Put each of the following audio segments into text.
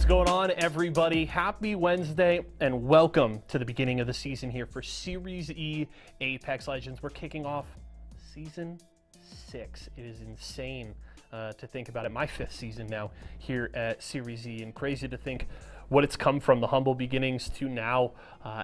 What's going on, everybody? Happy Wednesday and welcome to the beginning of the season here for Series E Apex Legends. We're kicking off Season 6. It is insane to think about it. My 5th season now here at Series E, and crazy to think what it's come from, the humble beginnings to now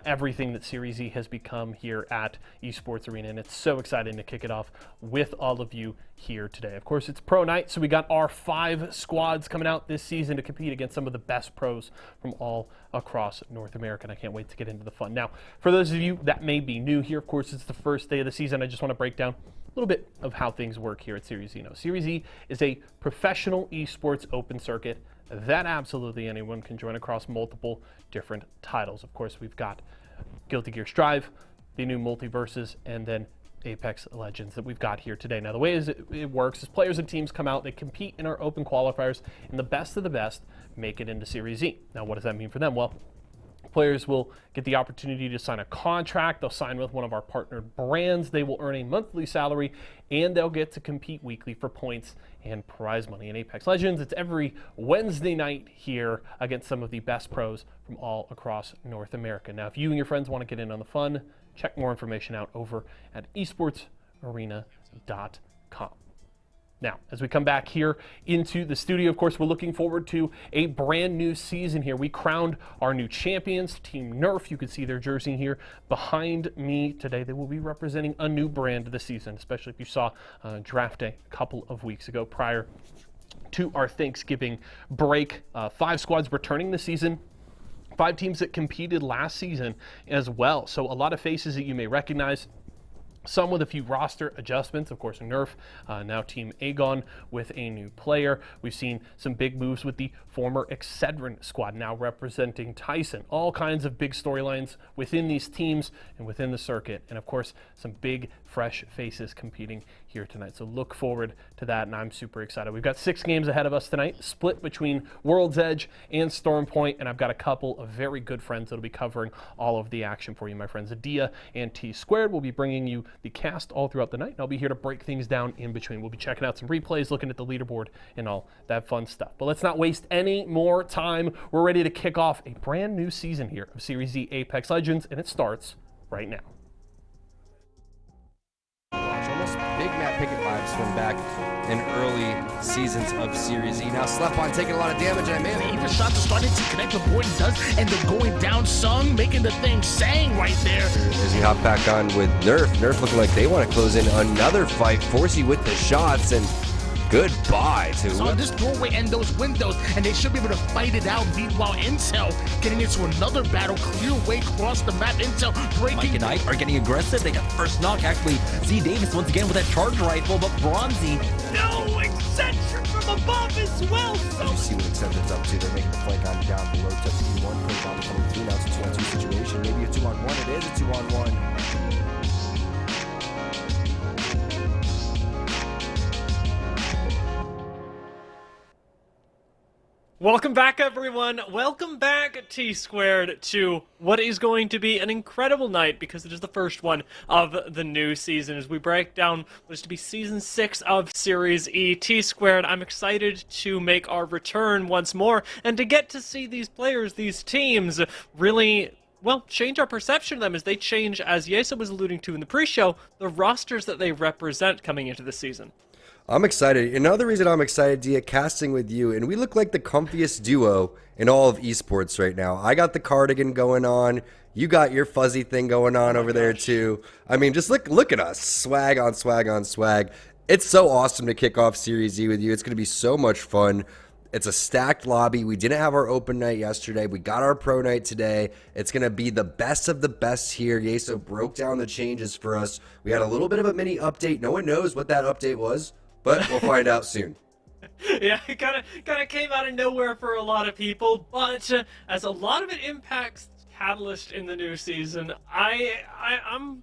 everything that Series E has become here at Esports Arena, and it's so exciting to kick it off with all of you here today. Of course, it's pro night, so we got our 5 squads coming out this season to compete against some of the best pros from all across North America, and I can't wait to get into the fun. Now, for those of you that may be new here, of course, it's the first day of the season. I just want to break down a little bit of how things work here at Series E. Series E is a professional esports open circuit that absolutely anyone can join across multiple different titles. Of course, we've got Guilty Gear Strive, the new Multiverses, and then Apex Legends that we've got here today. Now, the way it works is players and teams come out, they compete in our open qualifiers, and the best of the best make it into Series E. Now, what does that mean for them? Well, players will get the opportunity to sign a contract. They'll sign with one of our partnered brands. They will earn a monthly salary, and they'll get to compete weekly for points and prize money. In Apex Legends, it's every Wednesday night here against some of the best pros from all across North America. Now, if you and your friends want to get in on the fun, check more information out over at esportsarena.com. Now, as we come back here into the studio, of course, we're looking forward to a brand new season here. We crowned our new champions, Team Nerf. You can see their jersey here behind me today. They will be representing a new brand this season, especially if you saw draft day a couple of weeks ago prior to our Thanksgiving break. 5 squads returning this season. 5 teams that competed last season as well. So a lot of faces that you may recognize. Some with a few roster adjustments. Of course, Nerf, now Team Aegon with a new player. We've seen some big moves with the former Excedrin squad now representing Tyson. All kinds of big storylines within these teams and within the circuit. And of course, some big, fresh faces competing here tonight. So look forward to that, and I'm super excited. We've got 6 games ahead of us tonight, split between World's Edge and Stormpoint, and I've got a couple of very good friends that'll be covering all of the action for you. My friends Adia and T Squared will be bringing you the cast all throughout the night, and I'll be here to break things down in between. We'll be checking out some replays, looking at the leaderboard, and all that fun stuff. But let's not waste any more time. We're ready to kick off a brand new season here of Series E Apex Legends, and it starts right now. Almost big Matt Pickett vibes from back in early seasons of Series E. Now Slepon taking a lot of damage, and I mean, the shots are starting to connect with Borden does, and they're going down Sung, making the thing sang right there. As we hop back on with Nerf, Nerf looking like they want to close in another fight. Forsey with the shots, and goodbye to so this doorway and those windows, and they should be able to fight it out. Meanwhile, Intel getting into another battle, clear way across the map. Intel breaking. Mike and Ike are getting aggressive. They got first knock. Actually, Z Davis once again with that charge rifle, but Bronzy. No, Eccentric from above as well. As you see what Eccentric's up to, they're making the flank on down below. Touch E1, put on coming through. Now it's a 2-on-2 situation. Maybe a 2-on-1. It is a 2-on-1. Welcome back, everyone. Welcome back, T Squared, to what is going to be an incredible night because it is the first one of the new season as we break down what is to be Season 6 of Series E. T Squared, I'm excited to make our return once more and to get to see these players, these teams, really, well, change our perception of them as they change, as Yesa was alluding to in the pre-show, the rosters that they represent coming into the season. I'm excited. Another reason I'm excited, Dia, casting with you, and we look like the comfiest duo in all of esports right now. I got the cardigan going on. You got your fuzzy thing going on over there too. I mean, just look at us. Swag on swag on swag. It's so awesome to kick off Series E with you. It's going to be so much fun. It's a stacked lobby. We didn't have our open night yesterday. We got our pro night today. It's going to be the best of the best here. Yeso broke down the changes for us. We had a little bit of a mini update. No one knows what that update was, but we'll find out soon. Yeah, it kind of came out of nowhere for a lot of people, but as a lot of it impacts Catalyst in the new season, I'm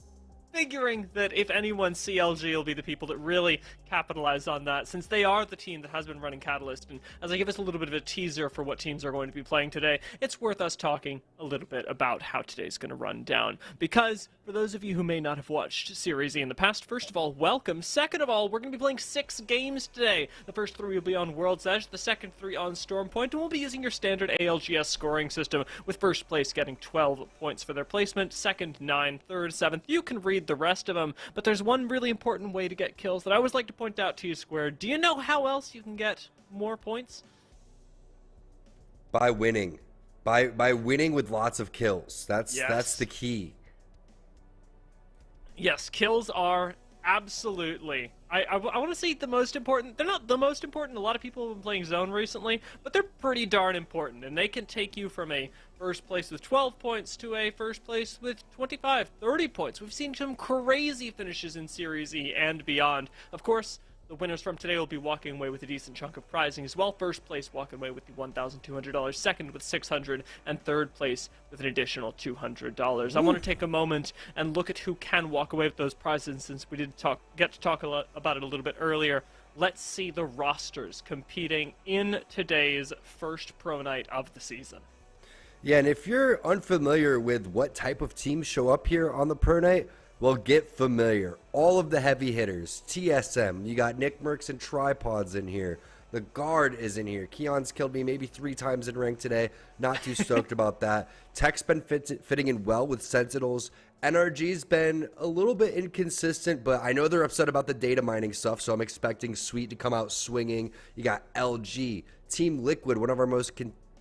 figuring that if anyone, CLG will be the people that really capitalize on that, since they are the team that has been running Catalyst. And as I give us a little bit of a teaser for what teams are going to be playing today, it's worth us talking a little bit about how today's going to run down. Because for those of you who may not have watched Series E in the past, first of all, welcome. Second of all, we're going to be playing 6 games today. The first 3 will be on World's Edge, the second 3 on Stormpoint, and we'll be using your standard ALGS scoring system, with first place getting 12 points for their placement, second 9, third 7th. You can read the rest of them, but there's one really important way to get kills that I always like to point out to you, Squared. Do you know how else you can get more points? By winning. By winning with lots of kills. That's the key. Yes, kills are absolutely, I want to say the most important. They're not the most important. A lot of people have been playing Zone recently, but they're pretty darn important, and they can take you from a first place with 12 points to a first place with 25, 30 points. We've seen some crazy finishes in Series E and beyond. Of course, the winners from today will be walking away with a decent chunk of prizing as well. First place walking away with the $1,200, second with $600, and third place with an additional $200. I want to take a moment and look at who can walk away with those prizes, since we did get to talk about it a little bit earlier. Let's see the rosters competing in today's first pro night of the season. Yeah, and if you're unfamiliar with what type of teams show up here on the pro night, well, get familiar. All of the heavy hitters. TSM. You got Nick Mercs and Tripods in here. The guard is in here. Keon's killed me maybe 3 times in rank today. Not too stoked about that. Tech's been fitting in well with Sentinels. NRG's been a little bit inconsistent, but I know they're upset about the data mining stuff, so I'm expecting Sweet to come out swinging. You got LG. Team Liquid, one of our most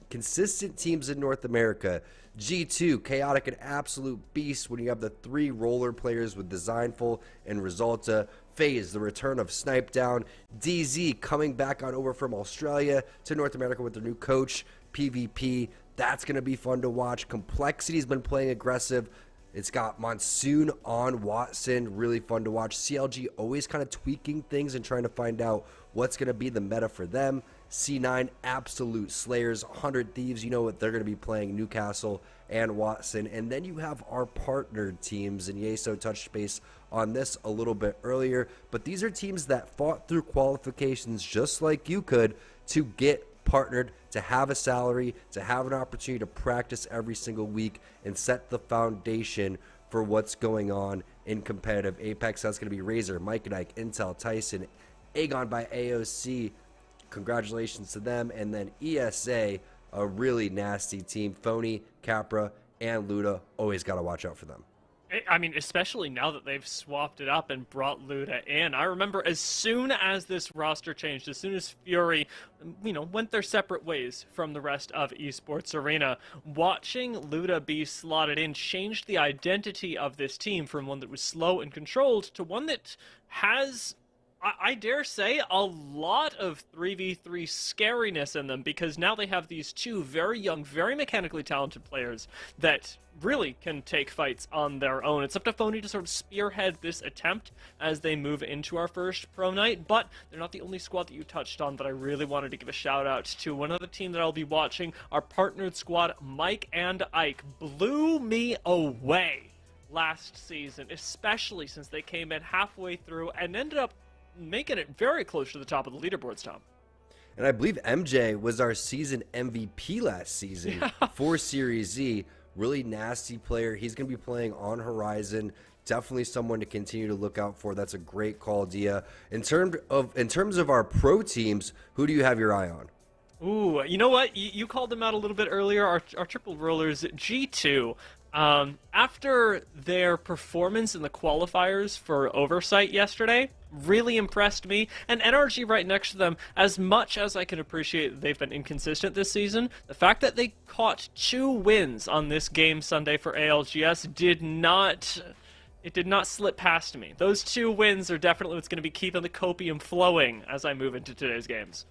consistent teams in North America. G2, chaotic and absolute beast when you have the 3 roller players with Designful and Resulta. FaZe, the return of Snipe Down. DZ coming back on over from Australia to North America with their new coach. PvP, that's going to be fun to watch. Complexity's been playing aggressive. It's got Monsoon on Watson, really fun to watch. CLG always kind of tweaking things and trying to find out what's going to be the meta for them. C9, absolute slayers, 100 Thieves, you know what they're going to be playing, Newcastle and Watson. And then you have our partnered teams, and Yeso touched base on this a little bit earlier. But these are teams that fought through qualifications just like you could to get partnered, to have a salary, to have an opportunity to practice every single week and set the foundation for what's going on in competitive Apex. That's going to be Razor, Mike and Ike, Intel, Tyson, Aegon by AOC. Congratulations to them. And then ESA, a really nasty team. Phony, Capra, and Luda, always got to watch out for them. I mean, especially now that they've swapped it up and brought Luda in. I remember as soon as this roster changed, as soon as Fury, went their separate ways from the rest of Esports Arena, watching Luda be slotted in changed the identity of this team from one that was slow and controlled to one that has, I dare say, a lot of 3v3 scariness in them, because now they have these 2 very young, very mechanically talented players that really can take fights on their own. It's up to Phony to sort of spearhead this attempt as they move into our first pro night, but they're not the only squad that you touched on that I really wanted to give a shout out to. One other team that I'll be watching, our partnered squad, Mike and Ike, blew me away last season, especially since they came in halfway through and ended up making it very close to the top of the leaderboards, Tom. And I believe MJ was our season MVP last season for Series Z. Really nasty player. He's going to be playing on Horizon. Definitely someone to continue to look out for. That's a great call, Dia. In terms of our pro teams, who do you have your eye on? Ooh, you know what? You called them out a little bit earlier. Our triple rollers, G2. After their performance in the qualifiers for Oversight yesterday, really impressed me. And NRG right next to them, as much as I can appreciate that they've been inconsistent this season, the fact that they caught 2 wins on this game Sunday for ALGS did not slip past me. Those 2 wins are definitely what's going to be keeping the copium flowing as I move into today's games.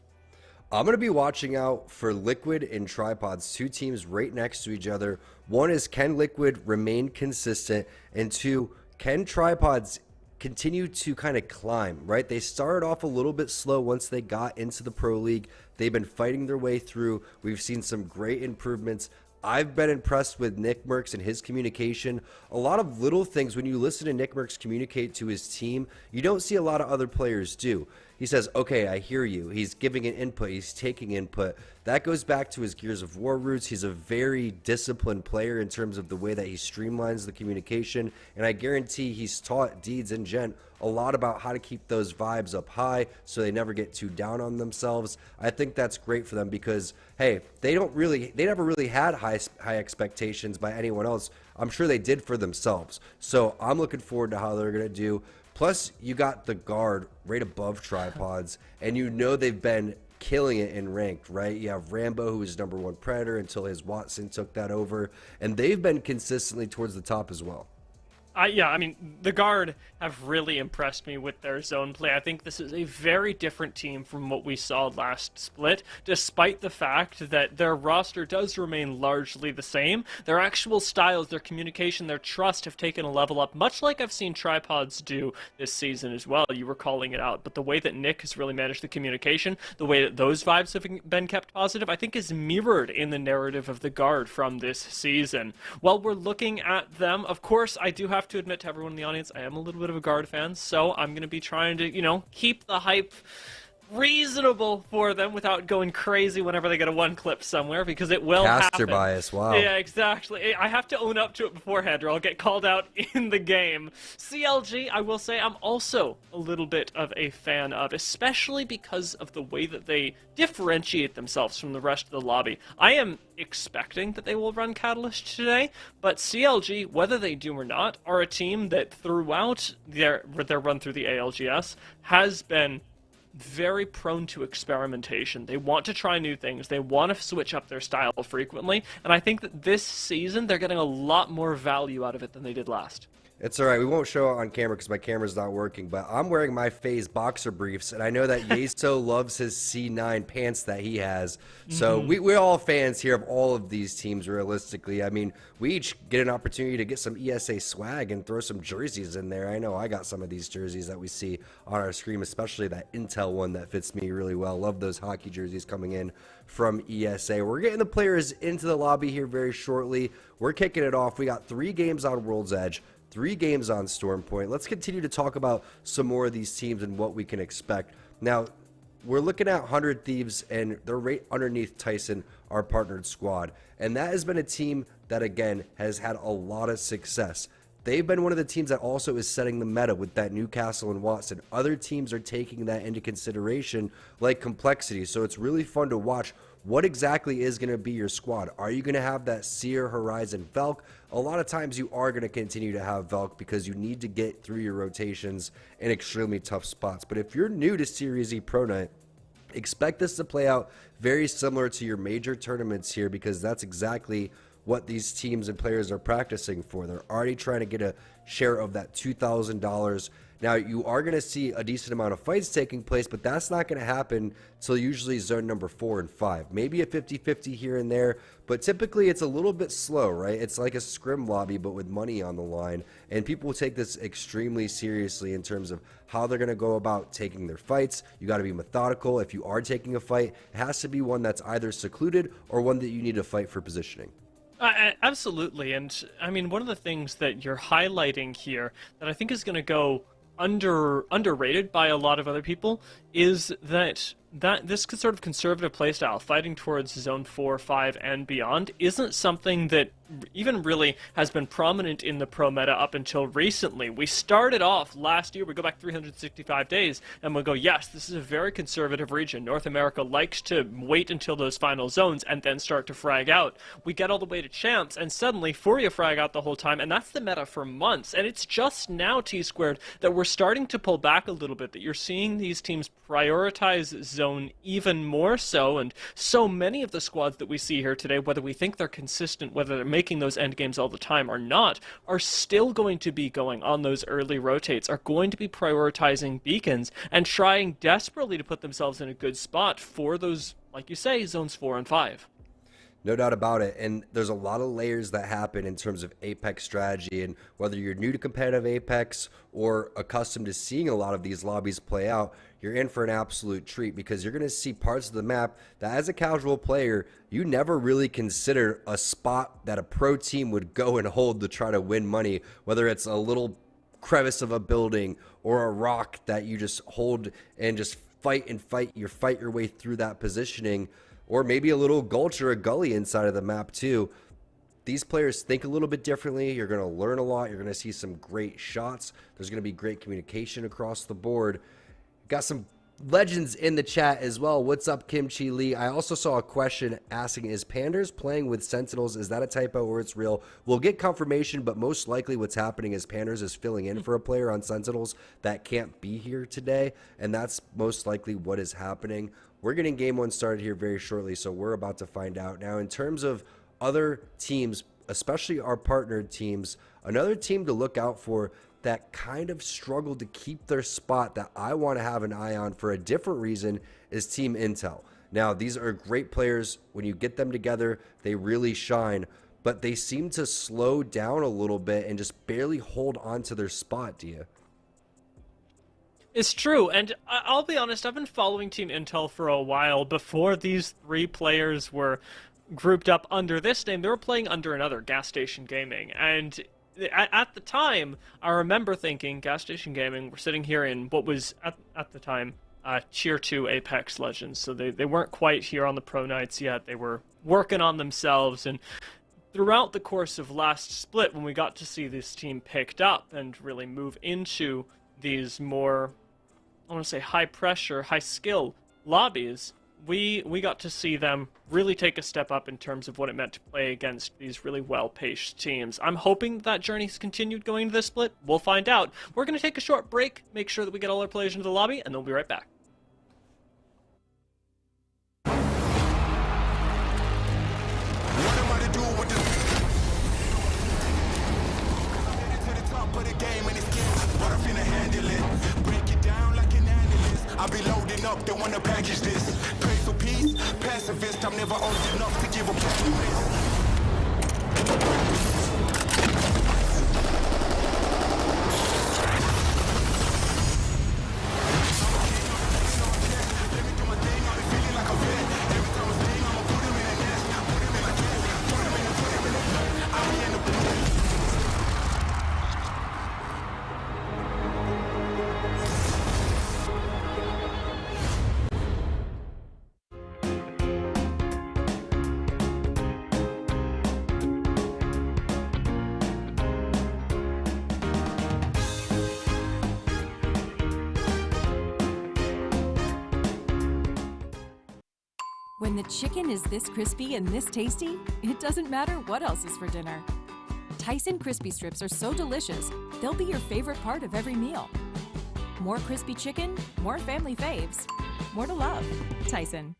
I'm going to be watching out for Liquid and Tripods, 2 teams right next to each other. One is, can Liquid remain consistent? And 2, can Tripods continue to kind of climb, right? They started off a little bit slow once they got into the Pro League. They've been fighting their way through. We've seen some great improvements. I've been impressed with Nick Merckx and his communication. A lot of little things, when you listen to Nick Merckx communicate to his team, you don't see a lot of other players do. He says, okay, I hear you. He's giving an input. He's taking input. That goes back to his Gears of War roots. He's a very disciplined player in terms of the way that he streamlines the communication. And I guarantee he's taught Deeds and Gent a lot about how to keep those vibes up high so they never get too down on themselves. I think that's great for them because, hey, they never really had high expectations by anyone else. I'm sure they did for themselves. So I'm looking forward to how they're going to do. Plus, you got the guard right above tripods, and you know they've been killing it in ranked, right? You have Rambo, who was #1 Predator until his Watson took that over, and they've been consistently towards the top as well. Yeah, I mean, the Guard have really impressed me with their zone play. I think this is a very different team from what we saw last split, despite the fact that their roster does remain largely the same. Their actual styles, their communication, their trust have taken a level up, much like I've seen Tripods do this season as well. You were calling it out, but the way that Nick has really managed the communication, the way that those vibes have been kept positive, I think is mirrored in the narrative of the Guard from this season. While we're looking at them, of course, I do have to admit to everyone in the audience, I am a little bit of a Guard fan, so I'm going to be trying to, keep the hype reasonable for them without going crazy whenever they get a one clip somewhere, because it will Caster happen. bias, wow. Yeah, exactly. I have to own up to it beforehand or I'll get called out in the game. CLG, I will say, I'm also a little bit of a fan of, especially because of the way that they differentiate themselves from the rest of the lobby. I am expecting that they will run Catalyst today, but CLG, whether they do or not, are a team that throughout their run through the ALGS has been very prone to experimentation. They want to try new things. They want to switch up their style frequently. And I think that this season, they're getting a lot more value out of it than they did last. It's all right. We won't show it on camera because my camera's not working, but I'm wearing my FaZe boxer briefs, and I know that Yeso loves his C9 pants that he has. So we're all fans here of all of these teams, realistically. I mean, we each get an opportunity to get some ESA swag and throw some jerseys in there. I know I got some of these jerseys that we see on our screen, especially that Intel one that fits me really well. Love those hockey jerseys coming in from ESA. We're getting the players into the lobby here very shortly. We're kicking it off. We got 3 games on World's Edge, 3 games on Storm Point. Let's continue to talk about some more of these teams and what we can expect. Now, we're looking at 100 Thieves, and they're right underneath Tyson, our partnered squad. And that has been a team that, again, has had a lot of success. They've been one of the teams that also is setting the meta with that Newcastle and Watson. Other teams are taking that into consideration, like Complexity. So it's really fun to watch. What exactly is going to be your squad? Are you going to have that Seer, Horizon, Velk? A lot of times you are going to continue to have Velk because you need to get through your rotations in extremely tough spots. But if you're new to Series E Pro Night, expect this to play out very similar to your major tournaments here, because that's exactly what these teams and players are practicing for. They're already trying to get a share of that $2,000. Now, you are going to see a decent amount of fights taking place, but that's not going to happen till usually zone number 4 and 5. Maybe a 50-50 here and there, but typically it's a little bit slow, right? It's like a scrim lobby, but with money on the line. And people will take this extremely seriously in terms of how they're going to go about taking their fights. You got to be methodical. If you are taking a fight, it has to be one that's either secluded or one that you need to fight for positioning. Absolutely. And I mean, one of the things that you're highlighting here that I think is going to go underrated by a lot of other people is that this sort of conservative playstyle, fighting towards zone 4, 5, and beyond, isn't something that even really has been prominent in the pro meta up until recently. We started off last year, we go back 365 days, and we go, yes, this is a very conservative region. North America likes to wait until those final zones and then start to frag out. We get all the way to champs, and suddenly Furia frag out the whole time, and that's the meta for months. And it's just now, T-Squared, that we're starting to pull back a little bit, that you're seeing these teams prioritize zone even more so, and so many of the squads that we see here today, whether we think they're consistent, whether they're making those end games all the time or not, are still going to be going on those early rotates, are going to be prioritizing beacons and trying desperately to put themselves in a good spot for those, like you say, zones 4 and 5. No doubt about it. And there's a lot of layers that happen in terms of Apex strategy. And whether you're new to competitive Apex or accustomed to seeing a lot of these lobbies play out, you're in for an absolute treat, because you're going to see parts of the map that as a casual player, you never really consider a spot that a pro team would go and hold to try to win money, whether it's a little crevice of a building or a rock that you just hold and just fight your way through that positioning, or maybe a little gulch or a gully inside of the map too. These players think a little bit differently. You're going to learn a lot. You're going to see some great shots. There's going to be great communication across the board. Got some legends in the chat as well. What's up, Kimchi Lee? I also saw a question asking, is Panders playing with Sentinels? Is that a typo or it's real? We'll get confirmation, but most likely what's happening is Panders is filling in for a player on Sentinels that can't be here today, and that's most likely what is happening. We're getting game one started here very shortly, so we're about to find out. Now, in terms of other teams, especially our partnered teams, another team to look out for that kind of struggled to keep their spot that I want to have an eye on for a different reason is Team Intel. Now, these are great players. When you get them together, they really shine, but they seem to slow down a little bit and just barely hold on to their spot, Dia. It's true, and I'll be honest, I've been following Team Intel for a while. Before these three players were grouped up under this name, they were playing under another, Gas Station Gaming, and at the time, I remember thinking, Gas Station Gaming, we're sitting here in what was, at the time, Tier 2 Apex Legends, so they weren't quite here on the Pro Nights yet. They were working on themselves, and throughout the course of last split, when we got to see this team picked up and really move into these more, I want to say, high-pressure, high-skill lobbies, we got to see them really take a step up in terms of what it meant to play against these really well-paced teams. I'm hoping that journey's continued going into this split. We'll find out. We're going to take a short break, make sure that we get all our players into the lobby, and then we'll be right back. I'll be loading up, they wanna package this. Pray for peace, pacifist, I'm never old enough to give a promise. When the chicken is this crispy and this tasty, it doesn't matter what else is for dinner. Tyson crispy strips are so delicious, they'll be your favorite part of every meal. More crispy chicken, more family faves, more to love. Tyson.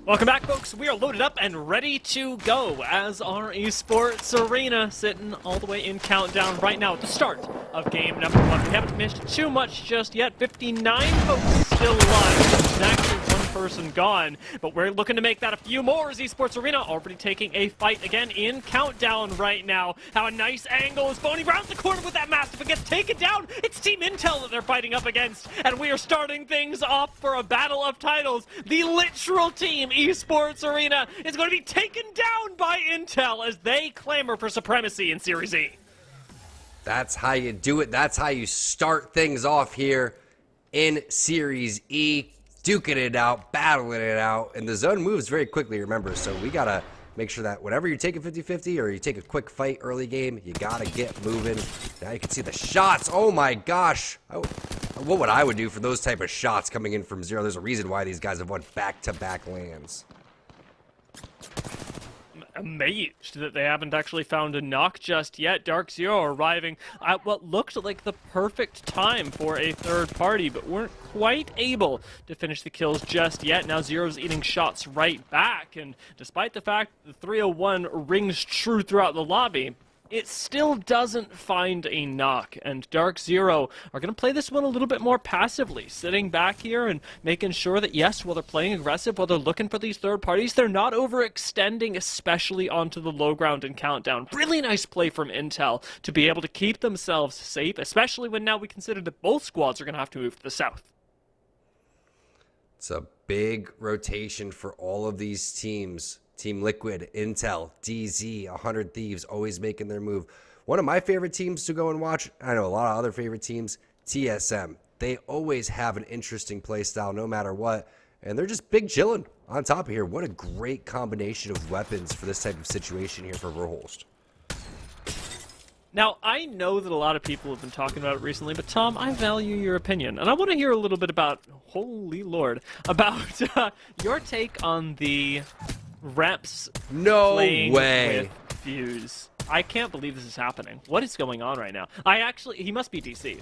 Welcome back, folks. We are loaded up and ready to go as our Esports Arena sitting all the way in countdown right now at the start of game number 1. We haven't missed too much just yet. 59 folks still alive. There's actually one person gone, but we're looking to make that a few more as Esports Arena already taking a fight again in countdown right now. How a nice angle is Boney rounds the corner with that Mastiff and gets taken down. It's Team Intel that they're fighting up against, and we are starting things off for a battle of titles. The literal team Esports Arena is going to be taken down by Intel as they clamor for supremacy in Series E. That's how you do it. That's how you start things off here in Series E. Duking it out, battling it out, and the zone moves very quickly, remember, so we gotta make sure that whenever you take a 50-50 or you take a quick fight early game, you gotta get moving. Now you can see the shots. Oh my gosh. What would I would do for those type of shots coming in from zero? There's a reason why these guys have won back-to-back lands. Amazed that they haven't actually found a knock just yet. Dark Zero arriving at what looked like the perfect time for a third party, but weren't quite able to finish the kills just yet. Now Zero's eating shots right back, and despite the fact the 301 rings true throughout the lobby, it still doesn't find a knock, and Dark Zero are going to play this one a little bit more passively, sitting back here and making sure that, yes, while they're playing aggressive, while they're looking for these third parties, they're not overextending, especially onto the low ground and countdown. Really nice play from Intel to be able to keep themselves safe, especially when now we consider that both squads are going to have to move to the south. It's a big rotation for all of these teams. Team Liquid, Intel, DZ, 100 Thieves, always making their move. One of my favorite teams to go and watch, I know a lot of other favorite teams, TSM. They always have an interesting play style no matter what, and they're just big chilling on top of here. What a great combination of weapons for this type of situation here for Verholst. Now, I know that a lot of people have been talking about it recently, but Tom, I value your opinion, and I want to hear a little bit about, holy lord, about your take on the reps playing with Fuse. I can't believe this is happening. What is going on right now? He must be DC'd.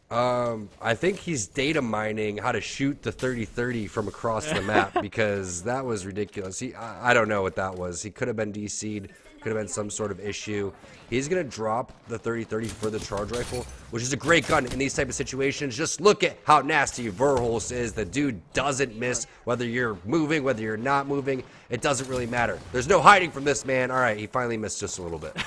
I think he's data mining how to shoot the 30-30 from across the map because that was ridiculous. I don't know what that was. He could have been DC'd, could have been some sort of issue. He's going to drop the 30-30 for the charge rifle, which is a great gun in these type of situations. Just look at how nasty Verholst is. The dude doesn't miss whether you're moving, whether you're not moving. It doesn't really matter. There's no hiding from this man. All right, he finally missed just a little bit.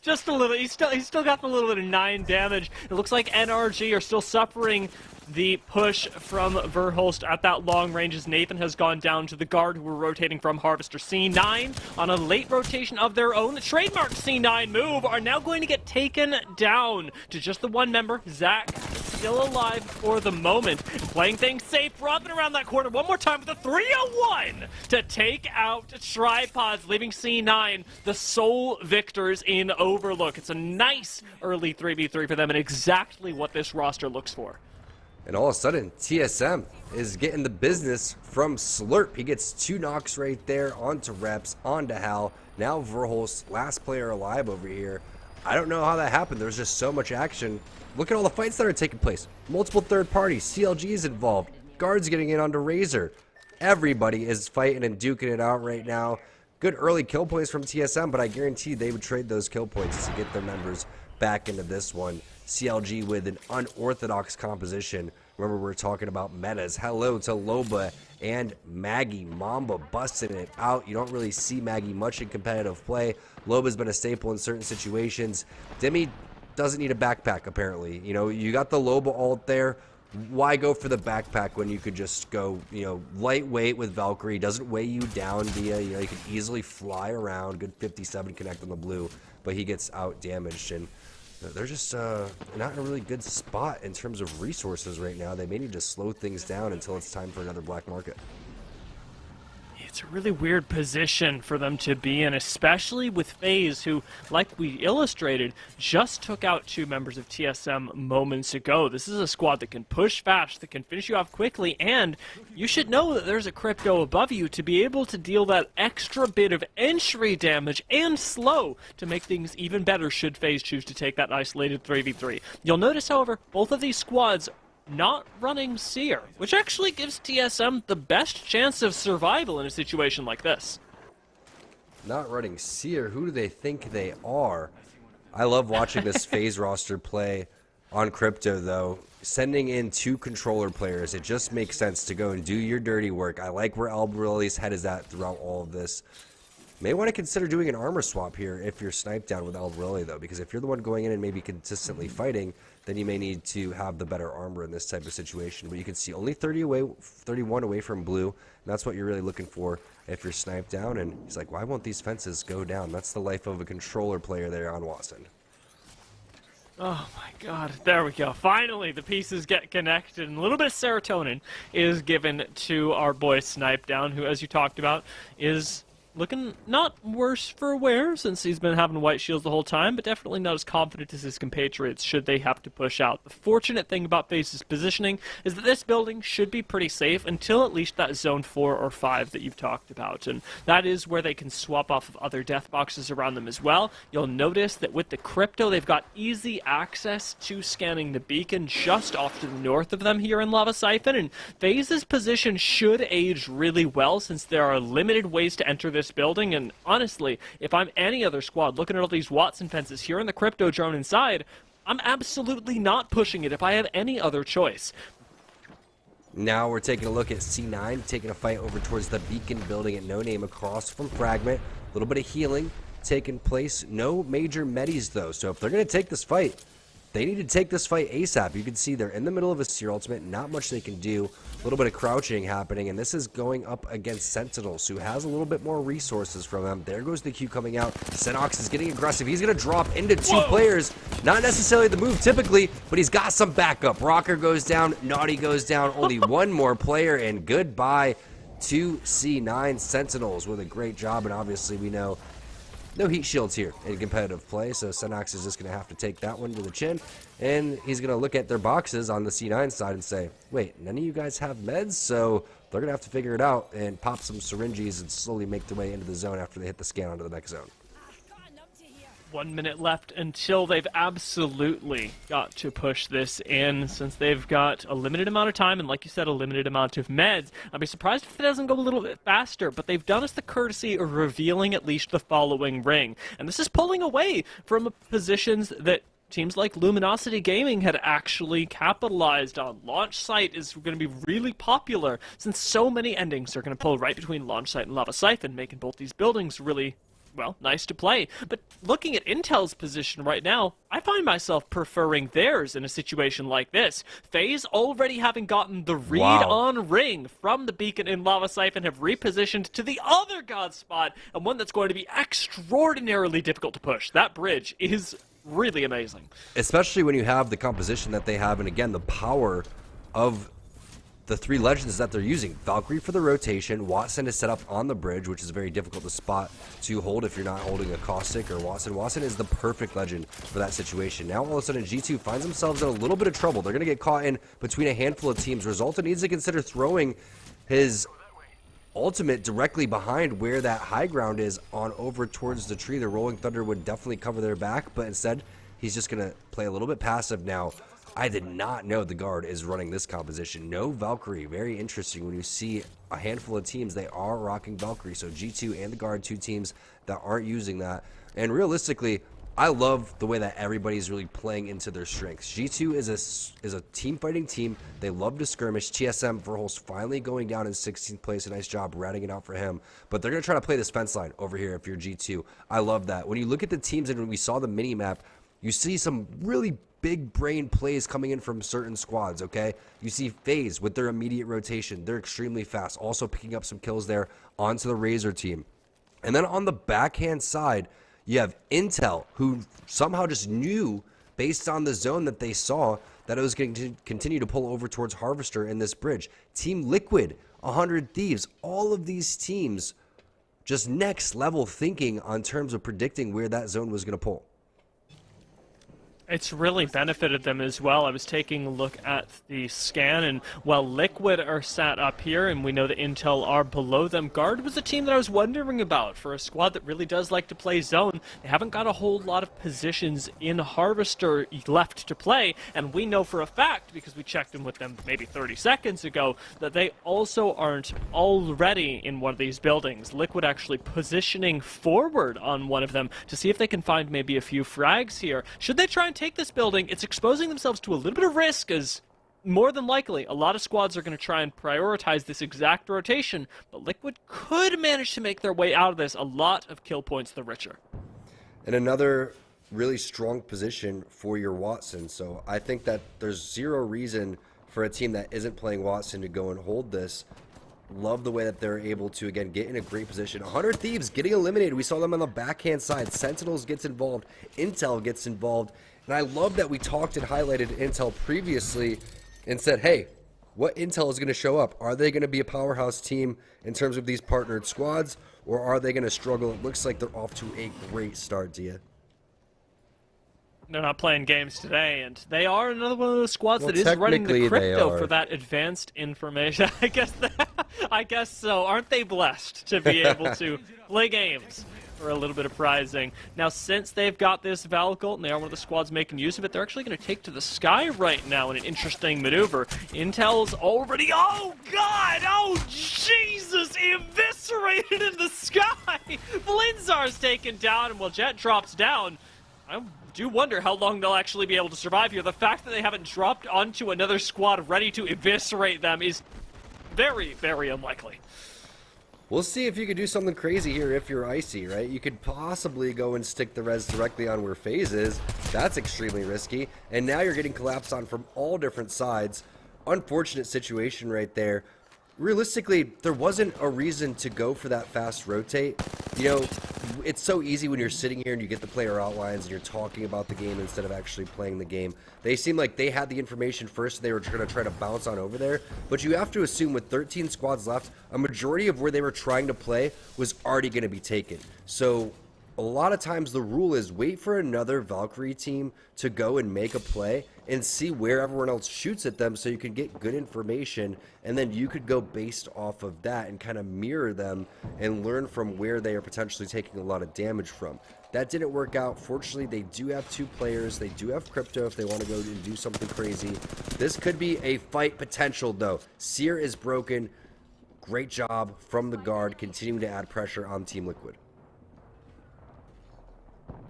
Just a little. He's still got the little bit of 9 damage. It looks like NRG are still suffering the push from Verholst at that long range as Nathan has gone down to the guard who were rotating from Harvester. C9 on a late rotation of their own. The trademark C9 move are now going to get taken down to just the one member, Zach, still alive for the moment. Playing things safe, dropping around that corner one more time with a 301 to take out Tripods, leaving C9 the sole victors in Overlook. It's a nice early 3v3 for them and exactly what this roster looks for. And all of a sudden, TSM is getting the business from Slurp. He gets 2 knocks right there onto Reps, onto Hal. Now Verholst, last player alive over here. I don't know how that happened. There's just so much action. Look at all the fights that are taking place. Multiple third parties. CLG is involved. Guards getting in onto Razor. Everybody is fighting and duking it out right now. Good early kill points from TSM, but I guarantee they would trade those kill points to get their members back into this one. CLG with an unorthodox composition. Remember, we're talking about metas. Hello to Loba and Maggie. Mamba busting it out. You don't really see Maggie much in competitive play. Loba's been a staple in certain situations. Demi doesn't need a backpack, apparently. You know, you got the Loba ult there. Why go for the backpack when you could just go, you know, lightweight with Valkyrie? Doesn't weigh you down via, you know, you can easily fly around. Good 57 connect on the blue, but he gets out damaged, and they're just not in a really good spot in terms of resources right now. They may need to slow things down until it's time for another black market. It's a really weird position for them to be in, especially with FaZe, who, like we illustrated, just took out 2 members of TSM moments ago. This is a squad that can push fast, that can finish you off quickly, and you should know that there's a crypto above you to be able to deal that extra bit of entry damage and slow to make things even better should FaZe choose to take that isolated 3v3. You'll notice, however, both of these squads not running Seer, which actually gives TSM the best chance of survival in a situation like this. Not running Seer. Who do they think they are? I love watching this FaZe roster play on Crypto, though. Sending in 2 controller players, it just makes sense to go and do your dirty work. I like where Albrelli's head is at throughout all of this. May want to consider doing an armor swap here if you're sniped down with Albrelli, though, because if you're the one going in and maybe consistently fighting, then you may need to have the better armor in this type of situation. But you can see only 31 away from blue, and that's what you're really looking for if you're sniped down. And he's like, why won't these fences go down? That's the life of a controller player there on Watson. Oh my god, there we go. Finally, the pieces get connected, and a little bit of serotonin is given to our boy Snipe Down, who, as you talked about, is looking not worse for wear since he's been having white shields the whole time, but definitely not as confident as his compatriots should they have to push out. The fortunate thing about FaZe's positioning is that this building should be pretty safe until at least that zone 4 or 5 that you've talked about, and that is where they can swap off of other death boxes around them as well. You'll notice that with the Crypto, they've got easy access to scanning the beacon just off to the north of them here in Lava Siphon, and FaZe's position should age really well since there are limited ways to enter this building. And honestly, if I'm any other squad looking at all these Watson fences here in the Crypto drone inside, I'm absolutely not pushing it if I have any other choice. Now we're taking a look at C9, taking a fight over towards the beacon building at No Name across from Fragment. A little bit of healing taking place. No major medis, though, so if they're going to take this fight, they need to take this fight ASAP. You can see they're in the middle of a Seer ultimate, not much they can do. A little bit of crouching happening, and this is going up against Sentinels, who has a little bit more resources from them. There goes the Q coming out. Senox is getting aggressive. He's going to drop into 2 players. Not necessarily the move typically, but he's got some backup. Rocker goes down. Naughty goes down. Only one more player, and goodbye to C9. Sentinels with a great job, and obviously we know no heat shields here in competitive play, so Senox is just going to have to take that one to the chin, and he's going to look at their boxes on the C9 side and say, wait, none of you guys have meds? So they're going to have to figure it out and pop some syringes and slowly make their way into the zone after they hit the scan onto the next zone. 1 minute left until they've absolutely got to push this in, since they've got a limited amount of time and, like you said, a limited amount of meds. I'd be surprised if it doesn't go a little bit faster, but they've done us the courtesy of revealing at least the following ring. And this is pulling away from positions that teams like Luminosity Gaming had actually capitalized on. Launch Site is going to be really popular since so many endings are going to pull right between Launch Site and Lava Siphon, making both these buildings really, well, nice to play. But looking at Intel's position right now, I find myself preferring theirs in a situation like this. FaZe, already having gotten the read-on ring from the beacon in Lava Siphon, have repositioned to the other god spot, and one that's going to be extraordinarily difficult to push. That bridge is really amazing. Especially when you have the composition that they have, and again, the power of the 3 legends that they're using. Valkyrie for the rotation. Watson is set up on the bridge, which is very difficult to spot to hold if you're not holding a Caustic or Watson. Watson is the perfect legend for that situation. Now all of a sudden G2 finds themselves in a little bit of trouble. They're going to get caught in between a handful of teams. Resulta needs to consider throwing his ultimate directly behind where that high ground is on over towards the tree. The Rolling Thunder would definitely cover their back, but instead he's just going to play a little bit passive now. I did not know the guard is running this composition. No Valkyrie. Very interesting. When you see a handful of teams, they are rocking Valkyrie. So G2 and the guard, 2 teams that aren't using that. And realistically, I love the way that everybody's really playing into their strengths. G2 is a team fighting team. They love to skirmish. TSM Verholst finally going down in 16th place. A nice job ratting it out for him. But they're going to try to play this fence line over here if you're G2. I love that. When you look at the teams and when we saw the mini map, you see some really big brain plays coming in from certain squads, okay? You see FaZe with their immediate rotation. They're extremely fast. Also picking up some kills there onto the Razor team. And then on the backhand side, you have Intel, who somehow just knew, based on the zone that they saw, that it was going to continue to pull over towards Harvester in this bridge. Team Liquid, 100 Thieves, all of these teams just next level thinking on terms of predicting where that zone was going to pull. It's really benefited them as well. I was taking a look at the scan, and while Liquid are sat up here, and we know that Intel are below them, Guard was a team that I was wondering about for a squad that really does like to play zone. They haven't got a whole lot of positions in Harvester left to play, and we know for a fact, because we checked in with them maybe 30 seconds ago, that they also aren't already in one of these buildings. Liquid actually positioning forward on one of them to see if they can find maybe a few frags here. Should they try and take this building, it's exposing themselves to a little bit of risk, as more than likely a lot of squads are going to try and prioritize this exact rotation, but Liquid could manage to make their way out of this a lot of kill points the richer. And another really strong position for your Watson, so I think that there's zero reason for a team that isn't playing Watson to go and hold this. Love the way that they're able to, again, get in a great position. 100 Thieves getting eliminated. We saw them on the backhand side. Sentinels gets involved. Intel gets involved. And I love that we talked and highlighted Intel previously and said, hey, what Intel is going to show up? Are they going to be a powerhouse team in terms of these partnered squads, or are they going to struggle? It looks like they're off to a great start, Dia. They're not playing games today, and they are another one of those squads that is running the crypto for that advanced information. I guess so. Aren't they blessed to be able to play games for a little bit of prizing? Now, since they've got this Valcult, and they are one of the squads making use of it, they're actually going to take to the sky right now in an interesting maneuver. Intel's already... Oh, God! Oh, Jesus! Eviscerated in the sky! Blinzar's taken down, and while Jet drops down, I do wonder how long they'll actually be able to survive here. The fact that they haven't dropped onto another squad ready to eviscerate them is very, very unlikely. We'll see if you could do something crazy here if you're Icy, right? You could possibly go and stick the res directly on where FaZe is. That's extremely risky. And now you're getting collapsed on from all different sides. Unfortunate situation right there. Realistically, there wasn't a reason to go for that fast rotate. You know, it's so easy when you're sitting here and you get the player outlines and you're talking about the game instead of actually playing the game. They seem like they had the information first, they were going to try to bounce on over there. But you have to assume with 13 squads left, a majority of where they were trying to play was already going to be taken. So a lot of times the rule is wait for another Valkyrie team to go and make a play and see where everyone else shoots at them so you can get good information, and then you could go based off of that and kind of mirror them and learn from where they are potentially taking a lot of damage from. That didn't work out. Fortunately, they do have two players. They do have crypto if they want to go and do something crazy. This could be a fight potential, though. Seer is broken. Great job from the Guard, continuing to add pressure on Team Liquid.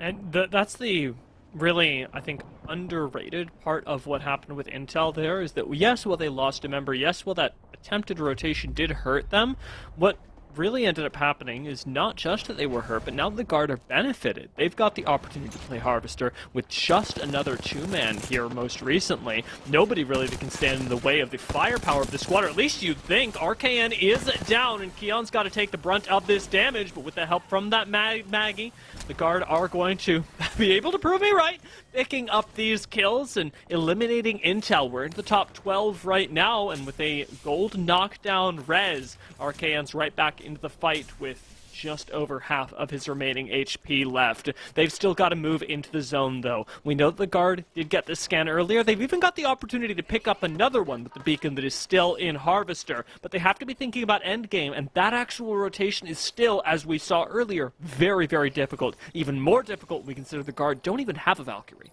And that's the really, I think, underrated part of what happened with Intel there, is that, yes, well, they lost a member. Yes, well, that attempted rotation did hurt them. What really ended up happening is not just that they were hurt, but now the Guard are benefited. They've got the opportunity to play Harvester with just another two-man here most recently. Nobody really that can stand in the way of the firepower of the squad, or at least you'd think. RKN is down, and Keon's got to take the brunt of this damage, but with the help from that Maggie, the Guard are going to be able to prove me right, picking up these kills and eliminating Intel. We're in the top 12 right now, and with a gold knockdown res, RKN's right back into the fight with just over half of his remaining HP left. They've still got to move into the zone, though. We know that the Guard did get this scan earlier. They've even got the opportunity to pick up another one with the beacon that is still in Harvester, but they have to be thinking about endgame, and that actual rotation is still, as we saw earlier, very, very difficult. Even more difficult when we consider the Guard don't even have a Valkyrie.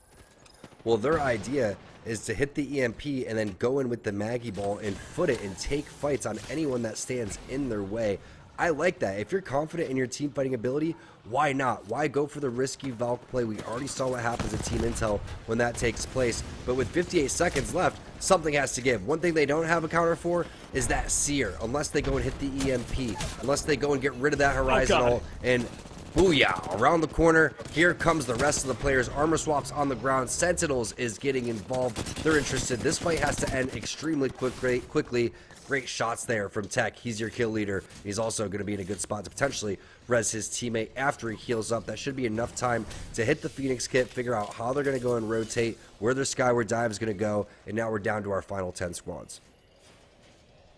Well, their idea is to hit the EMP and then go in with the Maggie ball and foot it and take fights on anyone that stands in their way. I like that. If you're confident in your team fighting ability, why not? Why go for the risky Valk play? We already saw what happens at Team Intel when that takes place. But with 58 seconds left, something has to give. One thing they don't have a counter for is that Seer, unless they go and hit the EMP, unless they go and get rid of that Horizon ult, and booyah, around the corner, here comes the rest of the players. Armor swaps on the ground. Sentinels is getting involved. They're interested. This fight has to end extremely quickly. Great shots there from Tech. He's your kill leader. He's also going to be in a good spot to potentially res his teammate after he heals up. That should be enough time to hit the Phoenix kit, figure out how they're going to go and rotate, where their Skyward Dive is going to go, and now we're down to our final 10 squads.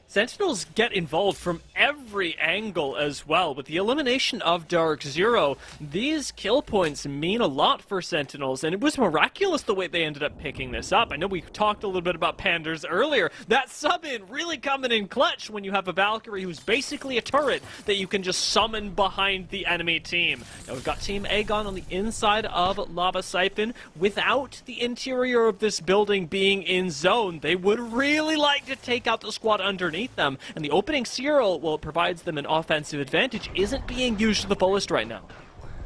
Sentinels get involved from every angle as well. With the elimination of Dark Zero, these kill points mean a lot for Sentinels, and it was miraculous the way they ended up picking this up. I know we talked a little bit about Panders earlier. That sub-in really coming in clutch when you have a Valkyrie who's basically a turret that you can just summon behind the enemy team. Now we've got Team Aegon on the inside of Lava Siphon. Without the interior of this building being in zone, they would really like to take out the squad underneath them, and the opening serial, well, it provides them an offensive advantage, isn't being used to the fullest right now.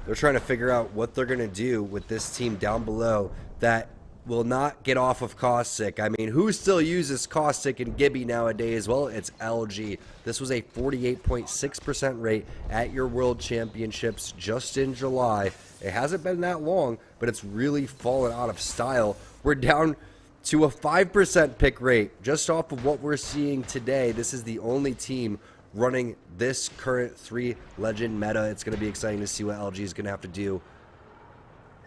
They're trying to figure out what they're going to do with this team down below that will not get off of Caustic. I mean, who still uses Caustic and Gibby nowadays? Well, it's LG. This was a 48.6% rate at your World Championships just in July. It hasn't been that long, but it's really fallen out of style. We're down to a 5% pick rate just off of what we're seeing today. This is the only team running this current 3 legend meta. It's going to be exciting to see what LG is going to have to do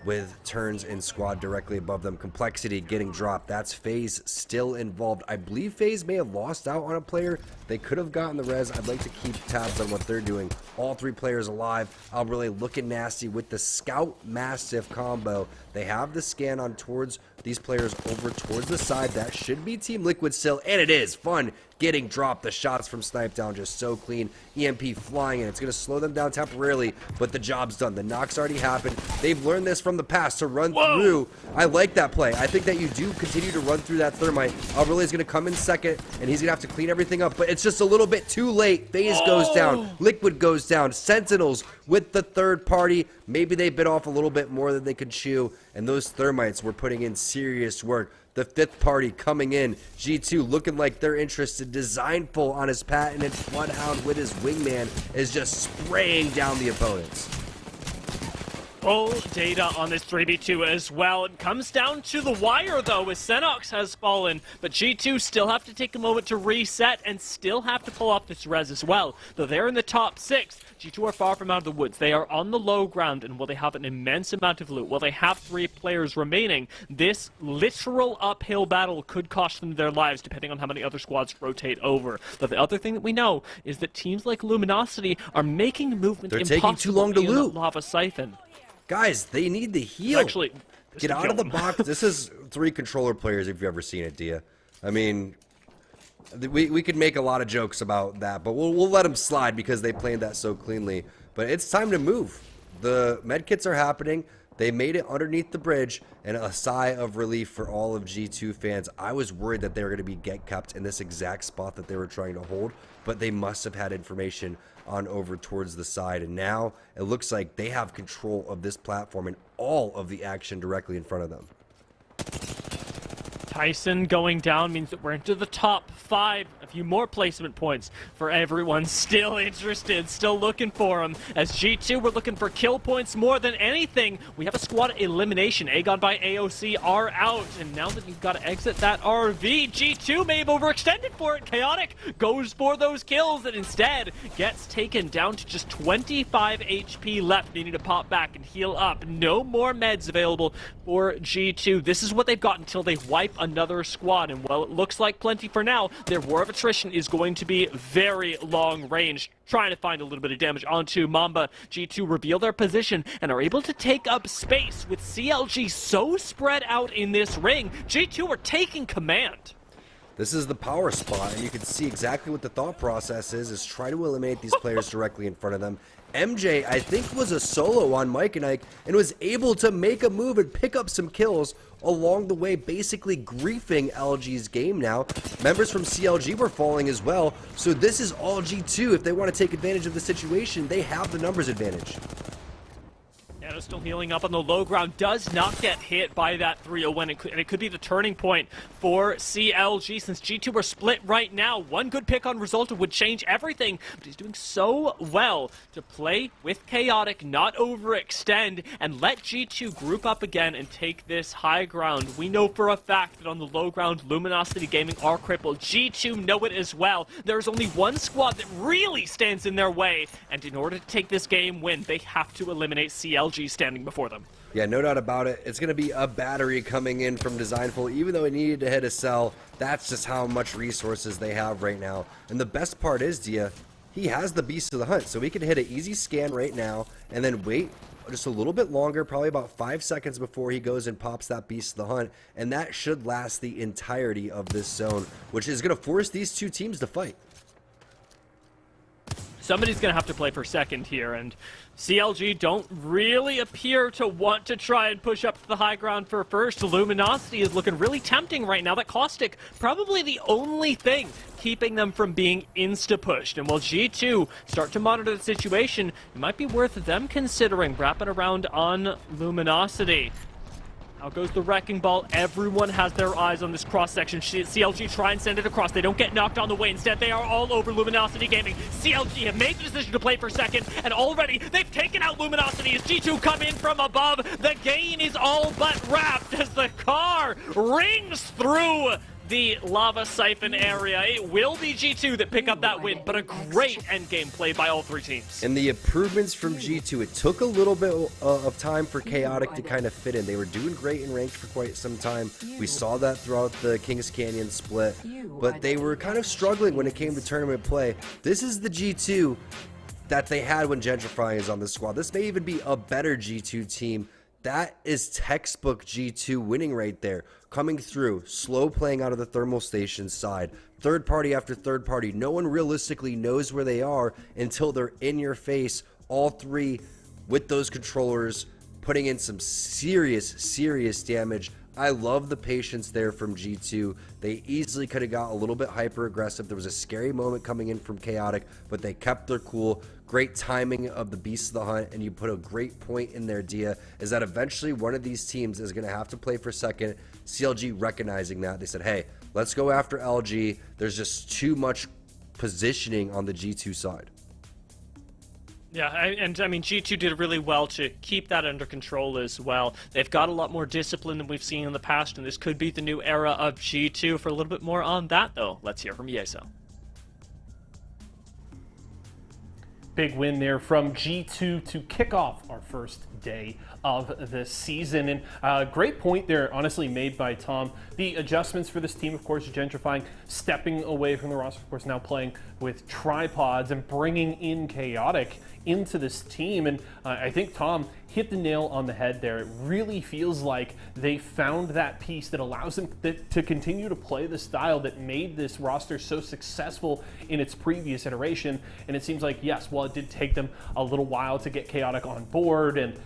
with turns in squad directly above them. Complexity getting dropped. That's FaZe still involved. I believe FaZe may have lost out on a player. They could have gotten the res. I'd like to keep tabs on what they're doing. All 3 players alive. Albrele looking nasty with the Scout Mastiff combo. They have the scan on towards these players over towards the side. That should be Team Liquid still, and it is. Fun getting dropped. The shots from Snipe Down just so clean. EMP flying in. It's going to slow them down temporarily, but the job's done. The knock's already happened. They've learned this from the past to run through. I like that play. I think that you do continue to run through that Thermite. Albrele is going to come in second, and he's going to have to clean everything up, but it's just a little bit too late. FaZe goes down. Liquid goes down. Sentinels with the third party. Maybe they bit off a little bit more than they could chew, and those Thermites were putting in serious work. The 5th party coming in. G2 looking like they're interested. Designful on his patented Bloodhound with his wingman is just spraying down the opponents. Full data on this 3v2 as well. It comes down to the wire, though, as Xenox has fallen, but G2 still have to take a moment to reset and still have to pull off this res as well. Though they're in the top 6, G2 are far from out of the woods. They are on the low ground, and while they have an immense amount of loot, while they have 3 players remaining, this literal uphill battle could cost them their lives, depending on how many other squads rotate over. Though the other thing that we know is that teams like Luminosity are making movement They're impossible taking too long to in loot. Lava Siphon. Guys, they need the heal. Actually, get out of the box. This is 3 controller players if you've ever seen it, Dia. I mean, we could make a lot of jokes about that, but we'll let them slide because they played that so cleanly. But it's time to move. The medkits are happening. They made it underneath the bridge, and a sigh of relief for all of G2 fans. I was worried that they were going to get kept in this exact spot that they were trying to hold, but they must have had information on over towards the side, and now it looks like they have control of this platform and all of the action directly in front of them. Tyson going down means that we're into the top 5. A few more placement points for everyone still interested, still looking for them. As G2, we're looking for kill points more than anything. We have a squad elimination. Aegon by AOC are out, and now that you've got to exit that RV, G2 may have overextended for it. Chaotic goes for those kills and instead gets taken down to just 25 HP left, needing to pop back and heal up. No more meds available for G2. This is what they've got until they wipe another squad, and while it looks like plenty for now, their war of attrition is going to be very long range, trying to find a little bit of damage onto Mamba. G2 reveal their position and are able to take up space with CLG so spread out in this ring. G2 are taking command. This is the power spot, and you can see exactly what the thought process is try to eliminate these players directly in front of them. MJ, I think, was a solo on Mike and Ike and was able to make a move and pick up some kills along the way, basically griefing LG's game now. Members from CLG were falling as well, so this is all G2. If they want to take advantage of the situation, they have the numbers advantage. Nano still healing up on the low ground, does not get hit by that 301, and it could be the turning point for CLG since G2 are split right now. One good pick on Resulta would change everything, but he's doing so well to play with Chaotic, not overextend, and let G2 group up again and take this high ground. We know for a fact that on the low ground, Luminosity Gaming are crippled. G2 know it as well. There's only one squad that really stands in their way, and in order to take this game win, they have to eliminate CLG standing before them. Yeah, no doubt about it. It's going to be a battery coming in from Designful. Even though it needed to hit a cell, that's just how much resources they have right now. And the best part is, Dia, he has the Beast of the Hunt, so we could hit an easy scan right now and then wait just a little bit longer, probably about 5 seconds before he goes and pops that Beast of the Hunt, and that should last the entirety of this zone, which is going to force these two teams to fight. Somebody's going to have to play for second here, and CLG don't really appear to want to try and push up to the high ground for first. Luminosity is looking really tempting right now. That Caustic, probably the only thing keeping them from being insta-pushed. And while G2 start to monitor the situation, it might be worth them considering wrapping around on Luminosity. Out goes the Wrecking Ball. Everyone has their eyes on this cross-section. CLG try and send it across. They don't get knocked on the way. Instead, they are all over Luminosity Gaming. CLG have made the decision to play for second, and already they've taken out Luminosity as G2 come in from above. The gain is all but wrapped as the car rings through the lava siphon area. It will be G2 that pick up that win, but a great endgame play by all three teams. And the improvements from G2, it took a little bit of time for Chaotic to kind of fit in. They were doing great in ranked for quite some time. We saw that throughout the Kings Canyon split, but they were kind of struggling when it came to tournament play. This is the G2 that they had when Gentrifying is on the squad. This may even be a better G2 team. That is textbook G2 winning right there. Coming through, slow playing out of the thermal station side. Third party after third party. No one realistically knows where they are until they're in your face. All three with those controllers putting in some serious damage. I love the patience there from G2. They easily could have got a little bit hyper aggressive. There was a scary moment coming in from Chaotic, but they kept their cool. Great timing of the Beast of the Hunt, and you put a great point in there, Dia, is that eventually one of these teams is going to have to play for second. CLG recognizing that, they said, hey, let's go after LG. There's just too much positioning on the G2 side. Yeah, and I mean, G2 did really well to keep that under control as well. They've got a lot more discipline than we've seen in the past, and this could be the new era of G2. For a little bit more on that, though, let's hear from Yeso. Big win there from G2 to kick off our first day of the season. And great point there, honestly, made by Tom. The adjustments for this team, of course, Gentrifying, stepping away from the roster, of course, now playing with tripods and bringing in Chaotic into this team. And I think Tom hit the nail on the head there. It really feels like they found that piece that allows them to continue to play the style that made this roster so successful in its previous iteration. And it seems like, yes, while it did take them a little while to get Chaotic on board and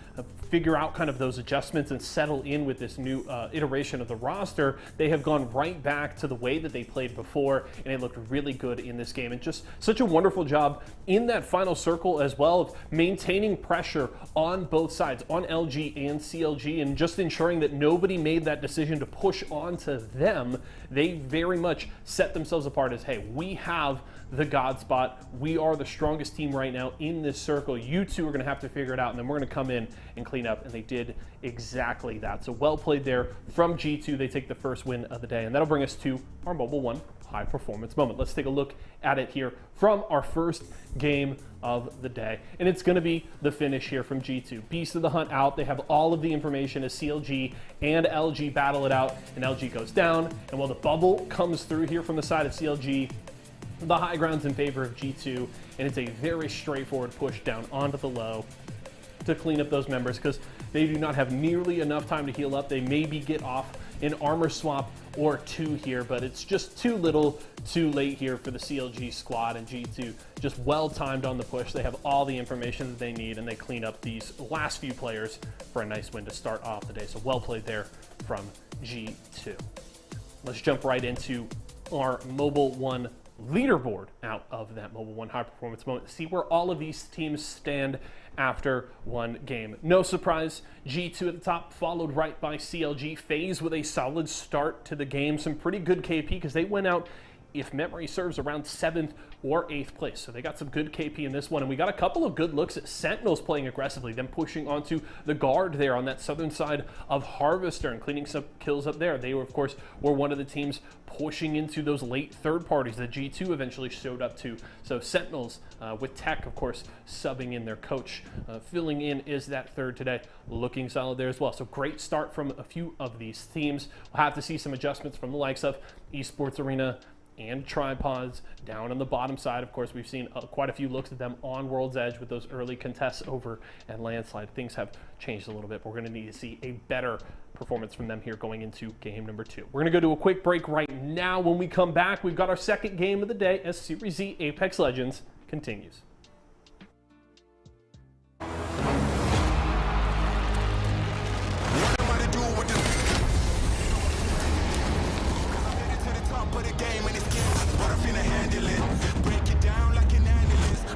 figure out kind of those adjustments and settle in with this new iteration of the roster, they have gone right back to the way that they played before, and it looked really good in this game. And just such a wonderful job in that final circle as well of maintaining pressure on both sides, on LG and CLG, and just ensuring that nobody made that decision to push onto them. They very much set themselves apart as, hey, we have the God spot. We are the strongest team right now in this circle. You two are going to have to figure it out, and then we're going to come in and clean up. And they did exactly that. So well played there from G2. They take the first win of the day, and that'll bring us to our Mobile One high performance moment. Let's take a look at it here from our first game of the day. And it's going to be the finish here from G2. Beast of the Hunt out. They have all of the information as CLG and LG battle it out, and LG goes down. And while the bubble comes through here from the side of CLG, the high ground's in favor of G2, and it's a very straightforward push down onto the low to clean up those members because they do not have nearly enough time to heal up. They maybe get off an armor swap or two here, but it's just too little too late here for the CLG squad, and G2 just well timed on the push. They have all the information that they need, and they clean up these last few players for a nice win to start off the day. So well played there from G2. Let's jump right into our Mobile One leaderboard out of that Mobile One high performance moment. See where all of these teams stand after one game. No surprise, G2 at the top, followed right by CLG. FaZe with a solid start to the game. Some pretty good KP because they went out if memory serves, around 7th or 8th place. So they got some good KP in this one, and we got a couple of good looks at Sentinels playing aggressively, them pushing onto the guard there on that southern side of Harvester and cleaning some kills up there. They, of course, were one of the teams pushing into those late third parties that G2 eventually showed up to. So Sentinels with Tech, of course, subbing in their coach. Filling in is that third today, looking solid there as well. So great start from a few of these teams. We'll have to see some adjustments from the likes of Esports Arena and Tripods down on the bottom side. Of course, we've seen quite a few looks at them on World's Edge with those early contests over and Landslide. Things have changed a little bit. We're going to need to see a better performance from them here going into game number 2. We're going to go to a quick break right now. When we come back, we've got our second game of the day as Series Z Apex Legends continues.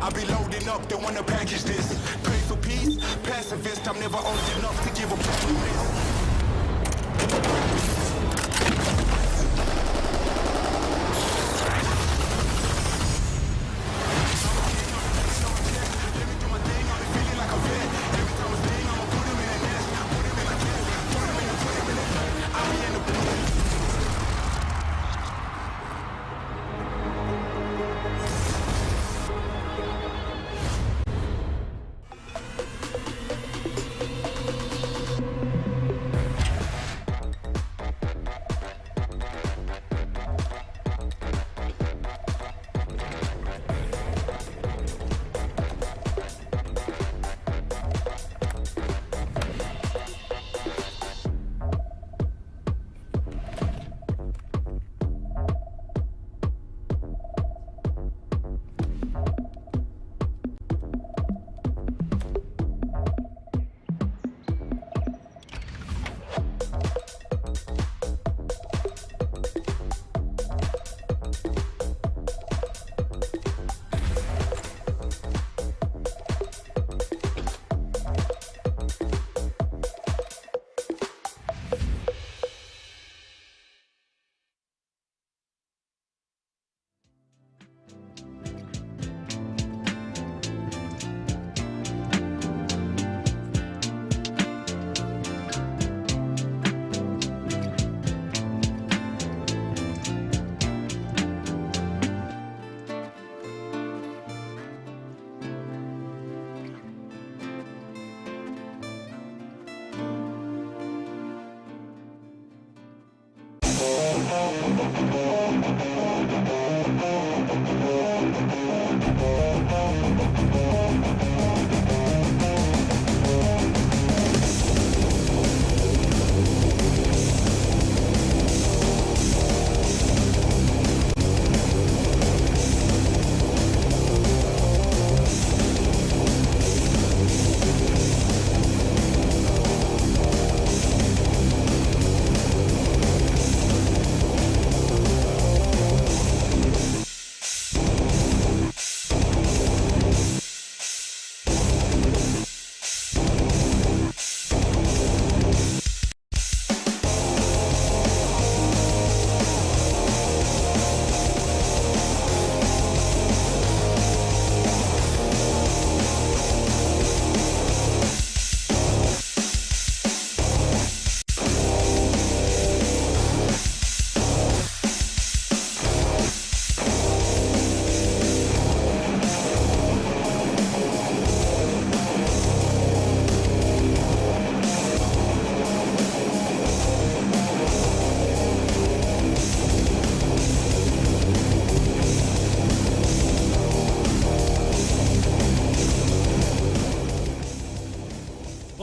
I be loading up, they wanna package this. Pray for peace, pacifist, I'm never old enough to give a promise.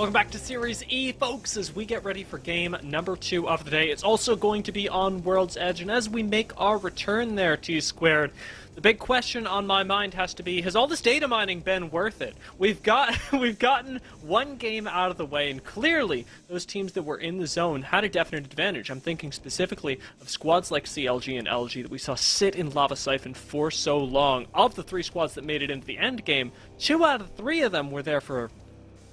Welcome back to Series E, folks, as we get ready for game number 2 of the day. It's also going to be on World's Edge, and as we make our return there, T-Squared, the big question on my mind has to be, has all this data mining been worth it? We've gotten one game out of the way, and clearly those teams that were in the zone had a definite advantage. I'm thinking specifically of squads like CLG and LG that we saw sit in Lava Siphon for so long. Of the 3 squads that made it into the end game, 2 out of 3 of them were there for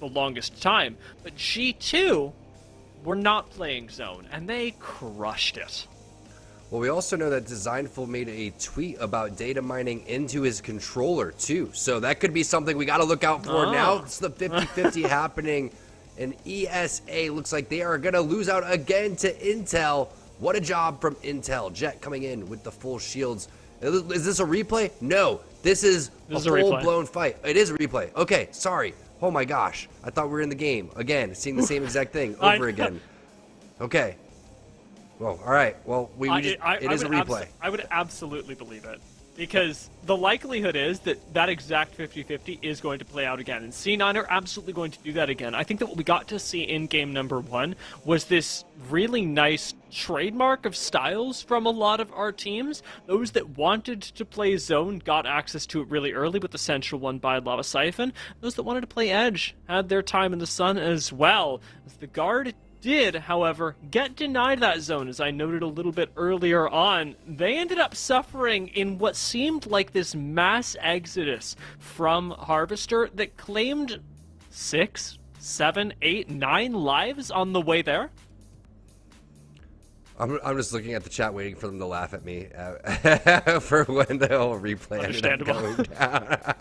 the longest time, but G2 were not playing zone, and they crushed it. Well, we also know that Designful made a tweet about data mining into his controller too. So that could be something we got to look out for now. It's the 50-50 happening. And ESA looks like they are going to lose out again to Intel. What a job from Intel. Jet coming in with the full shields. Is this a replay? No, this is a full-blown fight. It is a replay. Okay, sorry. Oh my gosh. I thought we were in the game. Again, seeing the same exact thing over again. Okay. Well, all right. Well, it is a replay. I would absolutely believe it. Because the likelihood is that that exact 50-50 is going to play out again. And C9 are absolutely going to do that again. I think that what we got to see in game number 1 was this really nice trademark of styles from a lot of our teams. Those that wanted to play Zone got access to it really early with the central one by Lava Siphon. Those that wanted to play Edge had their time in the sun as well. As the Guard did, however, get denied that zone, as I noted a little bit earlier on. They ended up suffering in what seemed like this mass exodus from Harvester that claimed 6, 7, 8, 9 lives on the way there. I'm just looking at the chat waiting for them to laugh at me for when the whole replay ended up going down.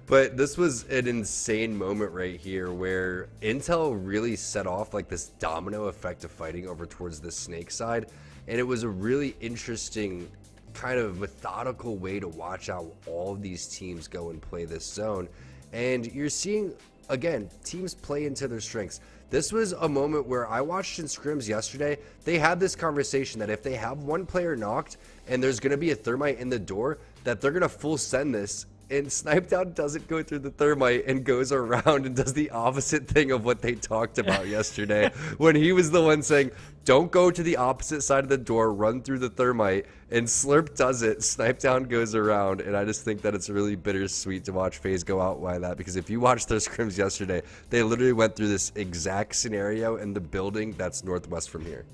But this was an insane moment right here where Intel really set off like this domino effect of fighting over towards the Snake side. And it was a really interesting kind of methodical way to watch how all of these teams go and play this zone. And you're seeing, again, teams play into their strengths. This was a moment where I watched in scrims yesterday. They had this conversation that if they have one player knocked and there's going to be a thermite in the door, that they're going to full send this. And Snipedown doesn't go through the thermite and goes around and does the opposite thing of what they talked about yesterday when he was the one saying, don't go to the opposite side of the door, run through the thermite. And Slurp does it. Snipedown goes around. And I just think that it's really bittersweet to watch FaZe go out like that, because if you watched their scrims yesterday, they literally went through this exact scenario in the building that's northwest from here.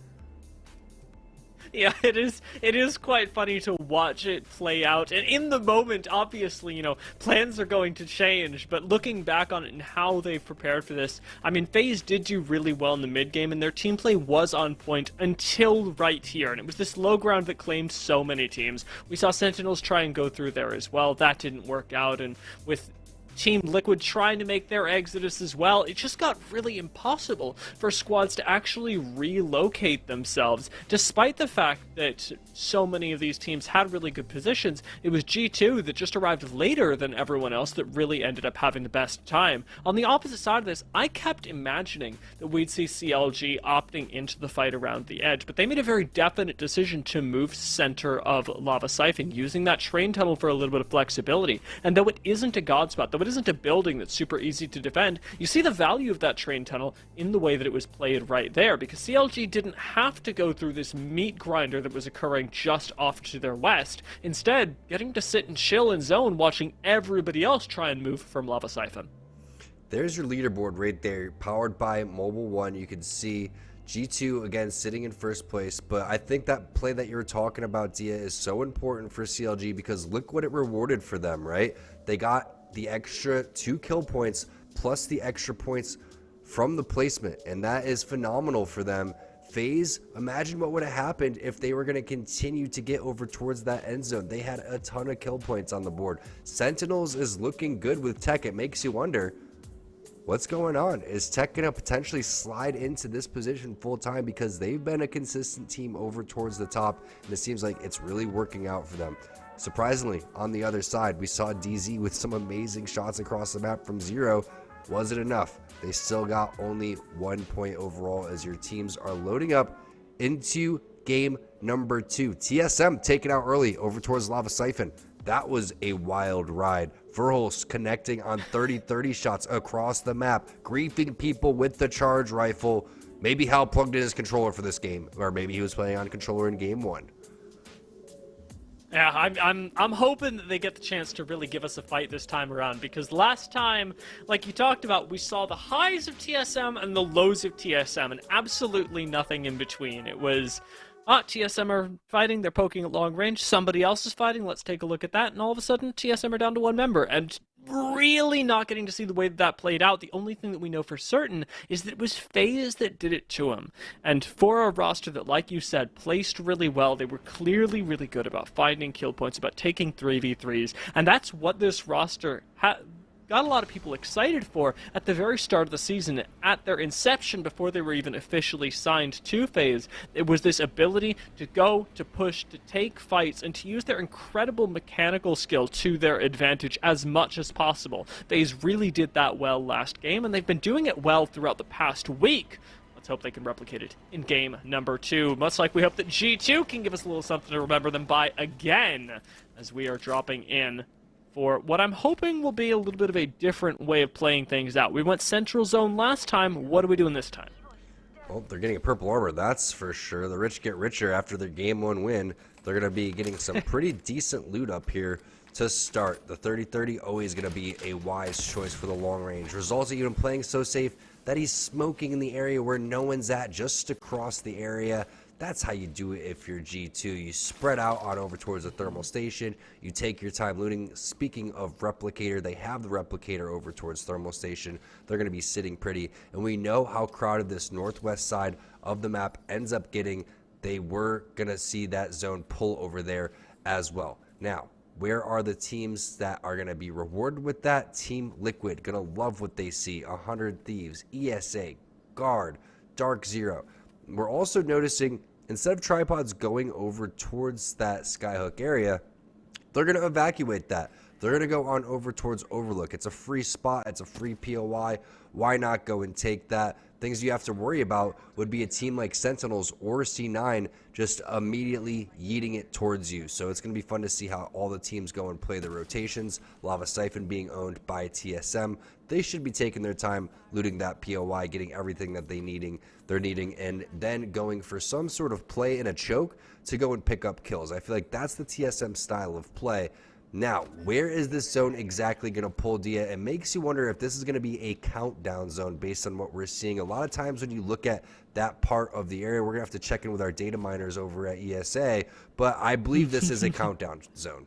Yeah, it is quite funny to watch it play out. And in the moment, obviously, you know, plans are going to change. But looking back on it and how they've prepared for this, I mean, FaZe did do really well in the mid game, and their team play was on point until right here. And it was this low ground that claimed so many teams. We saw Sentinels try and go through there as well. That didn't work out. And with Team Liquid trying to make their exodus as well, it just got really impossible for squads to actually relocate themselves. Despite the fact that so many of these teams had really good positions, it was G2 that just arrived later than everyone else that really ended up having the best time. On the opposite side of this, I kept imagining that we'd see CLG opting into the fight around the edge, but they made a very definite decision to move center of Lava Siphon, using that train tunnel for a little bit of flexibility. And though it isn't a god spot, though it isn't a building that's super easy to defend, you see the value of that train tunnel in the way that it was played right there, because CLG didn't have to go through this meat grinder that was occurring just off to their west, instead getting to sit and chill in zone watching everybody else try and move from Lava Siphon. There's your leaderboard right there, powered by Mobile One. You can see G2 again sitting in first place, but I think that play that you're talking about, Dia, is so important for CLG because look what it rewarded for them, right? They got the extra 2 kill points plus the extra points from the placement, and that is phenomenal for them. FaZe, imagine what would have happened if they were going to continue to get over towards that end zone. They had a ton of kill points on the board. Sentinels is looking good with Tech. It makes you wonder, what's going on? Is Tech going to potentially slide into this position full time, because they've been a consistent team over towards the top, and it seems like it's really working out for them. Surprisingly, on the other side, we saw DZ with some amazing shots across the map from zero. Was it enough? They still got only 1 point overall as your teams are loading up into game number 2. TSM taken out early over towards Lava Siphon. That was a wild ride. Verholst connecting on 30-30 shots across the map, griefing people with the charge rifle. Maybe Hal plugged in his controller for this game, or maybe he was playing on controller in game 1. Yeah, I'm hoping that they get the chance to really give us a fight this time around, because last time, like you talked about, we saw the highs of TSM and the lows of TSM, and absolutely nothing in between. It was, TSM are fighting, they're poking at long range, somebody else is fighting, let's take a look at that, and all of a sudden TSM are down to 1 member, and really not getting to see the way that played out. The only thing that we know for certain is that it was FaZe that did it to him. And for a roster that, like you said, placed really well, they were clearly really good about finding kill points, about taking 3v3s, and that's what this roster got a lot of people excited for at the very start of the season. At their inception, before they were even officially signed to FaZe, it was this ability to go, to push, to take fights, and to use their incredible mechanical skill to their advantage as much as possible. FaZe really did that well last game, and they've been doing it well throughout the past week. Let's hope they can replicate it in game number 2. Much like we hope that G2 can give us a little something to remember them by again, as we are dropping in for what I'm hoping will be a little bit of a different way of playing things out. We went Central Zone last time. What are we doing this time? Well, they're getting a purple armor, that's for sure. The rich get richer after their game 1 win. They're going to be getting some pretty decent loot up here to start. The 30-30 always going to be a wise choice for the long range. Results even playing so safe that he's smoking in the area where no one's at, just across the area. That's how you do it if you're G2. You spread out on over towards the thermal station. You take your time looting. Speaking of replicator, they have the replicator over towards thermal station. They're going to be sitting pretty. And we know how crowded this northwest side of the map ends up getting. They were going to see that zone pull over there as well. Now, where are the teams that are going to be rewarded with that? Team Liquid, going to love what they see. 100 Thieves, ESA, Guard, Dark Zero. We're also noticing, instead of tripods going over towards that skyhook area, they're going to evacuate that. They're going to go on over towards Overlook. It's a free spot. It's a free POI. Why not go and take that? Things you have to worry about would be a team like Sentinels or C9 just immediately yeeting it towards you. So it's going to be fun to see how all the teams go and play the rotations. Lava Siphon being owned by TSM. They should be taking their time looting that POI, getting everything that they're needing, and then going for some sort of play in a choke to go and pick up kills. I feel like that's the TSM style of play. Now, where is this zone exactly going to pull, Dia? It makes you wonder if this is going to be a countdown zone based on what we're seeing. A lot of times when you look at that part of the area, we're going to have to check in with our data miners over at ESA, but I believe this is a countdown zone.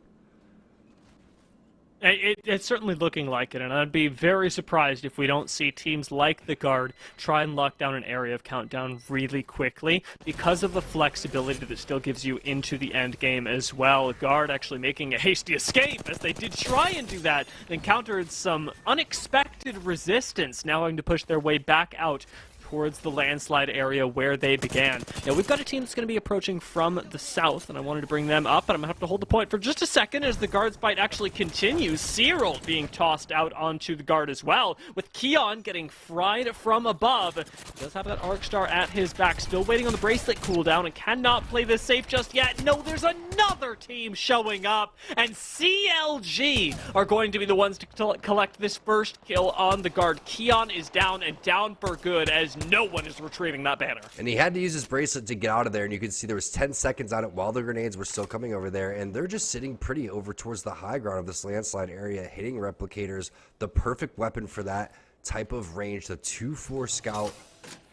It's certainly looking like it, and I'd be very surprised if we don't see teams like the Guard try and lock down an area of countdown really quickly because of the flexibility that it still gives you into the end game as well. Guard actually making a hasty escape as they did try and do that, encountered some unexpected resistance, now having to push their way back out towards the landslide area where they began. Now, we've got a team that's going to be approaching from the south, and I wanted to bring them up, but I'm going to have to hold the point for just a second as the Guard's fight actually continues. Cyril being tossed out onto the Guard as well, with Keon getting fried from above. He does have that Arc Star at his back, still waiting on the bracelet cooldown, and cannot play this safe just yet. No, there's another team showing up, and CLG are going to be the ones to collect this first kill on the Guard. Keon is down, and down for good, as no one is retrieving that banner. And he had to use his bracelet to get out of there, and you can see there was 10 seconds on it while the grenades were still coming over there, and they're just sitting pretty over towards the high ground of this landslide area, hitting replicators. The perfect weapon for that type of range. The 2-4 scout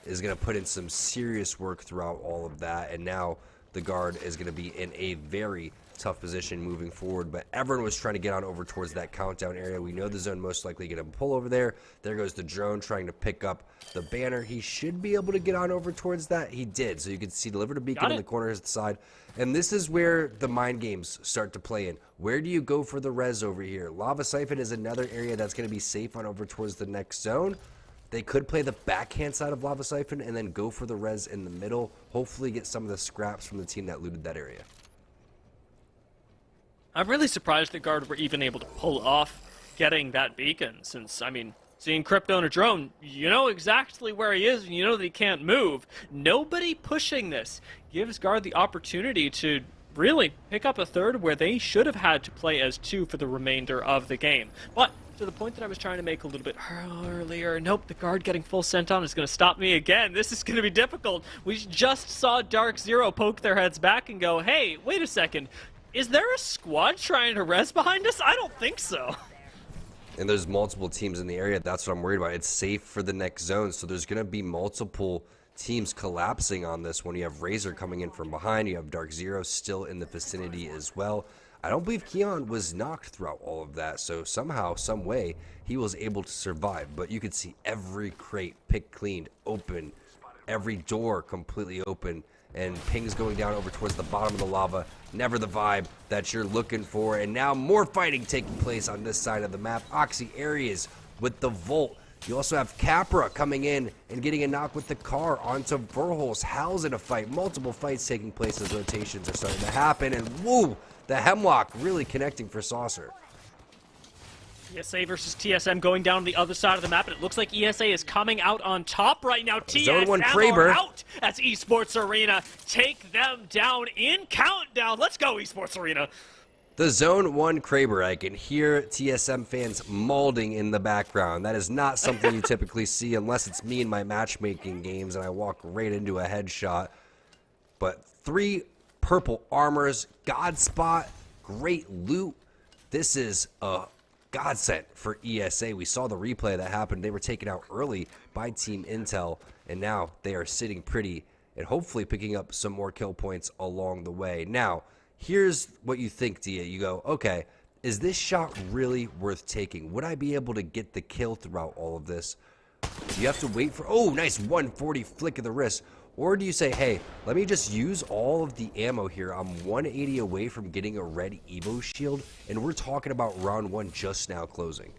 is going to put in some serious work throughout all of that, and now the Guard is going to be in a very tough position moving forward, but everyone was trying to get on over towards that countdown area. We know the zone most likely going to pull over there. There goes the drone trying to pick up the banner. He should be able to get on over towards that. He did. So you can see delivered a beacon in the corner to the side. And this is where the mind games start to play in. Where do you go for the res over here? Lava Siphon is another area that's going to be safe on over towards the next zone. They could play the backhand side of Lava Siphon and then go for the res in the middle. Hopefully get some of the scraps from the team that looted that area. I'm really surprised the Guard were even able to pull off getting that beacon, since, I mean, seeing Crypto on a drone, you know exactly where he is, and you know that he can't move. Nobody pushing this gives Guard the opportunity to really pick up a third where they should have had to play as 2 for the remainder of the game. But to the point that I was trying to make a little bit earlier, nope, the Guard getting full sent on is going to stop me again. This is going to be difficult. We just saw Dark Zero poke their heads back and go, hey, wait a second. Is there a squad trying to res behind us? I don't think so. And there's multiple teams in the area. That's what I'm worried about. It's safe for the next zone, so there's going to be multiple teams collapsing on this one. You have Razor coming in from behind. You have Dark Zero still in the vicinity as well. I don't believe Keon was knocked throughout all of that, so somehow, some way, he was able to survive. But you could see every crate picked, cleaned, open, every door completely open, and pings going down over towards the bottom of the lava. Never the vibe that you're looking for. And now more fighting taking place on this side of the map. Oxy Areas with the Volt. You also have Capra coming in and getting a knock with the car onto Verholz. Hal's in a fight. Multiple fights taking place as rotations are starting to happen. And woo, the Hemlock really connecting for Saucer. ESA versus TSM going down the other side of the map, and it looks like ESA is coming out on top right now. Zone 1 TSM Kraber are out as Esports Arena take them down in countdown. Let's go, Esports Arena. The Zone 1 Kraber, I can hear TSM fans molding in the background. That is not something you typically see unless it's me in my matchmaking games and I walk right into a headshot. But 3 purple armors, God Spot, great loot. This is a godsend for ESA. We saw the replay that happened. They were taken out early by Team Intel, and now they are sitting pretty and hopefully picking up some more kill points along the way. Now, here's what you think, Dia. You go, okay, is this shot really worth taking? Would I be able to get the kill throughout all of this? You have to wait for, oh, nice 140 flick of the wrist. Or do you say, hey, let me just use all of the ammo here. I'm 180 away from getting a red Evo shield, and we're talking about round 1 just now closing.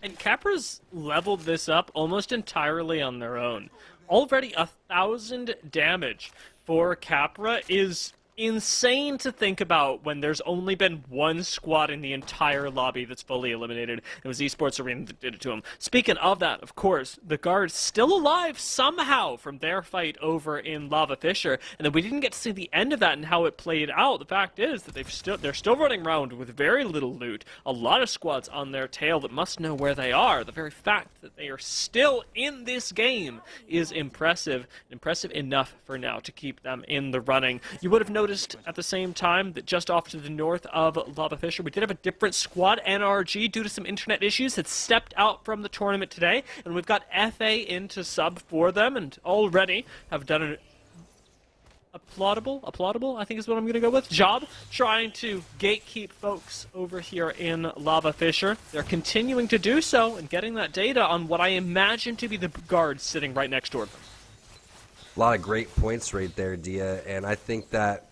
And Capra's leveled this up almost entirely on their own. Already 1,000 damage for Capra is insane to think about when there's only been one squad in the entire lobby that's fully eliminated. It was Esports Arena that did it to him. Speaking of that, of course, the guards still alive somehow from their fight over in Lava Fisher, and then we didn't get to see the end of that and how it played out. The fact is that they're still running around with very little loot, a lot of squads on their tail that must know where they are. The very fact that they are still in this game is impressive enough for now to keep them in the running. You would have noticed at the same time that just off to the north of Lava Fisher, we did have a different squad. NRG, due to some internet issues, had stepped out from the tournament today, and we've got FA in to sub for them, and already have done a applaudable, I think is what I'm going to go with, job trying to gatekeep folks over here in Lava Fisher. They're continuing to do so and getting that data on what I imagine to be the guards sitting right next door to them. A lot of great points right there, Dia, and I think that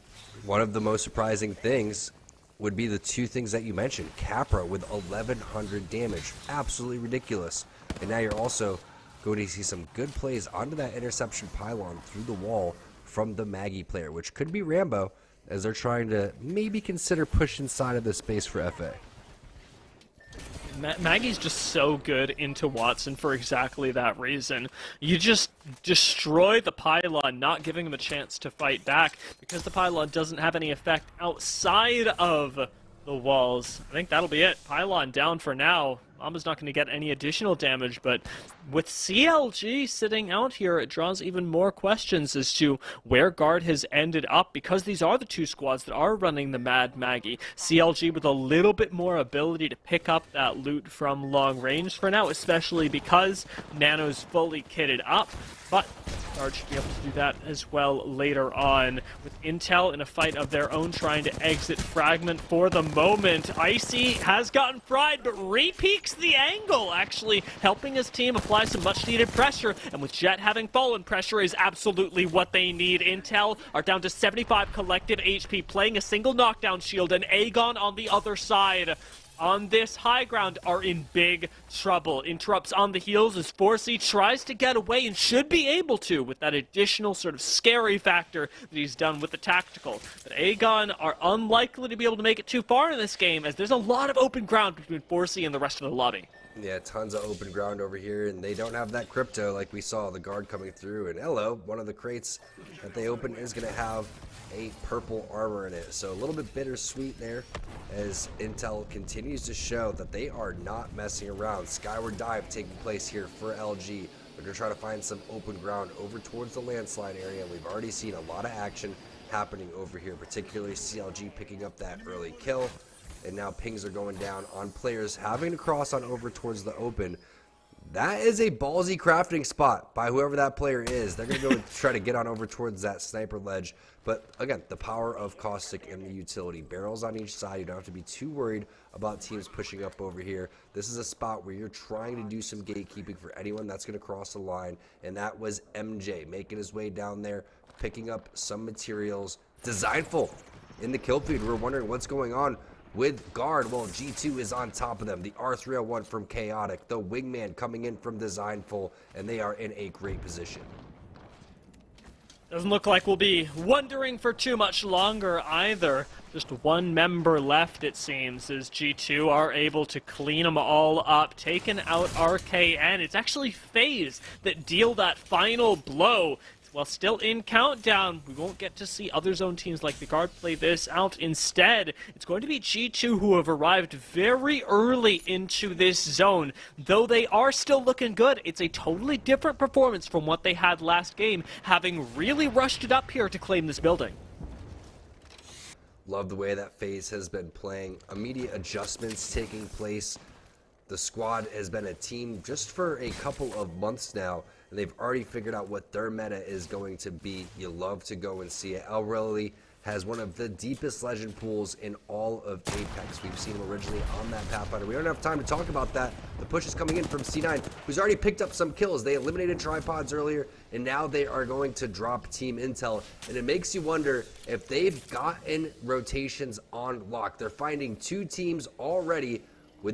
one of the most surprising things would be the 2 things that you mentioned. Capra with 1,100 damage. Absolutely ridiculous. And now you're also going to see some good plays onto that interception pylon through the wall from the Maggie player, which could be Rambo, as they're trying to maybe consider push inside of the space for FA. Maggie's just so good into Watson for exactly that reason. You just destroy the pylon, not giving him a chance to fight back, because the pylon doesn't have any effect outside of the walls. I think that'll be it. Pylon down for now. Mama's not going to get any additional damage, but with CLG sitting out here, it draws even more questions as to where Guard has ended up, because these are the 2 squads that are running the Mad Maggie. CLG with a little bit more ability to pick up that loot from long range for now, especially because Nano's fully kitted up, but Guard should be able to do that as well later on. With Intel in a fight of their own trying to exit Fragment for the moment, Icy has gotten fried, but re-peaks the angle, actually helping his team apply some much-needed pressure, and with Jet having fallen, pressure is absolutely what they need. Intel are down to 75 collective HP, playing a single knockdown shield, and Aegon on the other side on this high ground are in big trouble. Interrupts on the heels as Forsey tries to get away and should be able to with that additional sort of scary factor that he's done with the tactical. But Aegon are unlikely to be able to make it too far in this game, as there's a lot of open ground between Forsey and the rest of the lobby. Yeah, tons of open ground over here, and they don't have that crypto like we saw the guard coming through. And hello, one of the crates that they open is going to have a purple armor in it. So a little bit bittersweet there as Intel continues to show that they are not messing around. Skyward dive taking place here for LG. They're going to try to find some open ground over towards the landslide area. We've already seen a lot of action happening over here, particularly CLG picking up that early kill. And now pings are going down on players having to cross on over towards the open. That is a ballsy crafting spot by whoever that player is. They're going to go and try to get on over towards that sniper ledge. But again, the power of Caustic and the utility. Barrels on each side. You don't have to be too worried about teams pushing up over here. This is a spot where you're trying to do some gatekeeping for anyone that's going to cross the line. And that was MJ making his way down there, picking up some materials. Designful in the kill feed. We're wondering what's going on with guard. Well, G2 is on top of them. The R301 from Chaotic, the wingman coming in from Designful, and they are in a great position. Doesn't look like we'll be wondering for too much longer either. Just one member left, it seems, as G2 are able to clean them all up, taking out RKN. It's actually FaZe that deal that final blow. While still in countdown, we won't get to see other zone teams like the Guard play this out. Instead, it's going to be G2 who have arrived very early into this zone. Though they are still looking good, it's a totally different performance from what they had last game, having really rushed it up here to claim this building. Love the way that FaZe has been playing. Immediate adjustments taking place. The squad has been a team just for a couple of months now, and they've already figured out what their meta is going to be. You love to go and see it. Elrelly has one of the deepest legend pools in all of Apex. We've seen him originally on that Pathfinder. We don't have time to talk about that. The push is coming in from C9, who's already picked up some kills. They eliminated tripods earlier, and now they are going to drop team intel. And it makes you wonder if they've gotten rotations on lock. They're finding 2 teams already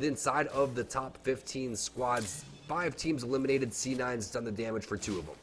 inside of the top 15 squads. 5 teams eliminated. C9's done the damage for 2 of them.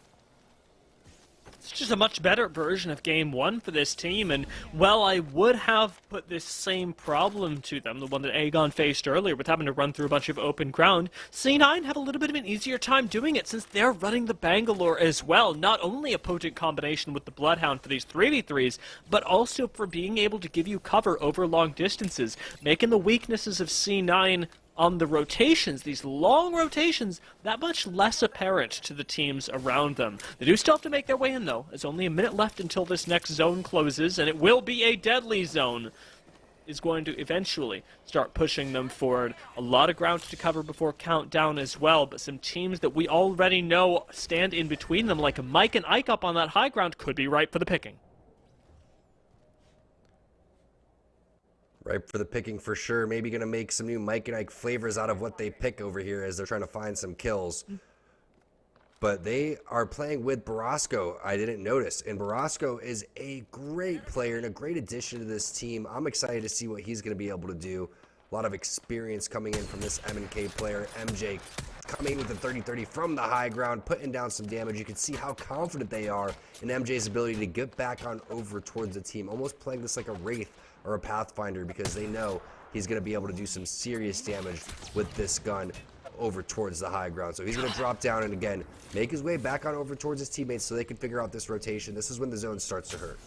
It's just a much better version of Game 1 for this team, and while I would have put this same problem to them, the one that Aegon faced earlier with having to run through a bunch of open ground, C9 have a little bit of an easier time doing it since they're running the Bangalore as well. Not only a potent combination with the Bloodhound for these 3v3s, but also for being able to give you cover over long distances, making the weaknesses of C9 on the rotations, these long rotations, that much less apparent to the teams around them. They do still have to make their way in, though. There's only a minute left until this next zone closes, and it will be a deadly zone. Is going to eventually start pushing them forward. A lot of ground to cover before countdown as well, but some teams that we already know stand in between them, like Mike and Ike up on that high ground, could be ripe for the picking. Ripe for the picking for sure. Maybe going to make some new Mike and Ike flavors out of what they pick over here as they're trying to find some kills. But they are playing with Borrasco. I didn't notice. And Borrasco is a great player and a great addition to this team. I'm excited to see what he's going to be able to do. A lot of experience coming in from this M&K player. MJ coming with the 30-30 from the high ground, putting down some damage. You can see how confident they are in MJ's ability to get back on over towards the team. Almost playing this like a Wraith or a Pathfinder because they know he's going to be able to do some serious damage with this gun over towards the high ground. So he's going to drop down and again make his way back on over towards his teammates so they can figure out this rotation. This is when the zone starts to hurt.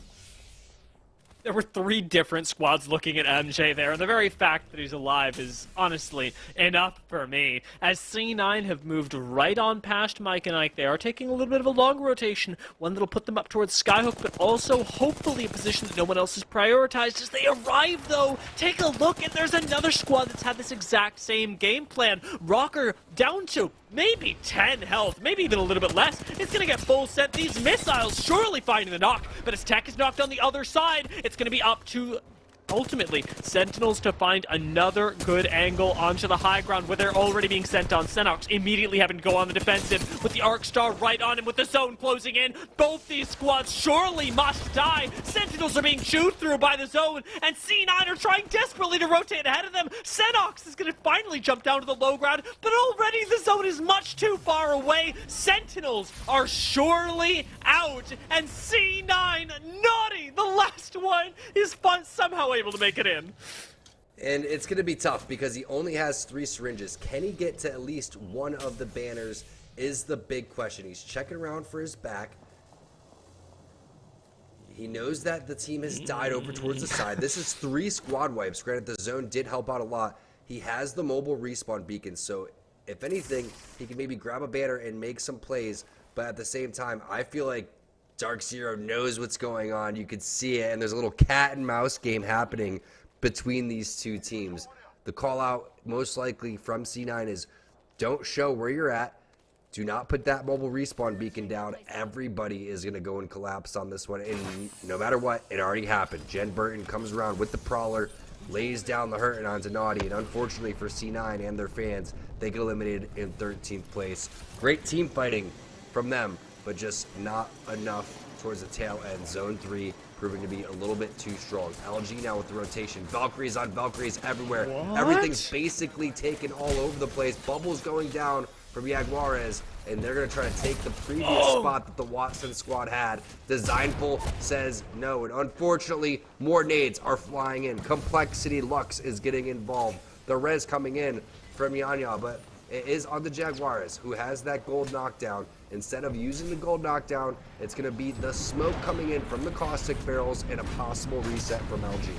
There were 3 different squads looking at MJ there, and the very fact that he's alive is honestly enough for me. As C9 have moved right on past Mike and Ike, they are taking a little bit of a long rotation, one that'll put them up towards Skyhook, but also hopefully a position that no one else has prioritized as they arrive, though. Take a look, and there's another squad that's had this exact same game plan. Rocker down to maybe 10 health, maybe even a little bit less. It's going to get full sent. These missiles surely finding the knock, but as Tech is knocked on the other side, it's going to be up to ultimately Sentinels to find another good angle onto the high ground where they're already being sent on. Senox immediately having to go on the defensive with the Arc Star right on him with the zone closing in. Both these squads surely must die. Sentinels are being chewed through by the zone, and C9 are trying desperately to rotate ahead of them. Senox is going to finally jump down to the low ground, but already the zone is much too far away. Sentinels are surely out, and C9, naughty, the last one, is somehow able to make it in. And it's going to be tough because he only has 3 syringes. Can he get to at least one of the banners is the big question. He's checking around for his back. He knows that the team has died over towards the side. This is 3 squad wipes. Granted, the zone did help out a lot. He has the mobile respawn beacon, so if anything, he can maybe grab a banner and make some plays. But at the same time, I feel like Dark Zero knows what's going on. You could see it, and there's a little cat and mouse game happening between these 2 teams. The call out most likely from C9 is don't show where you're at. Do not put that mobile respawn beacon down. Everybody is going to go and collapse on this one. And no matter what, it already happened. Jen Burton comes around with the Prowler, lays down the hurting onto Naughty. And unfortunately for C9 and their fans, they get eliminated in 13th place. Great team fighting from them, but just not enough towards the tail end. Zone 3 proving to be a little bit too strong. LG now with the rotation. Valkyries on Valkyries everywhere. What? Everything's basically taken all over the place. Bubbles going down from Jaguares, and they're going to try to take the previous spot that the Watson squad had. Designful says no, and unfortunately, more nades are flying in. Complexity Lux is getting involved. The res coming in from Yanya, but it is on the Jaguares, who has that gold knockdown. Instead of using the gold knockdown, it's going to be the smoke coming in from the caustic barrels and a possible reset from LG.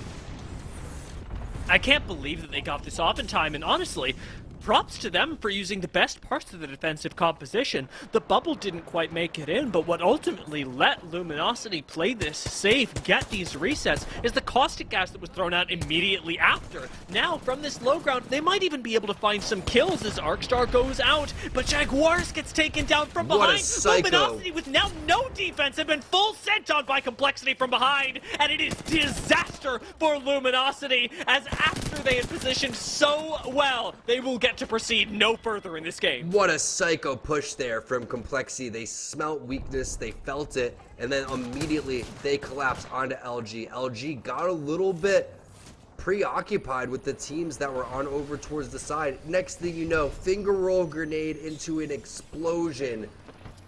I can't believe that they got this off in time, and honestly, props to them for using the best parts of the defensive composition. The bubble didn't quite make it in, but what ultimately let Luminosity play this safe, get these resets, is the caustic gas that was thrown out immediately after. Now, from this low ground, they might even be able to find some kills as Arcstar goes out, but Jaguars gets taken down from What a behind. psycho. Luminosity with now no defense have been full sent on by Complexity from behind, and it is disaster for Luminosity, as after they had positioned so well, they will get to proceed no further in this game. What a psycho push there from Complexity. They smelt weakness, they felt it, and then immediately they collapsed onto LG. LG got a little bit preoccupied with the teams that were on over towards the side. Next thing you know, finger roll grenade into an explosion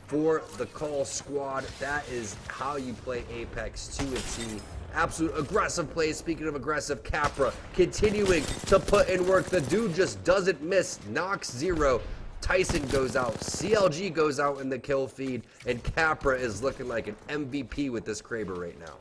for the Call squad. That is how you play Apex to a T. Absolute aggressive play. Speaking of aggressive, Capra continuing to put in work. The dude just doesn't miss. Knocks 0. Tyson goes out. CLG goes out in the kill feed. And Capra is looking like an MVP with this Kraber right now.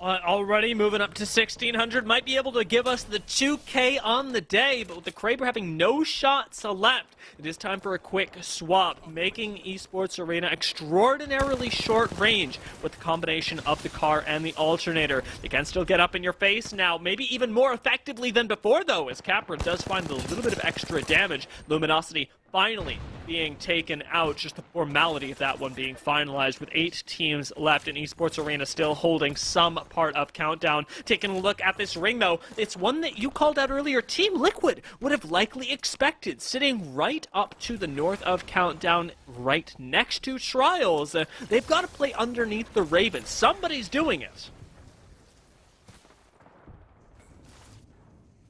Already moving up to 1600, might be able to give us the 2K on the day, but with the Kraber having no shots left, it is time for a quick swap, making Esports Arena extraordinarily short range with the combination of the car and the alternator. They can still get up in your face now, maybe even more effectively than before though, as Capra does find a little bit of extra damage. Luminosity finally being taken out, just the formality of that one being finalized with 8 teams left in Esports Arena still holding some part of Countdown. Taking a look at this ring though, it's one that you called out earlier, Team Liquid would have likely expected, sitting right up to the north of Countdown, right next to Trials. They've got to play underneath the Ravens. Somebody's doing it.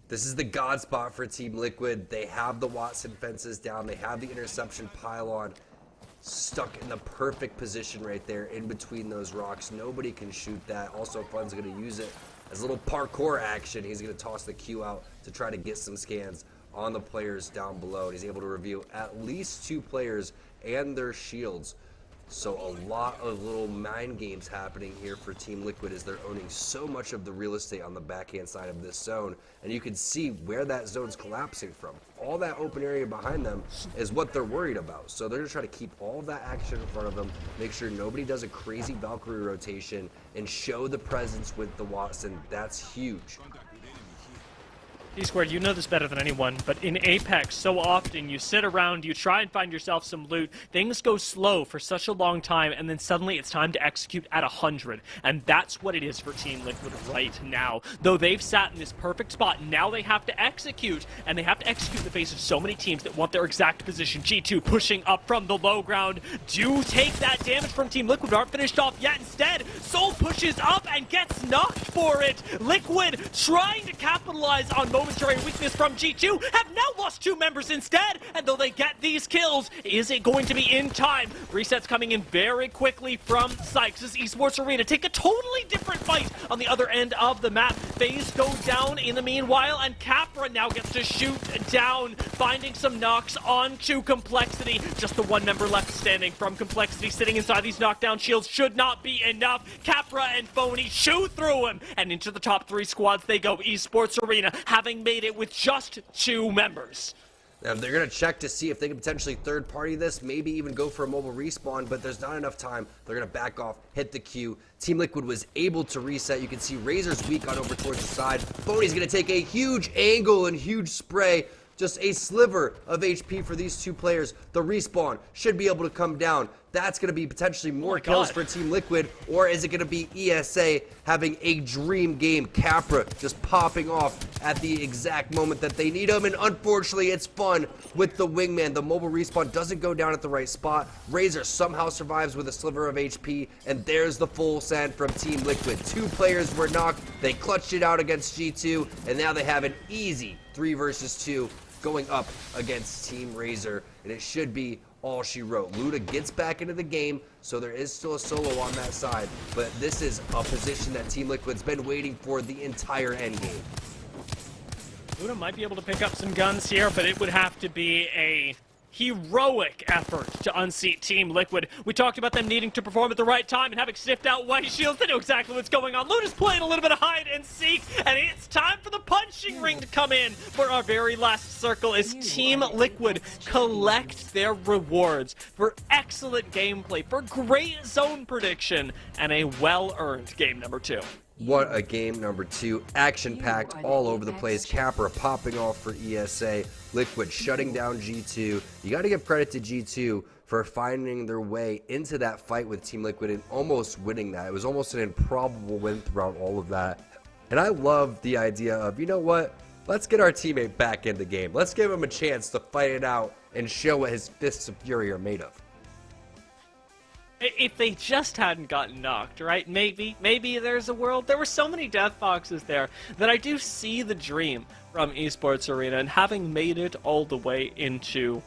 This is the god spot for Team Liquid. They have the Watson fences down. They have the interception pylon stuck in the perfect position right there in between those rocks. Nobody can shoot that. Also, Fun's going to use it as a little parkour action. He's going to toss the Q out to try to get some scans on the players down below. And he's able to reveal at least 2 players and their shields. So a lot of little mind games happening here for Team Liquid as they're owning so much of the real estate on the backhand side of this zone. And you can see where that zone's collapsing from. All that open area behind them is what they're worried about. So they're going to try to keep all of that action in front of them, make sure nobody does a crazy Valkyrie rotation, and show the presence with the Watson. That's huge. T-Squared, you know this better than anyone, but in Apex, so often you sit around, you try and find yourself some loot, things go slow for such a long time, and then suddenly it's time to execute at 100. And that's what it is for Team Liquid right now. Though they've sat in this perfect spot, now they have to execute, and they have to execute in the face of so many teams that want their exact position. G2 pushing up from the low ground, do take that damage from Team Liquid, aren't finished off yet. Instead, Soul pushes up and gets knocked for it. Liquid trying to capitalize on momentary weakness from G2, have now lost 2 members instead, and though they get these kills, is it going to be in time? Resets coming in very quickly from Sykes as Esports Arena take a totally different fight on the other end of the map. FaZe go down in the meanwhile, and Capra now gets to shoot down, finding some knocks onto Complexity. Just the 1 member left standing from Complexity sitting inside these knockdown shields should not be enough. Capra and Phony shoot through him, and into the top 3 squads they go. Esports Arena having made it with just 2 members. Now, they're going to check to see if they can potentially third-party this, maybe even go for a mobile respawn, but there's not enough time. They're going to back off, hit the Q. Team Liquid was able to reset. You can see Razor's weak on over towards the side. Phony's going to take a huge angle and huge spray just a sliver of HP for these two players. The respawn should be able to come down. That's going to be potentially more kills for Team Liquid, or is it going to be ESA having a dream game? Capra just popping off at the exact moment that they need him, and unfortunately it's fun with the wingman. The mobile respawn doesn't go down at the right spot. Razor somehow survives with a sliver of HP, and there's the full send from Team Liquid. Two players were knocked, they clutched it out against G2, and now they have an easy 3 versus 2 going up against Team Razor, and it should be all she wrote. Luda gets back into the game, so there is still a solo on that side, but this is a position that Team Liquid's been waiting for the entire endgame. Luda might be able to pick up some guns here, but it would have to be a heroic effort to unseat Team Liquid. We talked about them needing to perform at the right time and having sniffed out white shields. They know exactly what's going on. Luda's playing a little bit of hide and seek, and it's time for the punching ring to come in for our very last circle as Team Liquid collect their rewards for excellent gameplay, for great zone prediction, and a well-earned game number 2. What a game number 2, action-packed all over the place. Capra popping off for ESA, Liquid shutting down G2. You got to give credit to G2 for finding their way into that fight with Team Liquid and almost winning that. It was almost an improbable win throughout all of that. And I love the idea of, you know what, let's get our teammate back in the game. Let's give him a chance to fight it out and show what his fists of fury are made of. If they just hadn't gotten knocked, right? Maybe there's a world. There were so many death boxes there that I do see the dream from Esports Arena, and having made it all the way into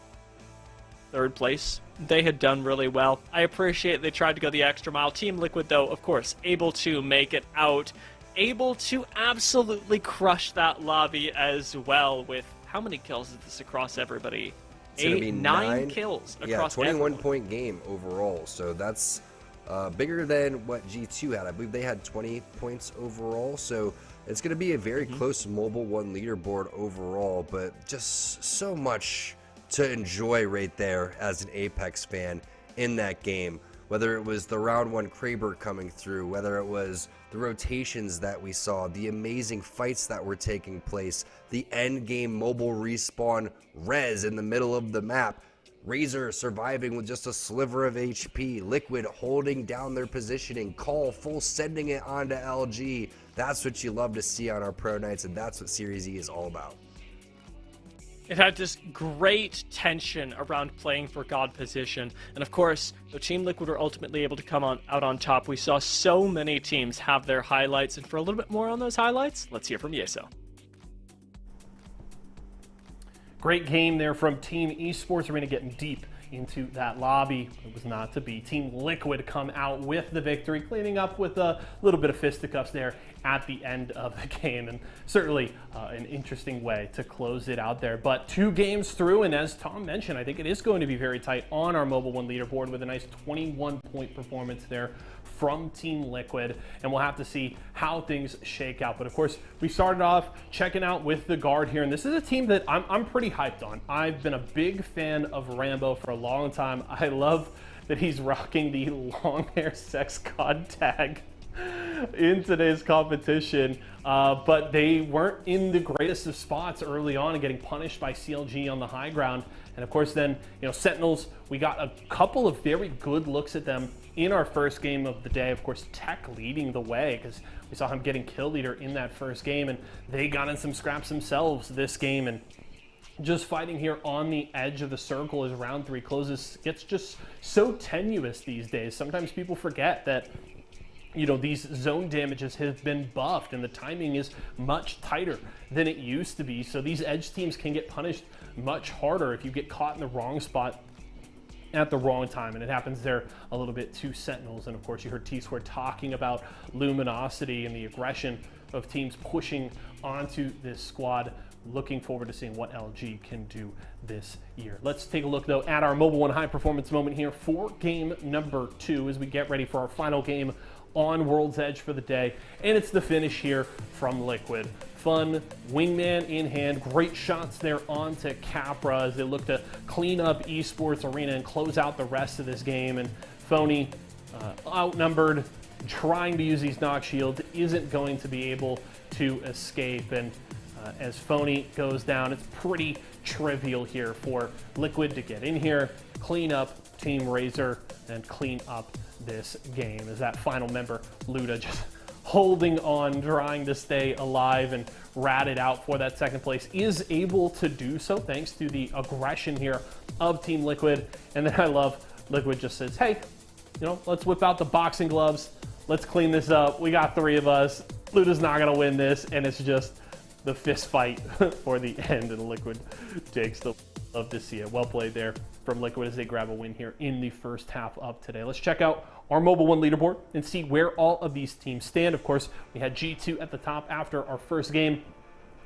3rd place, they had done really well. I appreciate they tried to go the extra mile. Team Liquid, though, of course, able to make it out, able to absolutely crush that lobby as well with how many kills is this across everybody? It's going to be 9 kills across 21-point game overall. So that's bigger than what G2 had. I believe they had 20 points overall. So it's going to be a very close Mobile 1 leaderboard overall. But just so much to enjoy right there as an Apex fan in that game. Whether it was the round 1 Kraber coming through, whether it was the rotations that we saw, the amazing fights that were taking place, the end game mobile respawn res in the middle of the map, Razor surviving with just a sliver of HP, Liquid holding down their positioning, Call full sending it onto LG. That's what you love to see on our pro nights, and that's what Series E is all about. It had this great tension around playing for God position. And of course, though Team Liquid were ultimately able to come out on top, we saw so many teams have their highlights. And for a little bit more on those highlights, let's hear from Yeso. Great game there from Team Esports Arena, getting deep into that lobby. It was not to be. Team Liquid come out with the victory, cleaning up with a little bit of fisticuffs there at the end of the game, and certainly an interesting way to close it out there. But 2 games through, and as Tom mentioned, I think it is going to be very tight on our Mobile 1 leaderboard with a nice 21-point performance there from Team Liquid, and we'll have to see how things shake out. But of course, we started off checking out with the Guard here, and this is a team that I'm pretty hyped on. I've been a big fan of Rambo for a long time. I love that he's rocking the long hair sex god tag in today's competition, but they weren't in the greatest of spots early on and getting punished by CLG on the high ground. And of course then, Sentinels, we got a couple of very good looks at them in our first game of the day. Of course, Tech leading the way because we saw him getting kill leader in that first game, and they got in some scraps themselves this game, and just fighting here on the edge of the circle as round 3 closes gets just so tenuous these days. Sometimes people forget that these zone damages have been buffed and the timing is much tighter than it used to be. So these edge teams can get punished much harder if you get caught in the wrong spot at the wrong time, and it happens there a little bit to Sentinels. And of course, you heard T-Square talking about luminosity and the aggression of teams pushing onto this squad. Looking forward to seeing what LG can do this year. Let's take a look, though, at our Mobile 1 high performance moment here for game number 2 as we get ready for our final game on World's Edge for the day. And it's the finish here from Liquid. Fun, wingman in hand, great shots there onto Capra as they look to clean up Esports Arena and close out the rest of this game. And Phony, outnumbered, trying to use these knock shields, isn't going to be able to escape. And As Phony goes down, it's pretty trivial here for Liquid to get in here, clean up Team Razor, and clean up this game. As that final member, Luda, just holding on, trying to stay alive and rat it out for that second place, is able to do so thanks to the aggression here of Team Liquid. And then I love Liquid just says, hey, you know, let's whip out the boxing gloves. Let's clean this up. We got 3 of us. Luda's not going to win this. And it's just the fist fight for the end. And Liquid takes the love to see it. Well played there from Liquid as they grab a win here in the first half of today. Let's check out our Mobile One leaderboard and see where all of these teams stand. Of course, we had G2 at the top after our first game,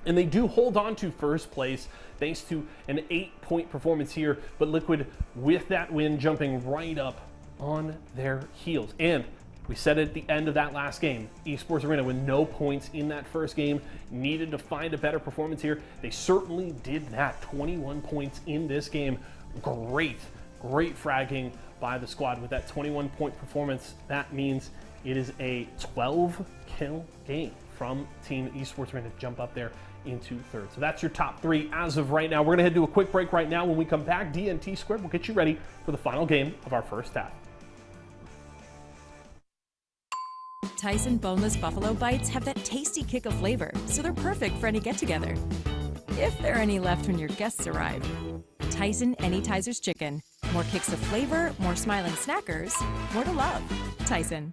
and they do hold on to first place thanks to an 8-point performance here, but Liquid with that win jumping right up on their heels. And we said at the end of that last game, Esports Arena with no points in that first game, needed to find a better performance here. They certainly did that. 21 points in this game. Great fragging by the squad with that 21-point performance. That means it is a 12-kill game from Team Esports Arena to jump up there into third. So that's your top 3 as of right now. We're going to head to a quick break right now. When we come back, DNT Squared will get you ready for the final game of our first half. Tyson boneless buffalo bites have that tasty kick of flavor, so they're perfect for any get-together. If there are any left when your guests arrive. Tyson Anytizers Chicken. More kicks of flavor, more smiling snackers, more to love. Tyson.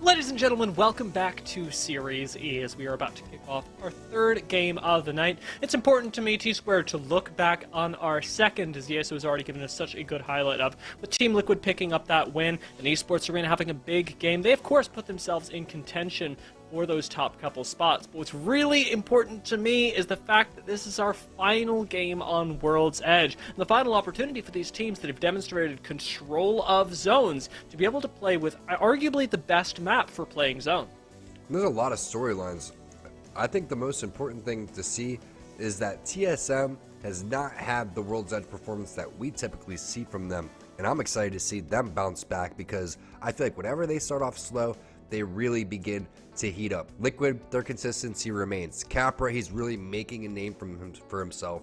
Ladies and gentlemen, welcome back to Series E as we are about to kick off our third game of the night. It's important to me, T-Squared, to look back on our second, as Yesu has already given us such a good highlight of, with Team Liquid picking up that win and Esports Arena having a big game. They, of course, put themselves in contention for those top couple spots. But what's really important to me is the fact that this is our final game on World's Edge, and the final opportunity for these teams that have demonstrated control of zones to be able to play with arguably the best map for playing zone. There's a lot of storylines. I think the most important thing to see is that TSM has not had the World's Edge performance that we typically see from them, and I'm excited to see them bounce back because I feel like whenever they start off slow, they really begin to heat up. Liquid, their consistency remains. Capra, he's really making a name for himself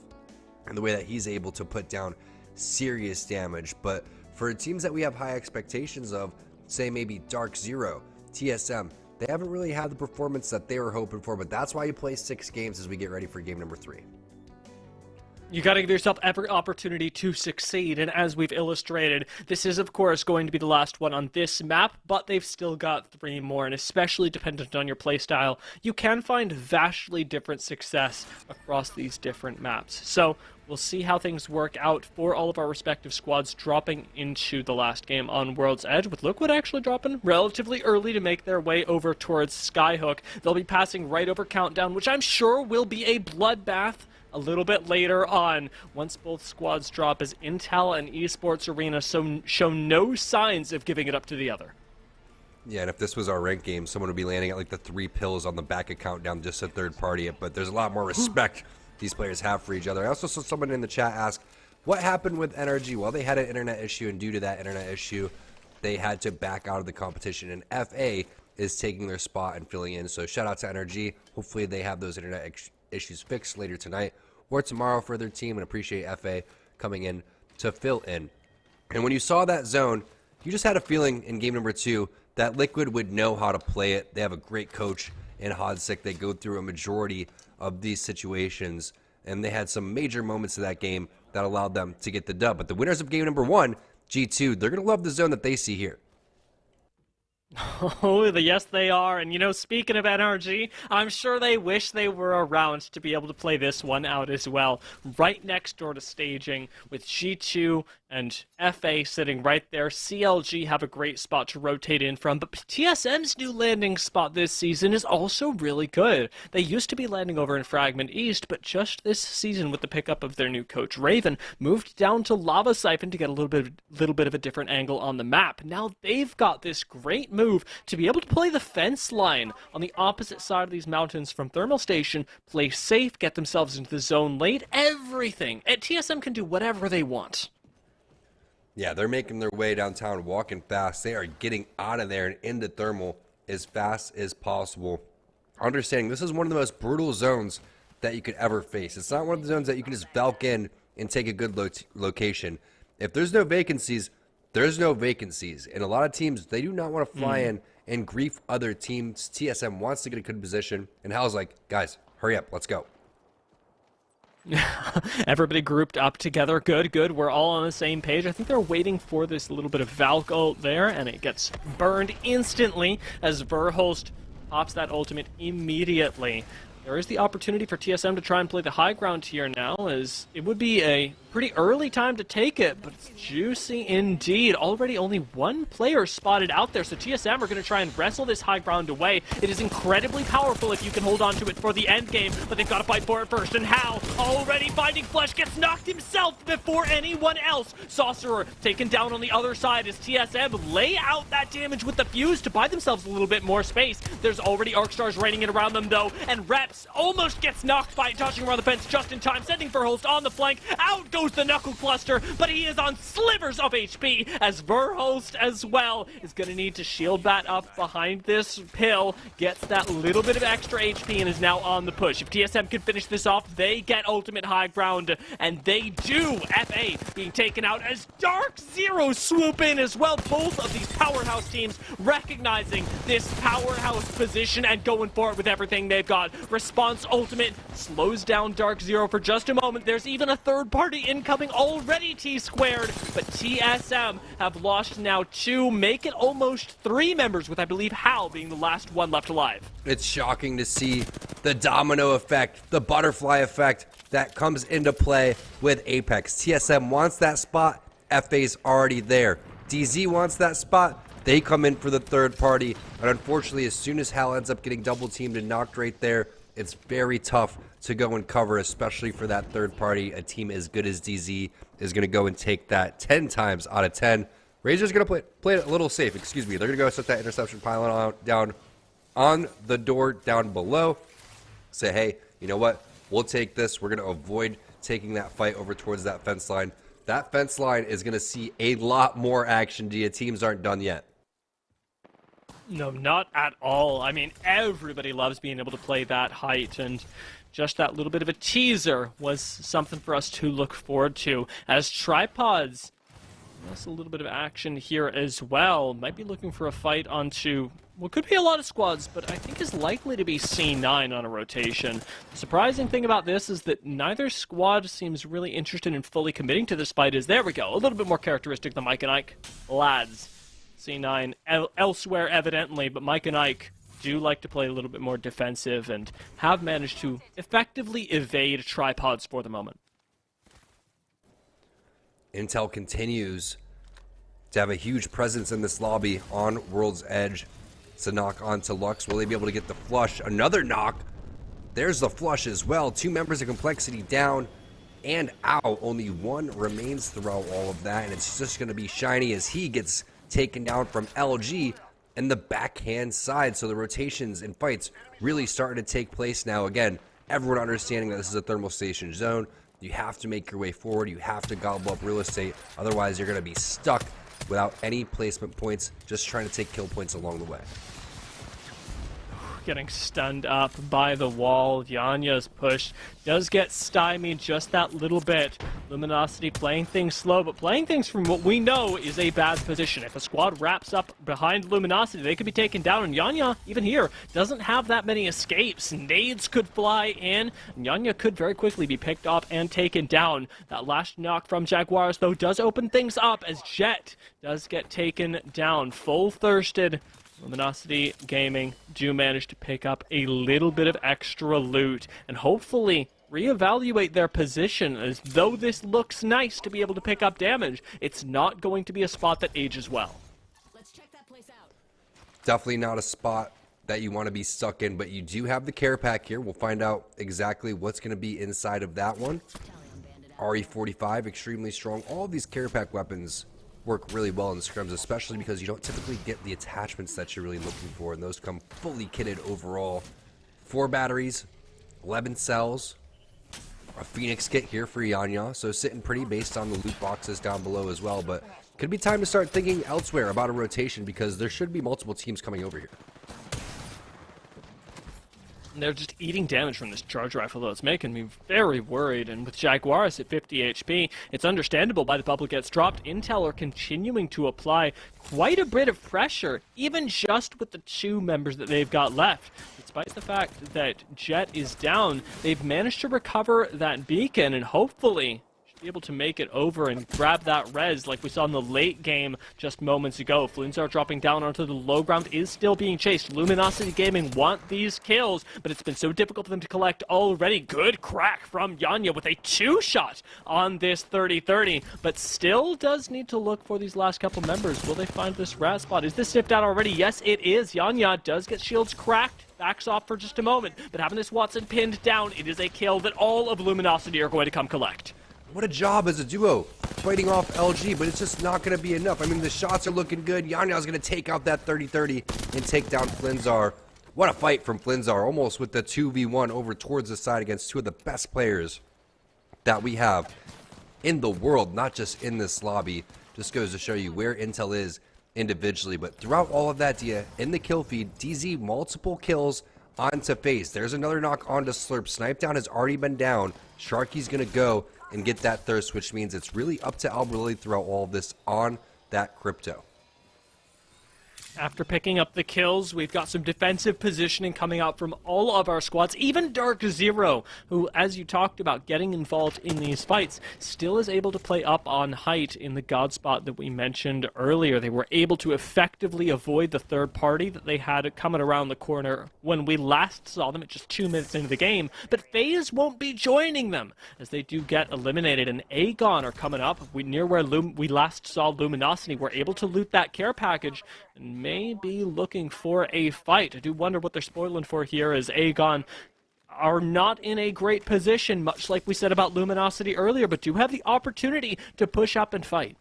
and the way that he's able to put down serious damage. But for teams that we have high expectations of, say maybe Dark Zero, TSM, they haven't really had the performance that they were hoping for, but that's why you play 6 games as we get ready for game number 3. You got to give yourself every opportunity to succeed, and as we've illustrated, this is of course going to be the last one on this map, but they've still got 3 more, and especially dependent on your playstyle, you can find vastly different success across these different maps. So we'll see how things work out for all of our respective squads dropping into the last game on World's Edge, with Liquid actually dropping relatively early to make their way over towards Skyhook. They'll be passing right over Countdown, which I'm sure will be a bloodbath a little bit later on, once both squads drop, as Intel and Esports Arena show no signs of giving it up to the other. Yeah, and if this was our ranked game, someone would be landing at like the 3 pills on the back of Countdown just a third party it, but there's a lot more respect these players have for each other. I also saw someone in the chat ask, what happened with NRG? Well, they had an internet issue, and due to that internet issue, they had to back out of the competition, and FA is taking their spot and filling in. So shout out to NRG. Hopefully they have those internet issues fixed later tonight or tomorrow for their team, and appreciate FA coming in to fill in. And when you saw that zone, you just had a feeling in game number 2 that Liquid would know how to play it. They have a great coach in Hodsik. They go through a majority of these situations, and they had some major moments of that game that allowed them to get the dub. But the winners of game number 1, G2, they're going to love the zone that they see here. Oh, yes they are. And you know, speaking of NRG, I'm sure they wish they were around to be able to play this one out as well. Right next door to staging, with G2 and FA sitting right there. CLG have a great spot to rotate in from, but TSM's new landing spot this season is also really good. They used to be landing over in Fragment East, but just this season, with the pickup of their new coach Raven, moved down to Lava Siphon to get a little bit of a different angle on the map. Now they've got this great move to be able to play the fence line on the opposite side of these mountains from Thermal Station, play safe, get themselves into the zone late, everything. And TSM can do whatever they want. Yeah, they're making their way downtown, walking fast. They are getting out of there and into Thermal as fast as possible. Understanding this is one of the most brutal zones that you could ever face. It's not one of the zones that you can just valk in and take a good location. If there's no vacancies, there's no vacancies. And a lot of teams, they do not want to fly in and grief other teams. TSM wants to get a good position, and Hal's like, guys, hurry up, let's go. Everybody grouped up together. Good. We're all on the same page. I think they're waiting for this little bit of Valk ult there, and it gets burned instantly as Verhulst pops that ultimate immediately. There is the opportunity for TSM to try and play the high ground here now, as it would be a pretty early time to take it, but it's juicy indeed. Already only one player spotted out there, so TSM are going to try and wrestle this high ground away. It is incredibly powerful if you can hold on to it for the end game, but they've got to fight for it first, and Hal already finding Flesh gets knocked himself before anyone else. Sorcerer taken down on the other side as TSM lay out that damage with the fuse to buy themselves a little bit more space. There's already Arc Stars raining in around them though, and Reps almost gets knocked by dodging around the fence just in time, sending Verhulst on the flank. Out goes the Knuckle Cluster, but he is on slivers of HP, as Verhulst as well is going to need to shield that up behind this pill, gets that little bit of extra HP, and is now on the push. If TSM can finish this off, they get ultimate high ground, and they do. FA being taken out as Dark Zero swoop in as well. Both of these powerhouse teams recognizing this powerhouse position and going for it with everything they've got. Response ultimate slows down Dark Zero for just a moment. There's even a third party incoming already, T-squared, but TSM have lost now 2, make it almost 3 members, with I believe Hal being the last one left alive. It's shocking to see the domino effect, the butterfly effect that comes into play with Apex. TSM wants that spot, FA's already there. DZ wants that spot, they come in for the third party, and unfortunately as soon as Hal ends up getting double teamed and knocked right there, it's very tough to go and cover, especially for that third party. A team as good as DZ is going to go and take that 10 times out of 10. Razor's going to play it a little safe, They're going to go set that interception pylon out, down on the door down below. Say, hey, you know what? We'll take this. We're going to avoid taking that fight over towards that fence line. That fence line is going to see a lot more action, Dia. Teams aren't done yet. No, not at all. I mean, everybody loves being able to play that height, and just that little bit of a teaser was something for us to look forward to, as Tripods, that's a little bit of action here as well. Might be looking for a fight onto what could be a lot of squads, but I think is likely to be C9 on a rotation. The surprising thing about this is that neither squad seems really interested in fully committing to this fight. There we go, a little bit more characteristic than Mike and Ike. Lads, C9 elsewhere evidently, but Mike and Ike do like to play a little bit more defensive and have managed to effectively evade tripods for the moment. Intel continues to have a huge presence in this lobby on World's Edge. It's a knock onto Lux. Will they be able to get the flush? Another knock. There's the flush as well. 2 members of Complexity down and out. Only 1 remains throughout all of that, and it's just going to be Shiny as he gets taken down from LG in the backhand side. So the rotations and fights really starting to take place now. Again, everyone understanding that this is a thermal station zone. You have to make your way forward. You have to gobble up real estate. Otherwise, you're going to be stuck without any placement points, just trying to take kill points along the way. Getting stunned up by the wall. Yanya's push does get stymied just that little bit. Luminosity playing things slow, but playing things from what we know is a bad position. If a squad wraps up behind Luminosity, they could be taken down, and Yanya, even here, doesn't have that many escapes. Nades could fly in, and Yanya could very quickly be picked off and taken down. That last knock from Jaguars, though, does open things up as Jet does get taken down. Full thirsted. Luminosity Gaming do manage to pick up a little bit of extra loot and hopefully reevaluate their position. As though this looks nice to be able to pick up damage, it's not going to be a spot that ages well. Let's check that place out. Definitely not a spot that you want to be stuck in, but you do have the care pack here. We'll find out exactly what's going to be inside of that one. RE45, extremely strong. All of these care pack weapons work really well in scrims, especially because you don't typically get the attachments that you're really looking for, and those come fully kitted overall. 4 batteries, 11 cells, a Phoenix kit here for Yanya, so sitting pretty based on the loot boxes down below as well, but could be time to start thinking elsewhere about a rotation because there should be multiple teams coming over here. They're just eating damage from this charge rifle, though. It's making me very worried. And with Jaguars at 50 HP, it's understandable why the bubble gets dropped. Intel are continuing to apply quite a bit of pressure, even just with the 2 members that they've got left. Despite the fact that Jet is down, they've managed to recover that beacon and hopefully be able to make it over and grab that res like we saw in the late game just moments ago. Flinzar dropping down onto the low ground is still being chased. Luminosity Gaming want these kills, but it's been so difficult for them to collect already. Good crack from Yanya with a 2-shot on this 30-30, but still does need to look for these last couple members. Will they find this rat spot? Is this sniffed out already? Yes, it is. Yanya does get shields cracked. Backs off for just a moment, but having this Watson pinned down, it is a kill that all of Luminosity are going to come collect. What a job as a duo, fighting off LG, but it's just not going to be enough. I mean, the shots are looking good. Yanya's going to take out that 30-30 and take down Flinzar. What a fight from Flinzar, almost with the 2v1 over towards the side against 2 of the best players that we have in the world, not just in this lobby. Just goes to show you where Intel is individually. But throughout all of that, Dia, in the kill feed, DZ multiple kills onto FaZe. There's another knock onto Slurp. Snipe down has already been down. Sharky's going to go and get that thirst, which means it's really up to Alberlily throughout all of this on that crypto. After picking up the kills, we've got some defensive positioning coming out from all of our squads. Even Dark Zero, who, as you talked about, getting involved in these fights, still is able to play up on height in the God spot that we mentioned earlier. They were able to effectively avoid the third party that they had coming around the corner when we last saw them at just 2 minutes into the game. But FaZe won't be joining them as they do get eliminated. And Aegon are coming up near where we last saw Luminosity. We're able to loot that care package and may be looking for a fight. I do wonder what they're spoiling for here, as Aegon are not in a great position, much like we said about Luminosity earlier, but do have the opportunity to push up and fight.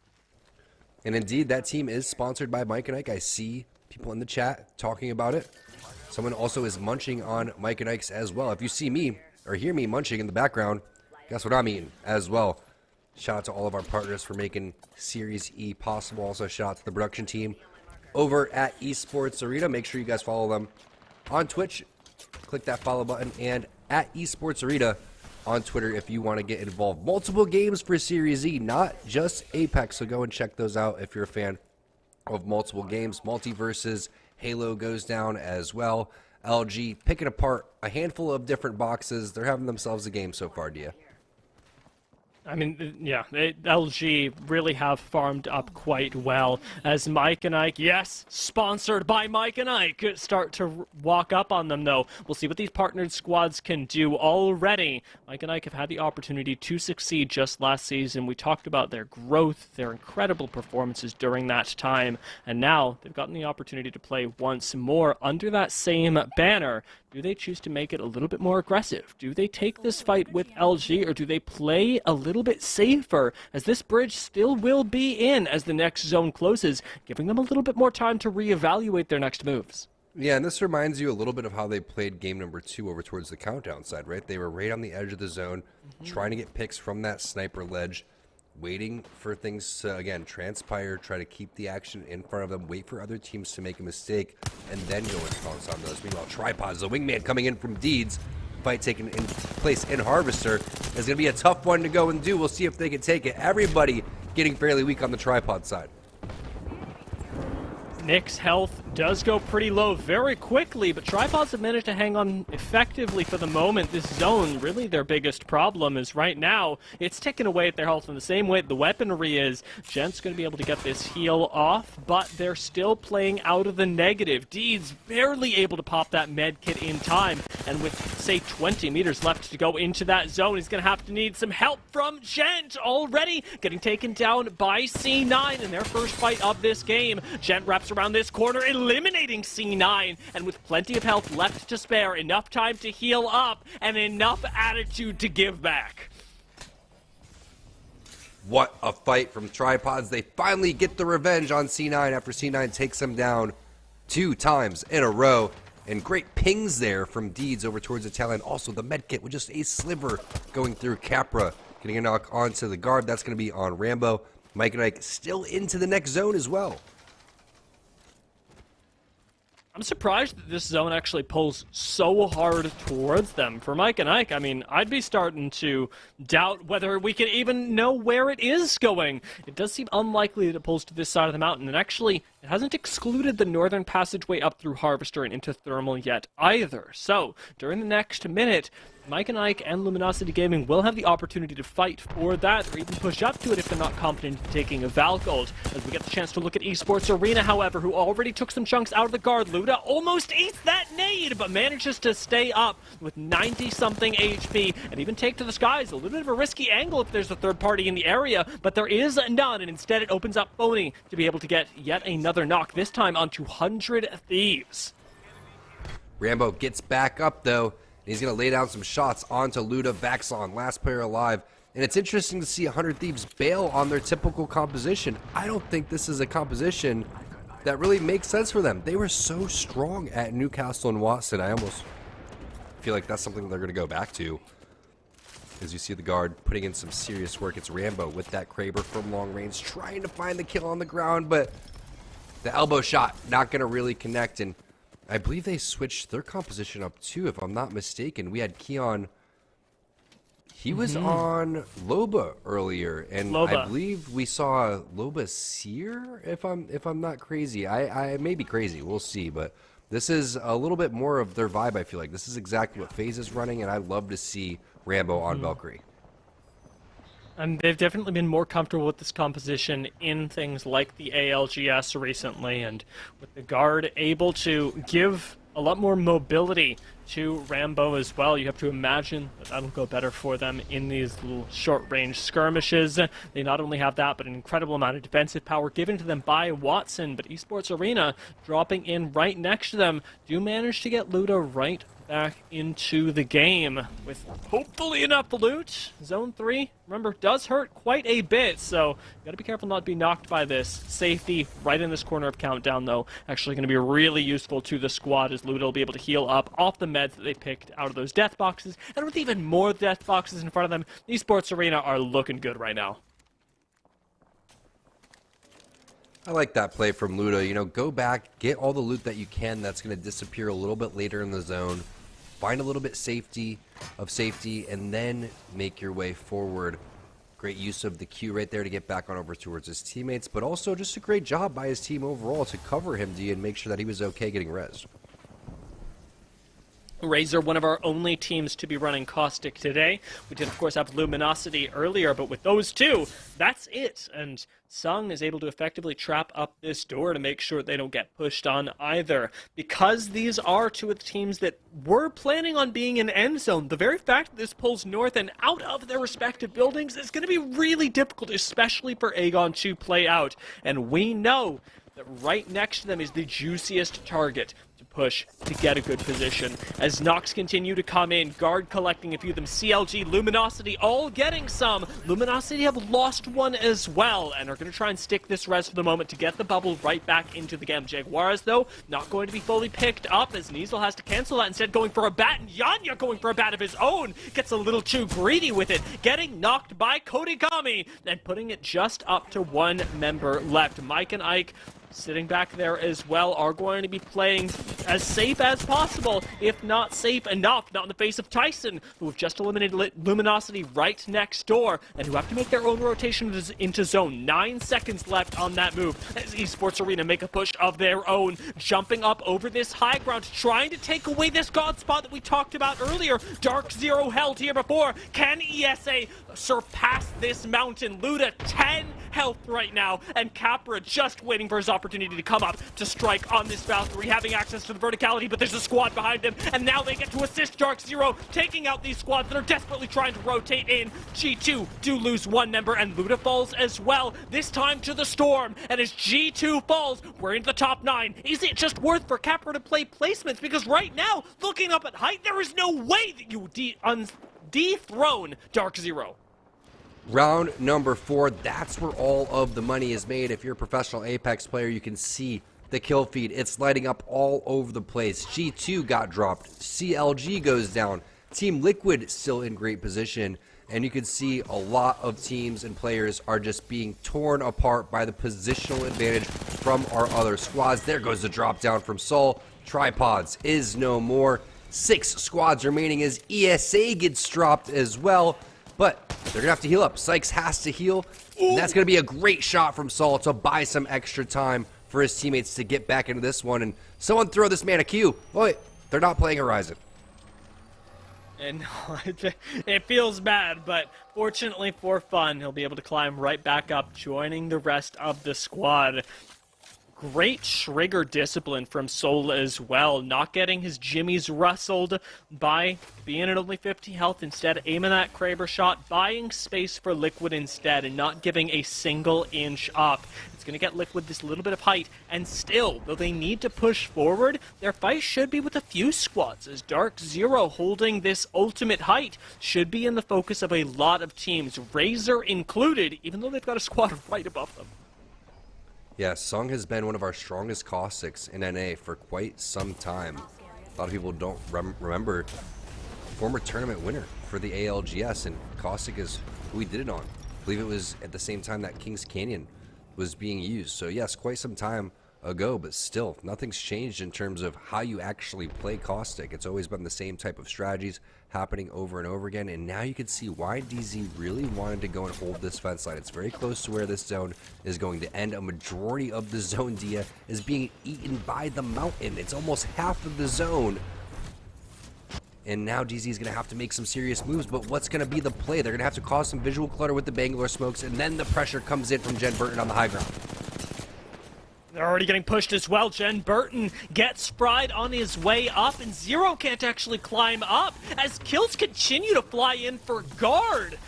And indeed, that team is sponsored by Mike and Ike. I see people in the chat talking about it. Someone also is munching on Mike and Ike's as well. If you see me or hear me munching in the background, guess what I'm eating as well. Shout out to all of our partners for making Series E possible. Also, shout out to the production team over at Esports Arena. Make sure you guys follow them on Twitch. Click that follow button, and at Esports Arena on Twitter if you want to get involved. Multiple games for Series E, not just Apex, so go and check those out if you're a fan of multiple games. Multiverses Halo goes down as well. LG picking apart a handful of different boxes. They're having themselves a game so far, Dia. I mean, yeah, LG really have farmed up quite well as Mike and Ike, yes, sponsored by Mike and Ike, start to walk up on them, though. We'll see what these partnered squads can do already. Mike and Ike have had the opportunity to succeed just last season. We talked about their growth, their incredible performances during that time, and now they've gotten the opportunity to play once more under that same banner. Do they choose to make it a little bit more aggressive? Do they take this fight with LG, or do they play a little bit safer, as this bridge still will be in as the next zone closes, giving them a little bit more time to reevaluate their next moves? Yeah, and this reminds you a little bit of how they played game number 2 over towards the countdown side, right? They were right on the edge of the zone, trying to get picks from that sniper ledge, waiting for things to, again, transpire, try to keep the action in front of them, wait for other teams to make a mistake, and then go and pounce on those. Meanwhile, Tripods, the wingman coming in from Deeds, fight taking in place in Harvester, is going to be a tough one to go and do. We'll see if they can take it. Everybody getting fairly weak on the Tripod side. Nick's health does go pretty low very quickly, but Tripods have managed to hang on effectively for the moment. This zone, really their biggest problem is right now, it's ticking away at their health in the same way the weaponry is. Gent's going to be able to get this heal off, but they're still playing out of the negative. Deeds barely able to pop that med kit in time, and with, say, 20 meters left to go into that zone, he's going to have to need some help from Gent already, getting taken down by C9 in their first fight of this game. Gent wraps around this corner, eliminating C9, and with plenty of health left to spare, enough time to heal up, and enough attitude to give back. What a fight from Tripods. They finally get the revenge on C9 after C9 takes them down 2 times in a row. And great pings there from Deeds over towards the tail end. Also, the medkit with just a sliver going through Capra. Getting a knock onto the guard. That's going to be on Rambo. Mike and Ike still into the next zone as well. I'm surprised that this zone actually pulls so hard towards them. For Mike and Ike, I mean, I'd be starting to doubt whether we can even know where it is going. It does seem unlikely that it pulls to this side of the mountain, and actually, it hasn't excluded the northern passageway up through Harvester and into Thermal yet either. So, during the next minute, Mike and Ike and Luminosity Gaming will have the opportunity to fight for that, or even push up to it if they're not confident in taking a Valgold. As we get the chance to look at Esports Arena, however, who already took some chunks out of the guard. Luda almost eats that nade, but manages to stay up with 90-something HP, and even take to the skies. A little bit of a risky angle if there's a third party in the area, but there is none, and instead it opens up Phony to be able to get yet another knock, this time on 200 Thieves. Rambo gets back up, though. He's going to lay down some shots onto Luda. Vaxon, last player alive. And it's interesting to see 100 Thieves bail on their typical composition. I don't think this is a composition that really makes sense for them. They were so strong at Newcastle and Watson. I almost feel like that's something they're going to go back to. As you see the guard putting in some serious work. It's Rambo with that Kraber from long range, trying to find the kill on the ground, but the elbow shot not going to really connect. And I believe they switched their composition up too, if I'm not mistaken. We had Keon. He was on Loba earlier, and Loba. I believe we saw Loba Seer, if I'm not crazy. I may be crazy. We'll see, but this is a little bit more of their vibe, I feel like. This is exactly what FaZe is running, and I love to see Rambo on Valkyrie. And they've definitely been more comfortable with this composition in things like the ALGS recently, and with the guard able to give a lot more mobility to Rambo as well. You have to imagine that that'll go better for them in these little short-range skirmishes. They not only have that, but an incredible amount of defensive power given to them by Watson, but Esports Arena dropping in right next to them do manage to get Luda right back into the game with hopefully enough loot. Zone 3, remember, does hurt quite a bit, so you gotta be careful not to be knocked by this. Safety right in this corner of Countdown, though, actually gonna be really useful to the squad, as Luda will be able to heal up off the meds that they picked out of those death boxes, and with even more death boxes in front of them, Esports Arena are looking good right now. I like that play from Luda. You know, go back, get all the loot that you can that's going to disappear a little bit later in the zone. Find a little bit of safety, and then make your way forward. Great use of the Q right there to get back on over towards his teammates, but also just a great job by his team overall to cover him, D, and make sure that he was okay getting rezzed. Razor, one of our only teams to be running Caustic today. We did, of course, have Luminosity earlier, but with those two, that's it. And Sung is able to effectively trap up this door to make sure they don't get pushed on either. Because these are two of the teams that were planning on being in end zone, the very fact that this pulls north and out of their respective buildings is going to be really difficult, especially for Aegon to play out. And we know that right next to them is the juiciest target to push to get a good position. As knocks continue to come in, Guard collecting a few of them, CLG, Luminosity all getting some. Luminosity have lost one as well and are going to try and stick this res for the moment to get the bubble right back into the game. Jaguars, though, not going to be fully picked up as Niesel has to cancel that, instead going for a bat, and Yanya going for a bat of his own. Gets a little too greedy with it, getting knocked by Kodagami and putting it just up to one member left. Mike and Ike sitting back there as well are going to be playing as safe as possible, if not safe enough, not in the face of Tyson, who have just eliminated Luminosity right next door, and who have to make their own rotation into zone. 9 seconds left on that move as Esports Arena make a push of their own, jumping up over this high ground, trying to take away this god spot that we talked about earlier. Dark Zero held here before. Can ESA surpass this mountain? Luda 10 health right now, and Capra just waiting for his opportunity to come up to strike on this Valkyrie, having access to the verticality, but there's a squad behind him, and now they get to assist Dark Zero, taking out these squads that are desperately trying to rotate in. G2 do lose one member, and Luda falls as well, this time to the Storm, and as G2 falls, we're into the top 9. Is it just worth for Capra to play placements? Because right now, looking up at height, there is no way that you dethrone Dark Zero. Round number 4, that's where all of the money is made. If you're a professional Apex player, you can see the kill feed. It's lighting up all over the place. G2 got dropped. CLG goes down. Team Liquid still in great position. And you can see a lot of teams and players are just being torn apart by the positional advantage from our other squads. There goes the drop down from Sol. Tripods is no more. 6 squads remaining as ESA gets dropped as well. But they're going to have to heal up. Sykes has to heal. And that's going to be a great shot from Sol to buy some extra time for his teammates to get back into this one. And someone throw this man a Q. Wait, they're not playing Horizon. And it feels bad, but fortunately for fun, he'll be able to climb right back up, joining the rest of the squad. Great trigger discipline from Sol as well, not getting his jimmies rustled by being at only 50 health, instead aiming that Kraber shot, buying space for Liquid instead, and not giving a single inch up. It's going to get Liquid this little bit of height, and still, though they need to push forward, their fight should be with a few squads, as Dark Zero holding this ultimate height should be in the focus of a lot of teams, Razor included, even though they've got a squad right above them. Yeah, Sung has been one of our strongest caustics in NA for quite some time. A lot of people don't remember former tournament winner for the ALGS, and Caustic is who we did it on. I believe it was at the same time that Kings Canyon was being used. So yes, quite some time ago, but still, nothing's changed in terms of how you actually play Caustic. It's always been the same type of strategies happening over and over again, and now you can see why DZ really wanted to go and hold this fence line. It's very close to where this zone is going to end. A majority of the zone, Dia, is being eaten by the mountain. It's almost half of the zone. And now DZ is going to have to make some serious moves, but what's going to be the play? They're going to have to cause some visual clutter with the Bangalore smokes, and then the pressure comes in from Jen Burton on the high ground. They're already getting pushed as well. Jen Burton gets fried on his way up, and Zero can't actually climb up as kills continue to fly in for Guard.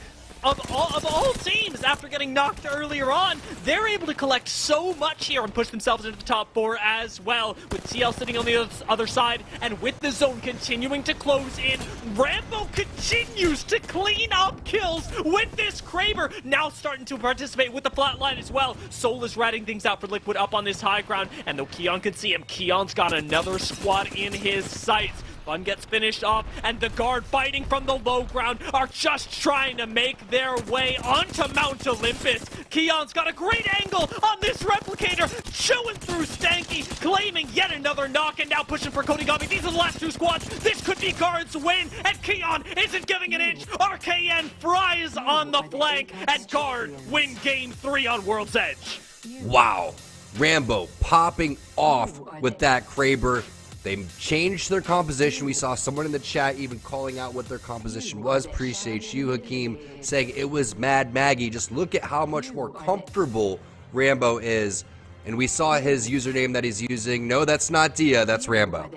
Of all teams, after getting knocked earlier on, they're able to collect so much here and push themselves into the top 4 as well, with TL sitting on the other side, and with the zone continuing to close in, Rambo continues to clean up kills with this Kraber, now starting to participate with the flatline as well. Sol is ratting things out for Liquid up on this high ground, and though Keon can see him, Keon's got another squad in his sights. Fun gets finished off, and the guard fighting from the low ground are just trying to make their way onto Mount Olympus. Keon's got a great angle on this replicator, chewing through Stanky, claiming yet another knock, and now pushing for Kodigami. These are the last two squads. This could be Guard's win, and Keon isn't giving an inch. RKN fries on the flank, and Guard win game 3 on World's Edge. Wow. Rambo popping off with that Kraber. They changed their composition. We saw someone in the chat even calling out what their composition was. Appreciate you, Hakeem, saying it was Mad Maggie. Just look at how much more comfortable Rambo is. And we saw his username that he's using. No, that's not Dia, that's Rambo.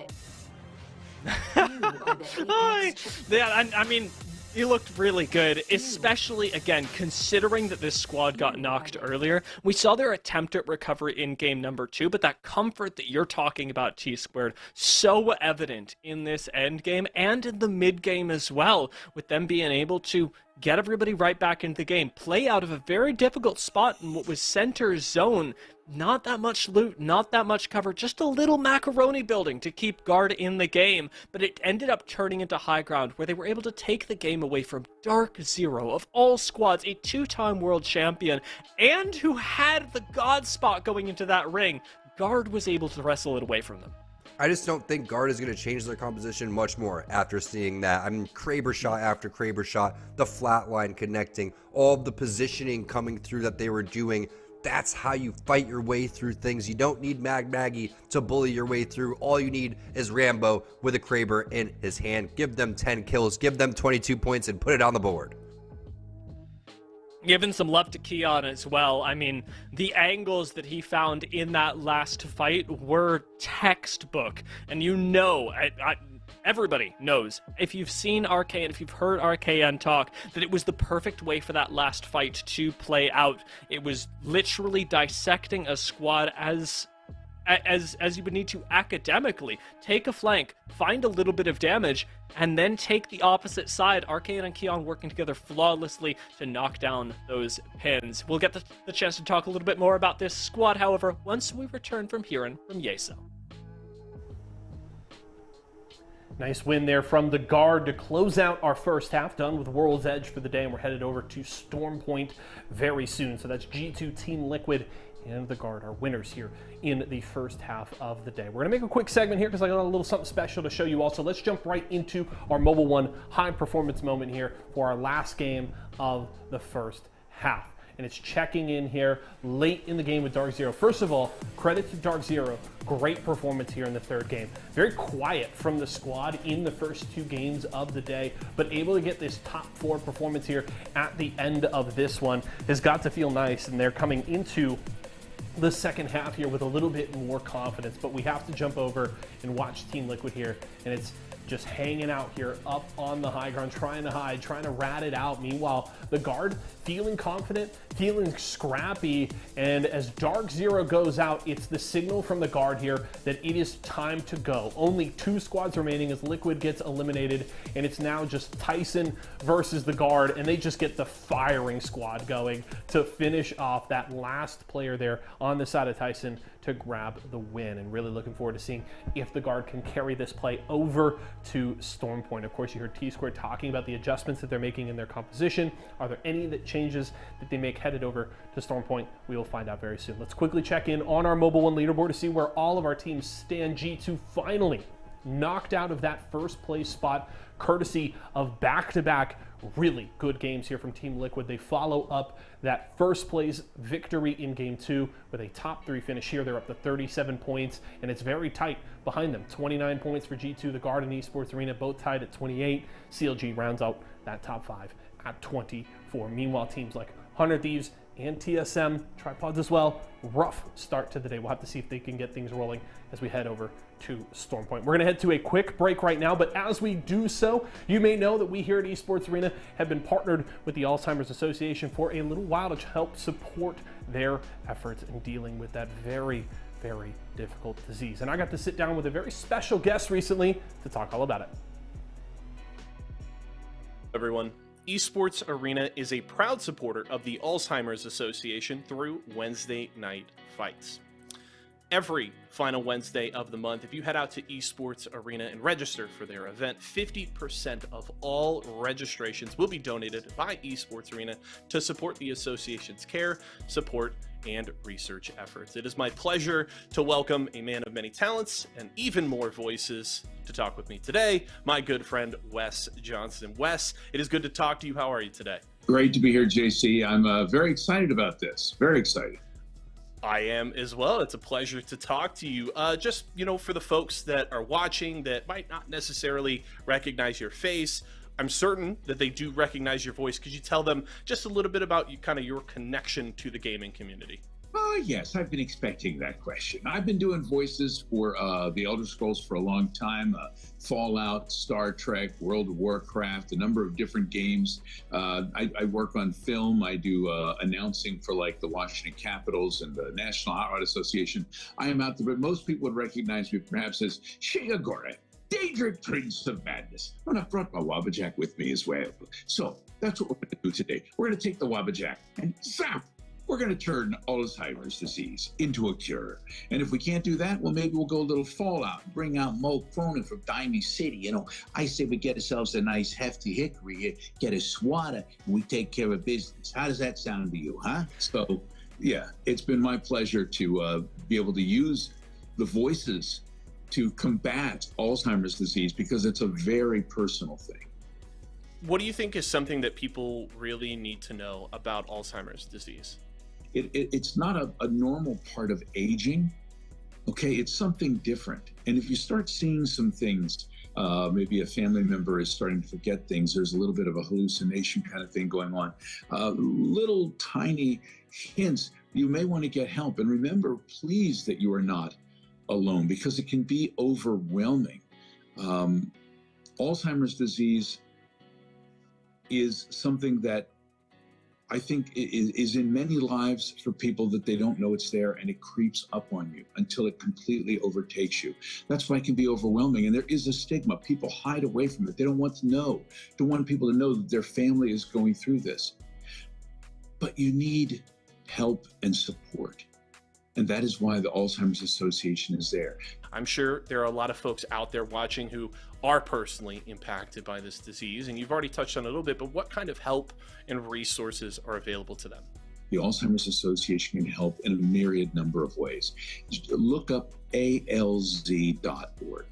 Yeah, I mean, he looked really good, especially, again, considering that this squad got knocked earlier. We saw their attempt at recovery in game number 2, but that comfort that you're talking about, T-Squared, so evident in this end game and in the mid game as well, with them being able to get everybody right back into the game, play out of a very difficult spot in what was center zone. Not that much loot, not that much cover, just a little macaroni building to keep Guard in the game, but it ended up turning into high ground where they were able to take the game away from Dark Zero, of all squads, a 2-time world champion, and who had the God spot going into that ring. Guard was able to wrestle it away from them. I just don't think Guard is going to change their composition much more after seeing that. I mean, Kraber shot after Kraber shot, the flatline connecting, all of the positioning coming through that they were doing. That's how you fight your way through things. You don't need Maggie to bully your way through. All you need is Rambo with a Kraber in his hand. Give them 10 kills, give them 22 points, and put it on the board. Giving some love to Keon as well. I mean, the angles that he found in that last fight were textbook. And you know, everybody knows, if you've seen RKN, if you've heard RKN talk, that it was the perfect way for that last fight to play out. It was literally dissecting a squad as you would need to academically. Take a flank, find a little bit of damage, and then take the opposite side. Arcane and Keon working together flawlessly to knock down those pins. We'll get the chance to talk a little bit more about this squad, however, once we return from hearing from Yeso. Nice win there from the Guard to close out our first half. Done with World's Edge for the day, and we're headed over to Storm Point very soon. So that's G2, Team Liquid, and the Guard are winners here in the first half of the day. We're going to make a quick segment here because I got a little something special to show you also. Let's jump right into our Mobile One high performance moment here for our last game of the first half. And it's checking in here late in the game with Dark Zero. First of all, credit to Dark Zero. Great performance here in the third game. Very quiet from the squad in the first 2 games of the day, but able to get this top 4 performance here at the end of this one has got to feel nice. And they're coming into the second half here with a little bit more confidence, but we have to jump over and watch Team Liquid here, and it's just hanging out here up on the high ground, trying to hide, trying to rat it out. Meanwhile, the Guard feeling confident, feeling scrappy, and as Dark Zero goes out, it's the signal from the Guard here that it is time to go. Only 2 squads remaining as Liquid gets eliminated, and it's now just Tyson versus the Guard, and they just get the firing squad going to finish off that last player there on the side of Tyson to grab the win. And really looking forward to seeing if the Guard can carry this play over to Storm Point. Of course, you heard T-Squared talking about the adjustments that they're making in their composition. Are there any changes that they make headed over to Storm Point? We will find out very soon. Let's quickly check in on our Mobile One leaderboard to see where all of our teams stand. G2 finally knocked out of that first place spot, courtesy of back-to-back really good games here from Team Liquid. They follow up that first place victory in game 2 with a top 3 finish here. They're up to 37 points, and it's very tight behind them. 29 points for G2, the Guard and Esports Arena, both tied at 28. CLG rounds out that top 5 at 24. Meanwhile, teams like 100 Thieves and TSM, Tripods as well, rough start to the day. We'll have to see if they can get things rolling as we head over to Storm Point. We're going to head to a quick break right now, but as we do so, you may know that we here at Esports Arena have been partnered with the Alzheimer's Association for a little while to help support their efforts in dealing with that very, very difficult disease. And I got to sit down with a very special guest recently to talk all about it. Everyone, Esports Arena is a proud supporter of the Alzheimer's Association through Wednesday Night Fights. every final Wednesday of the month. If you head out to Esports Arena and register for their event, 50% of all registrations will be donated by Esports Arena to support the association's care, support, and research efforts. It is my pleasure to welcome a man of many talents and even more voices to talk with me today, my good friend Wes Johnson. Wes, it is good to talk to you. How are you today? Great to be here, JC. I'm very excited about this. Very excited. I am as well. It's a pleasure to talk to you. Just, for the folks that are watching that might not necessarily recognize your face, I'm certain that they do recognize your voice. Could you tell them just a little bit about your connection to the gaming community? Oh, yes. I've been expecting that question. I've been doing voices for the Elder Scrolls for a long time. Fallout, Star Trek, World of Warcraft, a number of different games. I work on film. I do announcing for the Washington Capitals and the National Art Association. I am out there, but most people would recognize me perhaps as Shiagore, Daedric Prince of Madness. And I've brought my Wabbajack with me as well. So that's what we're going to do today. We're going to take the Wabbajack and zap! We're going to turn Alzheimer's disease into a cure. And if we can't do that, well, maybe we'll go a little Fallout, bring out Mo Cronin from Dimey City. I say we get ourselves a nice hefty hickory, get a swatter, and we take care of business. How does that sound to you, huh? So, yeah, it's been my pleasure to be able to use the voices to combat Alzheimer's disease because it's a very personal thing. What do you think is something that people really need to know about Alzheimer's disease? It's not a normal part of aging. Okay, it's something different. And if you start seeing some things, maybe a family member is starting to forget things, there's a little bit of a hallucination kind of thing going on, little tiny hints, you may want to get help. And remember, please, that you are not alone because it can be overwhelming. Alzheimer's disease is something that I think is in many lives for people that they don't know it's there, and it creeps up on you until it completely overtakes you. That's why it can be overwhelming, and there is a stigma. People hide away from it. They don't want to know. Don't want people to know that their family is going through this. But you need help and support. And that is why the Alzheimer's Association is there. I'm sure there are a lot of folks out there watching who are personally impacted by this disease, and you've already touched on it a little bit, but what kind of help and resources are available to them? The Alzheimer's Association can help in a myriad number of ways. Just look up alz.org.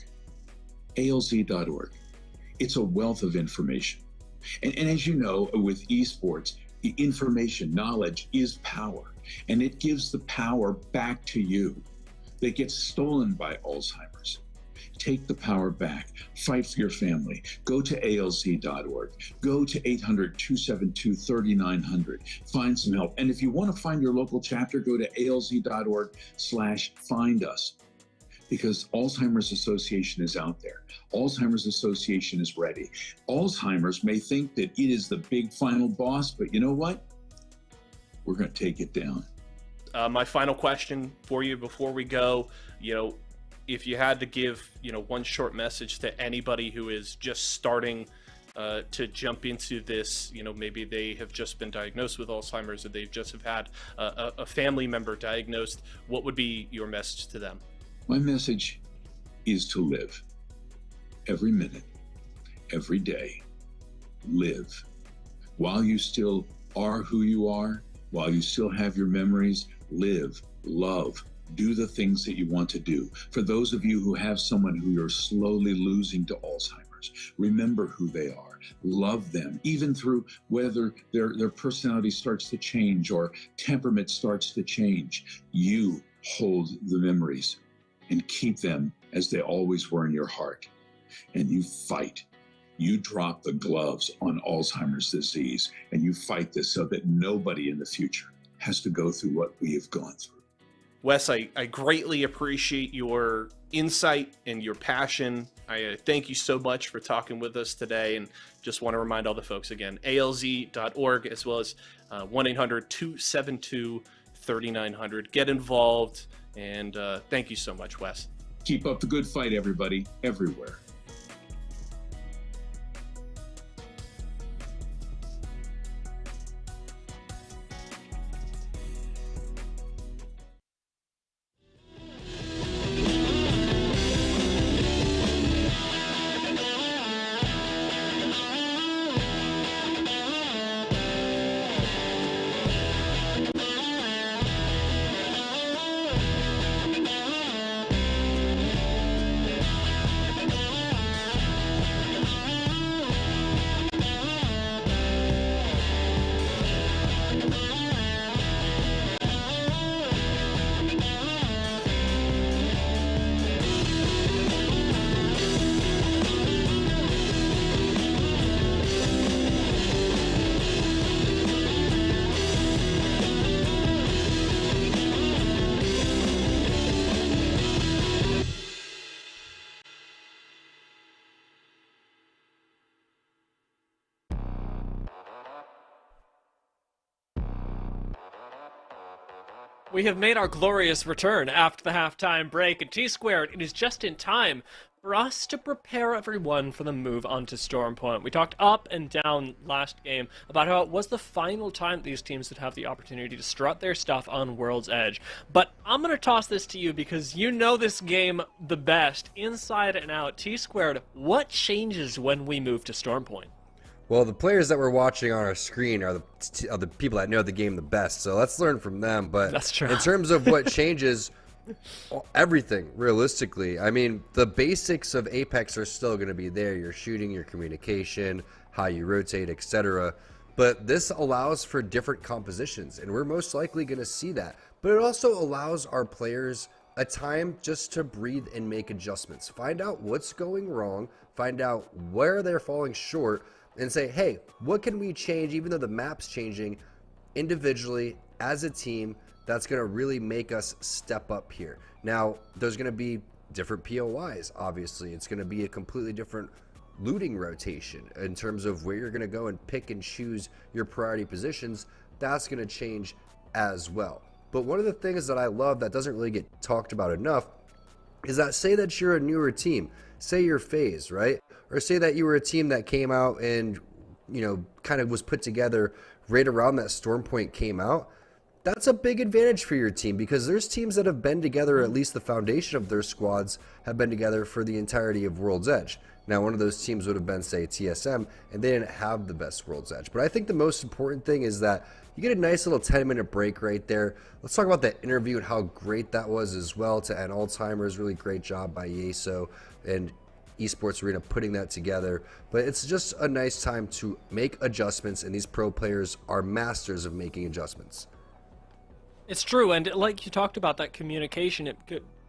alz.org. It's a wealth of information. And as you know, with esports, the information, knowledge is power, and it gives the power back to you that gets stolen by Alzheimer's. Take the power back. Fight for your family. Go to alz.org. Go to 800-272-3900. Find some help. And if you want to find your local chapter, go to alz.org/find us. Because Alzheimer's Association is out there. Alzheimer's Association is ready. Alzheimer's may think that it is the big final boss, but you know what? We're going to take it down. My final question for you before we go, if you had to give, one short message to anybody who is just starting to jump into this, maybe they have just been diagnosed with Alzheimer's or they've just have had a family member diagnosed, what would be your message to them? My message is to live every minute, every day. Live. While you still are who you are, while you still have your memories, live, love, do the things that you want to do. For those of you who have someone who you're slowly losing to Alzheimer's, remember who they are. Love them, even through whether their personality starts to change or temperament starts to change. You hold the memories and keep them as they always were in your heart. And you fight. You drop the gloves on Alzheimer's disease, and you fight this so that nobody in the future has to go through what we have gone through. Wes, I greatly appreciate your insight and your passion. I thank you so much for talking with us today, and just want to remind all the folks again, alz.org as well as 1-800-272-3900. Get involved, and thank you so much, Wes. Keep up the good fight, everybody, everywhere. We have made our glorious return after the halftime break, and T-Squared, it is just in time for us to prepare everyone for the move onto Stormpoint. We talked up and down last game about how it was the final time these teams would have the opportunity to strut their stuff on World's Edge. But I'm going to toss this to you because you know this game the best, inside and out. T-Squared, what changes when we move to Stormpoint? Well, the players that we're watching on our screen are the people that know the game the best, so let's learn from them. But that's true. In terms of what changes, everything, realistically. I mean, the basics of Apex are still going to be there. Your shooting, your communication, how you rotate, etc. But this allows for different compositions, and we're most likely going to see that. But it also allows our players a time just to breathe and make adjustments. Find out what's going wrong, find out where they're falling short, and say, hey, what can we change, even though the map's changing, individually, as a team, that's going to really make us step up here. Now, there's going to be different POIs, obviously. It's going to be a completely different looting rotation in terms of where you're going to go and pick and choose your priority positions. That's going to change as well. But one of the things that I love that doesn't really get talked about enough is that, say that you're a newer team, say you're FaZe, right? Or say that you were a team that came out and, you know, kind of was put together right around that Stormpoint came out. That's a big advantage for your team because there's teams that have been together, or at least the foundation of their squads have been together for the entirety of World's Edge. Now, one of those teams would have been, say, TSM, and they didn't have the best World's Edge. But I think the most important thing is that you get a nice little 10-minute break right there. Let's talk about that interview and how great that was as well to end Alzheimer's. Really great job by Yeso and Esports Arena putting that together. But it's just a nice time to make adjustments, and these pro players are masters of making adjustments. It's true, and like you talked about, that communication,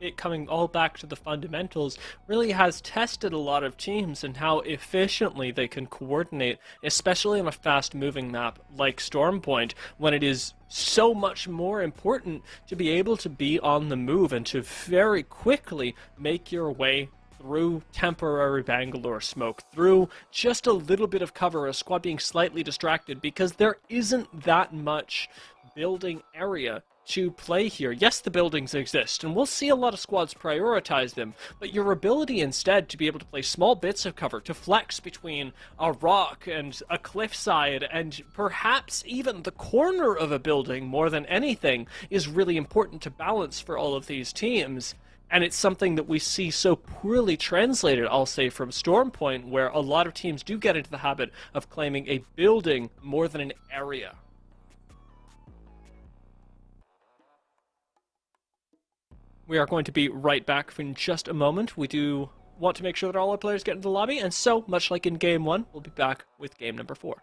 it coming all back to the fundamentals, really has tested a lot of teams and how efficiently they can coordinate, especially on a fast-moving map like Stormpoint, when it is so much more important to be able to be on the move and to very quickly make your way through temporary Bangalore smoke, through just a little bit of cover, a squad being slightly distracted, because there isn't that much building area to play here. Yes, the buildings exist, and we'll see a lot of squads prioritize them, but your ability instead to be able to play small bits of cover, to flex between a rock and a cliffside, and perhaps even the corner of a building more than anything, is really important to balance for all of these teams. And it's something that we see so poorly translated, I'll say, from Stormpoint, where a lot of teams do get into the habit of claiming a building more than an area. We are going to be right back in just a moment. We do want to make sure that all our players get into the lobby, and so, much like in Game 1, we'll be back with Game number 4.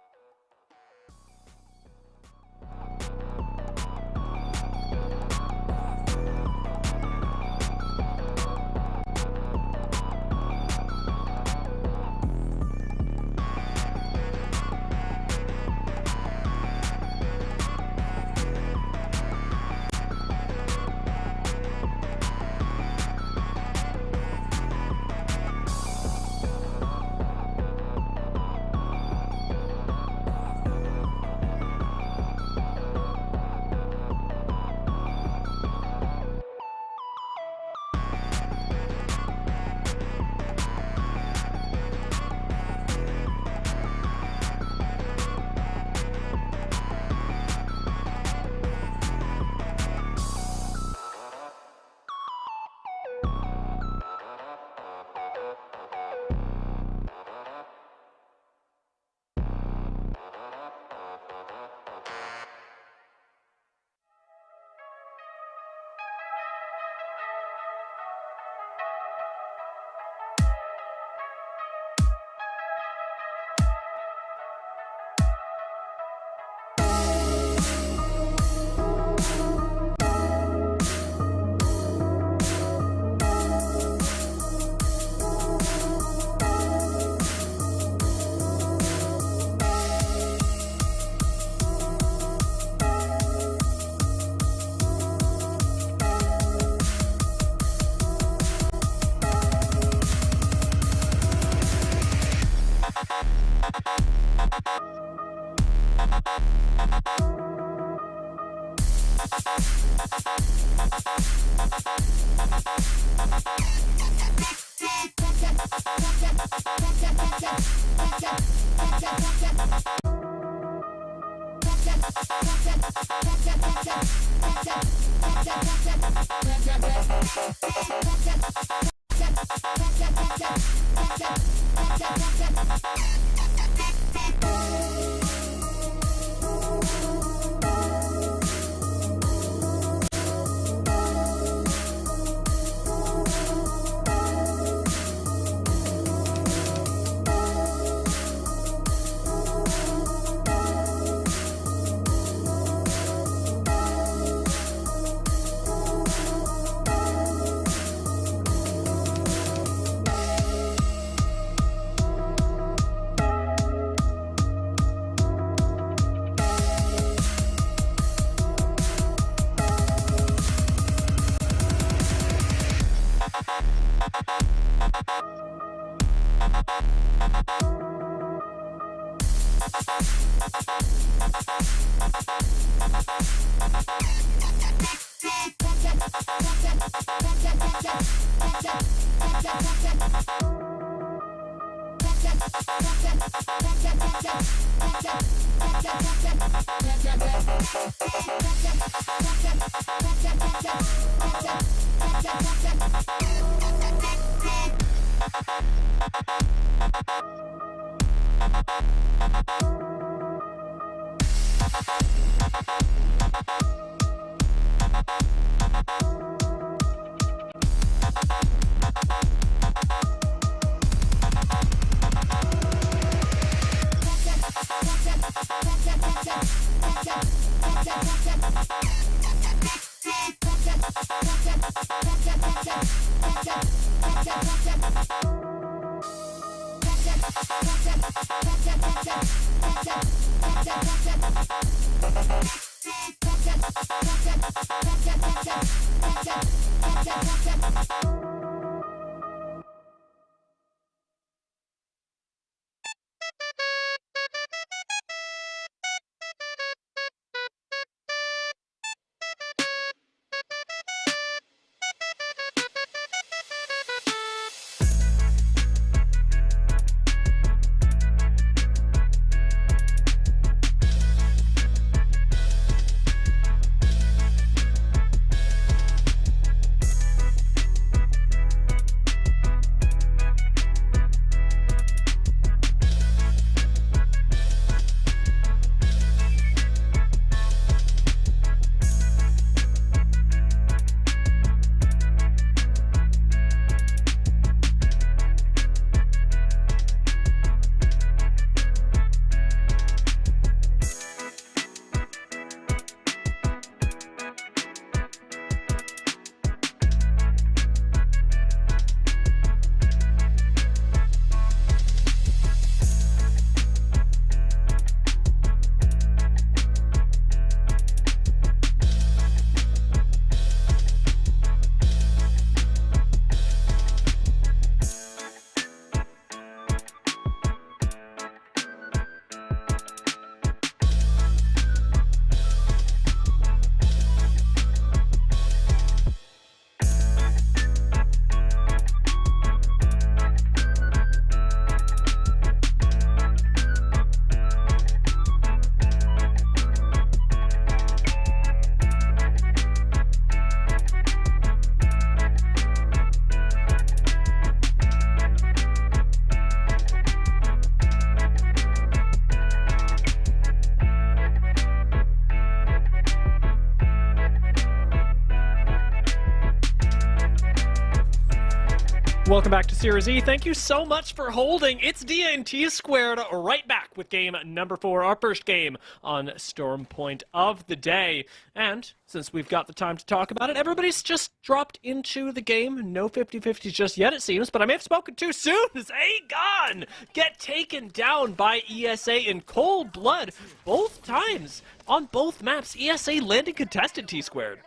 Welcome back to Series E. Thank you so much for holding. It's Dia and T Squared right back with game number 4, our first game on Storm Point of the day. And since we've got the time to talk about it, everybody's just dropped into the game. No 50-50s just yet, it seems, but I may have spoken too soon as Aegon get taken down by ESA in cold blood both times on both maps. ESA landing contested, T Squared.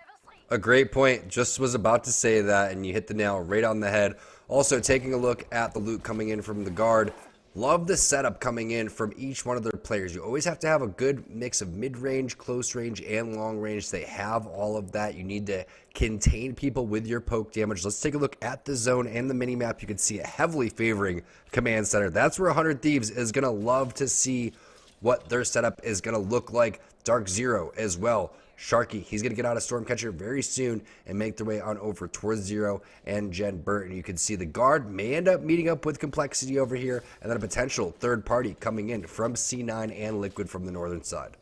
A great point. Just was about to say that, and you hit the nail right on the head. Also, taking a look at the loot coming in from the guard, Love the setup coming in from each one of their players. You always have to have a good mix of mid-range, close range, and long range. They have all of that. You need to contain people with your poke damage. Let's take a look at the zone and the mini-map. You can see it heavily favoring Command Center. That's where 100 Thieves is going to love to see what their setup is going to look like. Dark Zero as well. Sharky, he's going to get out of Stormcatcher very soon and make their way on over towards Zero and Jen Burton. You can see the guard may end up meeting up with Complexity over here, and then a potential third party coming in from C9 and Liquid from the northern side.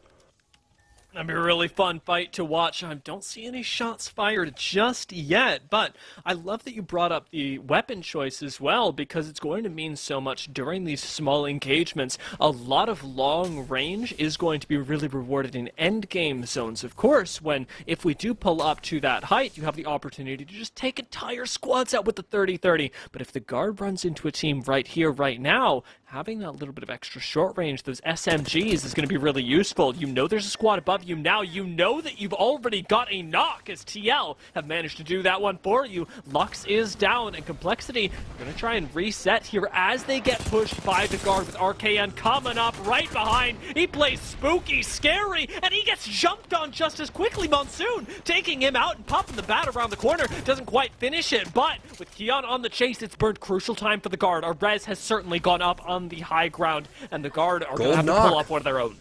That'd be a really fun fight to watch. I don't see any shots fired just yet, but I love that you brought up the weapon choice as well, because it's going to mean so much during these small engagements. A lot of long range is going to be really rewarded in end game zones, of course, when if we do pull up to that height, you have the opportunity to just take entire squads out with the 30-30. But if the guard runs into a team right here, right now, having that little bit of extra short range, those SMGs, is going to be really useful. You know there's a squad above you now. You know that you've already got a knock, as TL have managed to do that one for you. Lux is down, and Complexity going to try and reset here as they get pushed by the guard with RKN coming up right behind. He plays spooky, scary, and he gets jumped on just as quickly. Monsoon taking him out and popping the bat around the corner. Doesn't quite finish it, but with Keon on the chase, it's burned crucial time for the guard. Our res has certainly gone up on the high ground, and the guard are going to have to pull off one of their own.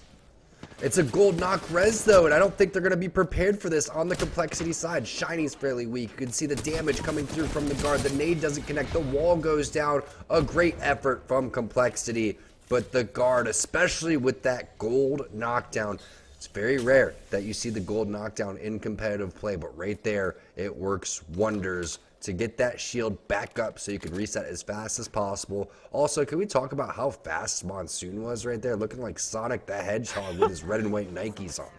It's a gold knock res though, and I don't think they're going to be prepared for this on the Complexity side. Shiny's fairly weak. You can see the damage coming through from the guard. The nade doesn't connect. The wall goes down. A great effort from Complexity, but the guard, especially with that gold knockdown, it's very rare that you see the gold knockdown in competitive play, but right there, it works wonders to get that shield back up so you can reset as fast as possible. Also, can we talk about how fast Monsoon was right there, looking like Sonic the Hedgehog with his red and white Nikes on?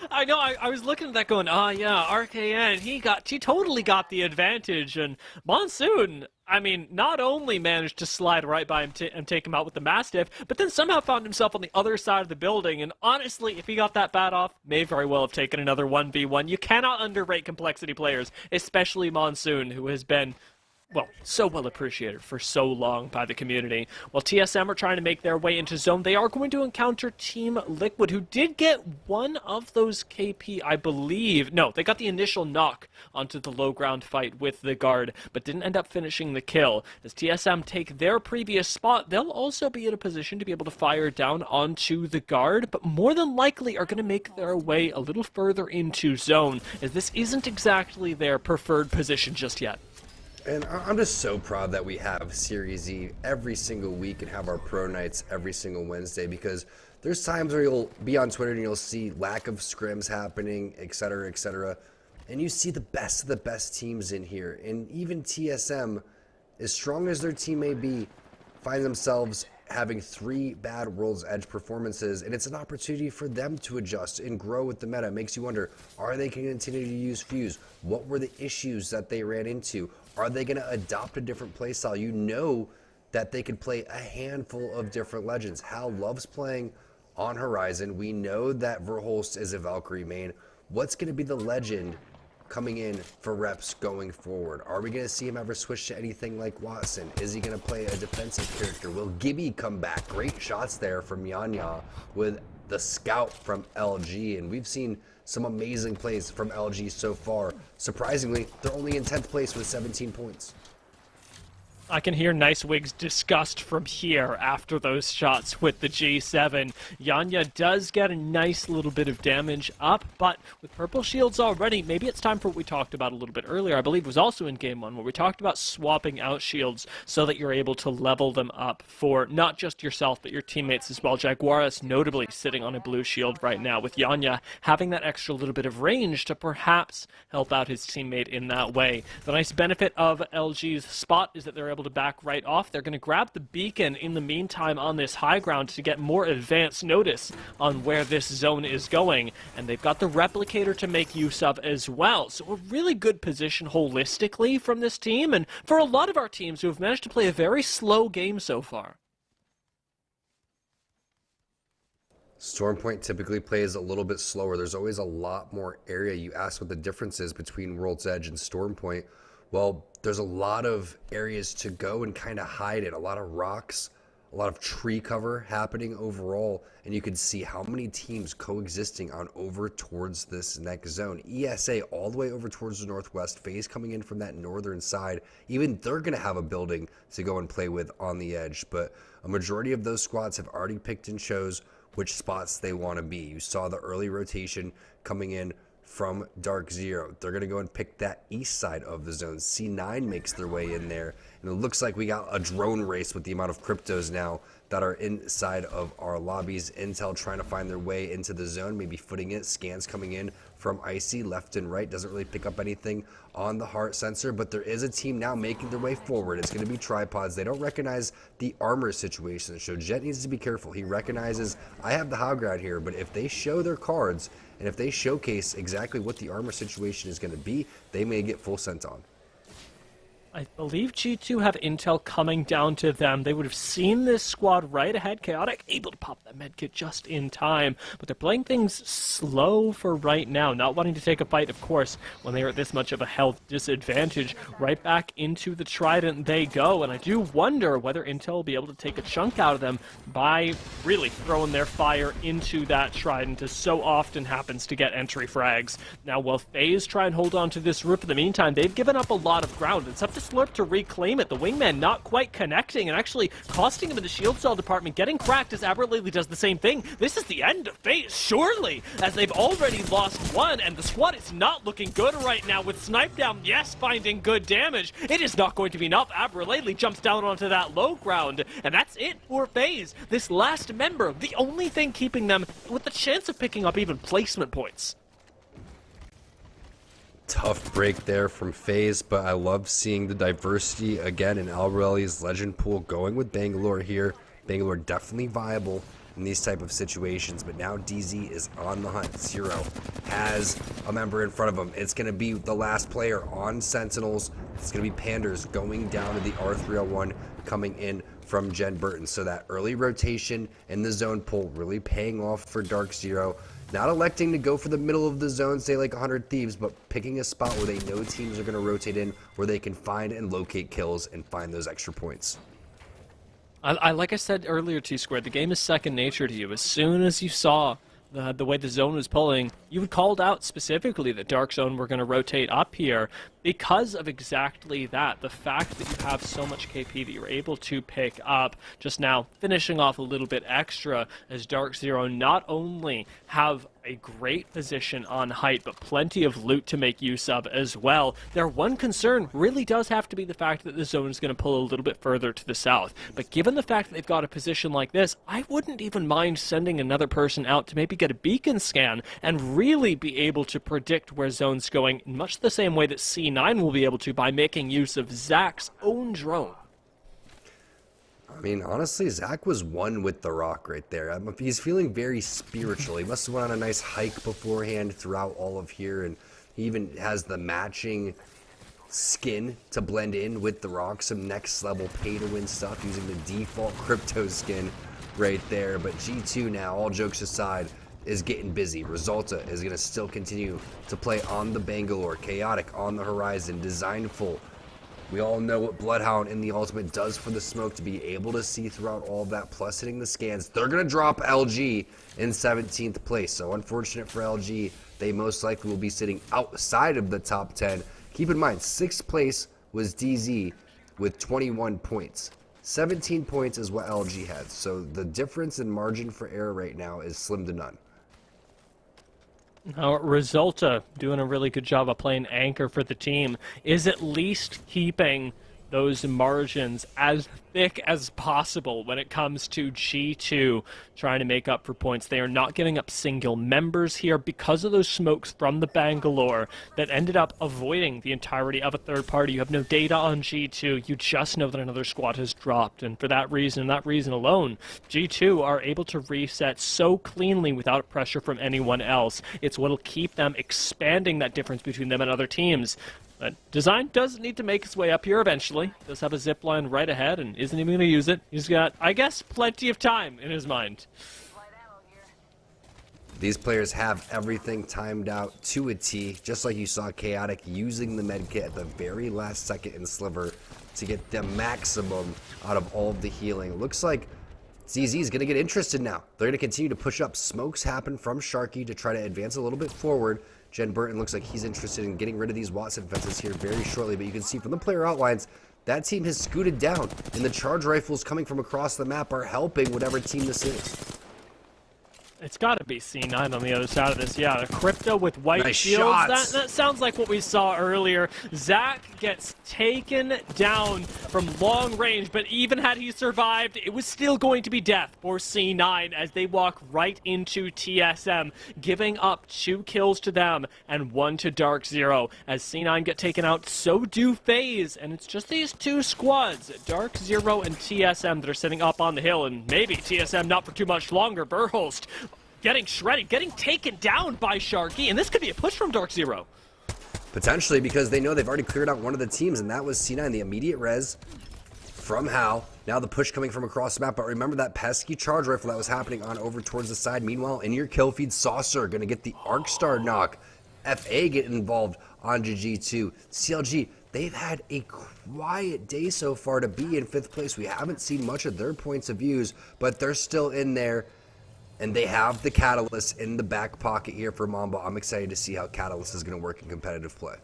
I know, I was looking at that going, yeah, RKN, he totally got the advantage, and Monsoon, I mean, not only managed to slide right by him and take him out with the Mastiff, but then somehow found himself on the other side of the building, and honestly, if he got that bat off, may very well have taken another 1v1. You cannot underrate Complexity players, especially Monsoon, who has been, well, so well appreciated for so long by the community. While TSM are trying to make their way into zone, they are going to encounter Team Liquid, who did get one of those KP, I believe. No, they got the initial knock onto the low ground fight with the guard, but didn't end up finishing the kill. As TSM take their previous spot, they'll also be in a position to be able to fire down onto the guard, but more than likely are going to make their way a little further into zone, as this isn't exactly their preferred position just yet. And I'm just so proud that we have Series E every single week and have our pro nights every single Wednesday, because there's times where you'll be on Twitter and you'll see lack of scrims happening, etc., and you see the best of the best teams in here. And even TSM, as strong as their team may be, find themselves having 3 bad World's Edge performances, and it's an opportunity for them to adjust and grow with the meta. It makes you wonder, are they going to continue to use Fuse? What were the issues that they ran into? Are they going to adopt a different playstyle? You know that they could play a handful of different legends. Hal loves playing on Horizon. We know that Verholst is a Valkyrie main. What's going to be the legend coming in for reps going forward? Are we going to see him ever switch to anything like Watson? Is he going to play a defensive character? Will Gibby come back? Great shots there from Yanya with the scout from LG, and we've seen some amazing plays from LG so far. Surprisingly, they're only in 10th place with 17 points. I can hear Nicewig's disgust from here after those shots with the G7. Yanya does get a nice little bit of damage up, but with purple shields already, maybe it's time for what we talked about a little bit earlier. I believe it was also in Game 1, where we talked about swapping out shields so that you're able to level them up for not just yourself, but your teammates as well. Jaguaras notably sitting on a blue shield right now, with Yanya having that extra little bit of range to perhaps help out his teammate in that way. The nice benefit of LG's spot is that they're able to back right off. They're going to grab the beacon in the meantime on this high ground to get more advance notice on where this zone is going, and they've got the replicator to make use of as well. So a really good position holistically from this team, and for a lot of our teams who have managed to play a very slow game so far. Stormpoint typically plays a little bit slower. There's always a lot more area. You ask what the difference is between World's Edge and Stormpoint. Well, there's a lot of areas to go and kind of hide in, a lot of rocks, a lot of tree cover happening overall, and you can see how many teams coexisting on over towards this next zone. ESA all the way over towards the northwest, FaZe coming in from that northern side. Even they're going to have a building to go and play with on the edge, but a majority of those squads have already picked and chose which spots they want to be. You saw the early rotation coming in from Dark Zero. They're going to go and pick that east side of the zone. C9 makes their way in there, and it looks like we got a drone race with the amount of cryptos now that are inside of our lobbies. Intel trying to find their way into the zone, maybe footing it. Scans coming in from Icy left and right. Doesn't really pick up anything on the heart sensor, but there is a team now making their way forward. It's going to be tripods. They don't recognize the armor situation, so Jet needs to be careful. He recognizes, I have the high ground here, but if they show their cards and if they showcase exactly what the armor situation is going to be, they may get full sent on. I believe G2 have intel coming down to them. They would have seen this squad right ahead. Chaotic able to pop that medkit just in time, but they're playing things slow for right now, not wanting to take a fight, of course, when they are at this much of a health disadvantage. Right back into the Trident they go, and I do wonder whether intel will be able to take a chunk out of them by really throwing their fire into that Trident, as so often happens to get entry frags. Now, while FaZe try and hold on to this roof in the meantime, they've given up a lot of ground. It's up to Slurp to reclaim it. The wingman not quite connecting and actually costing him in the shield cell department, getting cracked as Aberlily does the same thing. This is the end of FaZe, surely, as they've already lost one, and the squad is not looking good right now with Snipe down, yes, finding good damage. It is not going to be enough. Aberlily jumps down onto that low ground, and that's it for FaZe. This last member, the only thing keeping them with the chance of picking up even placement points. Tough break there from FaZe, but I love seeing the diversity again in Alberelli's legend pool going with Bangalore here. Bangalore definitely viable in these type of situations, but now DZ is on the hunt. Zero has a member in front of him. It's going to be the last player on Sentinels. It's going to be Panders going down to the R301 coming in from Jen Burton. So that early rotation in the zone pool really paying off for Dark Zero. Not electing to go for the middle of the zone, say like 100 Thieves, but picking a spot where they know teams are going to rotate in, where they can find and locate kills and find those extra points. Like I said earlier, T-Squared, the game is second nature to you. As soon as you saw the way the zone was pulling, you had called out specifically that Dark Zone were going to rotate up here because of exactly that. The fact that you have so much KP that you're able to pick up, just now finishing off a little bit extra as Dark Zero not only have a great position on height, but plenty of loot to make use of as well. Their one concern really does have to be the fact that the zone is going to pull a little bit further to the south. But given the fact that they've got a position like this, I wouldn't even mind sending another person out to maybe get a beacon scan and really be able to predict where zone's going in much the same way that C9 will be able to by making use of Zach's own drone. I mean, honestly, Zach was one with the rock right there. He's feeling very spiritual. He must have went on a nice hike beforehand throughout all of here, and he even has the matching skin to blend in with the rock. Some next level pay-to-win stuff using the default crypto skin right there. But G2 now, all jokes aside, is getting busy. Resulta is going to still continue to play on the Bangalore. Chaotic on the horizon. Designful. We all know what Bloodhound in the Ultimate does for the smoke, to be able to see throughout all of that, plus hitting the scans. They're going to drop LG in 17th place. So unfortunate for LG. They most likely will be sitting outside of the top 10. Keep in mind, 6th place was DZ with 21 points. 17 points is what LG had. So the difference in margin for error right now is slim to none. Now, Resulta doing a really good job of playing anchor for the team, is at least keeping those margins as thick as possible when it comes to G2 trying to make up for points. They are not giving up single members here because of those smokes from the Bangalore that ended up avoiding the entirety of a third party. You have no data on G2. You just know that another squad has dropped. And for that reason, and that reason alone, G2 are able to reset so cleanly without pressure from anyone else. It's what'll keep them expanding that difference between them and other teams. But Design does need to make his way up here eventually. Does have a zip line right ahead and isn't even going to use it. He's got, I guess, plenty of time in his mind. These players have everything timed out to a T, just like you saw Chaotic using the med kit at the very last second in Sliver to get the maximum out of all of the healing. It looks like ZZ is going to get interested now. They're going to continue to push up. Smokes happen from Sharky to try to advance a little bit forward. Jen Burton looks like he's interested in getting rid of these Watson fences here very shortly, but you can see from the player outlines, that team has scooted down, and the charge rifles coming from across the map are helping whatever team this is. It's got to be C9 on the other side of this. Yeah, the Crypto with white Nice shields. shots. That sounds like what we saw earlier. Zach gets taken down from long range, but even had he survived, it was still going to be death for C9 as they walk right into TSM, giving up 2 kills to them and 1 to Dark Zero. As C9 get taken out, so do FaZe, and it's just these 2 squads, Dark Zero and TSM, that are sitting up on the hill, and maybe TSM not for too much longer. Verholst getting shredded, getting taken down by Sharky, and this could be a push from Dark Zero. Potentially, because they know they've already cleared out one of the teams, and that was C9, the immediate res from Hal. Now the push coming from across the map, but remember that pesky charge rifle that was happening on over towards the side. Meanwhile, in your kill feed, Saucer going to get the Arc Star knock. FA get involved on G2. CLG, they've had a quiet day so far to be in 5th place. We haven't seen much of their points of views, but they're still in there. And they have the Catalyst in the back pocket here for Mamba. I'm excited to see how Catalyst is going to work in competitive play.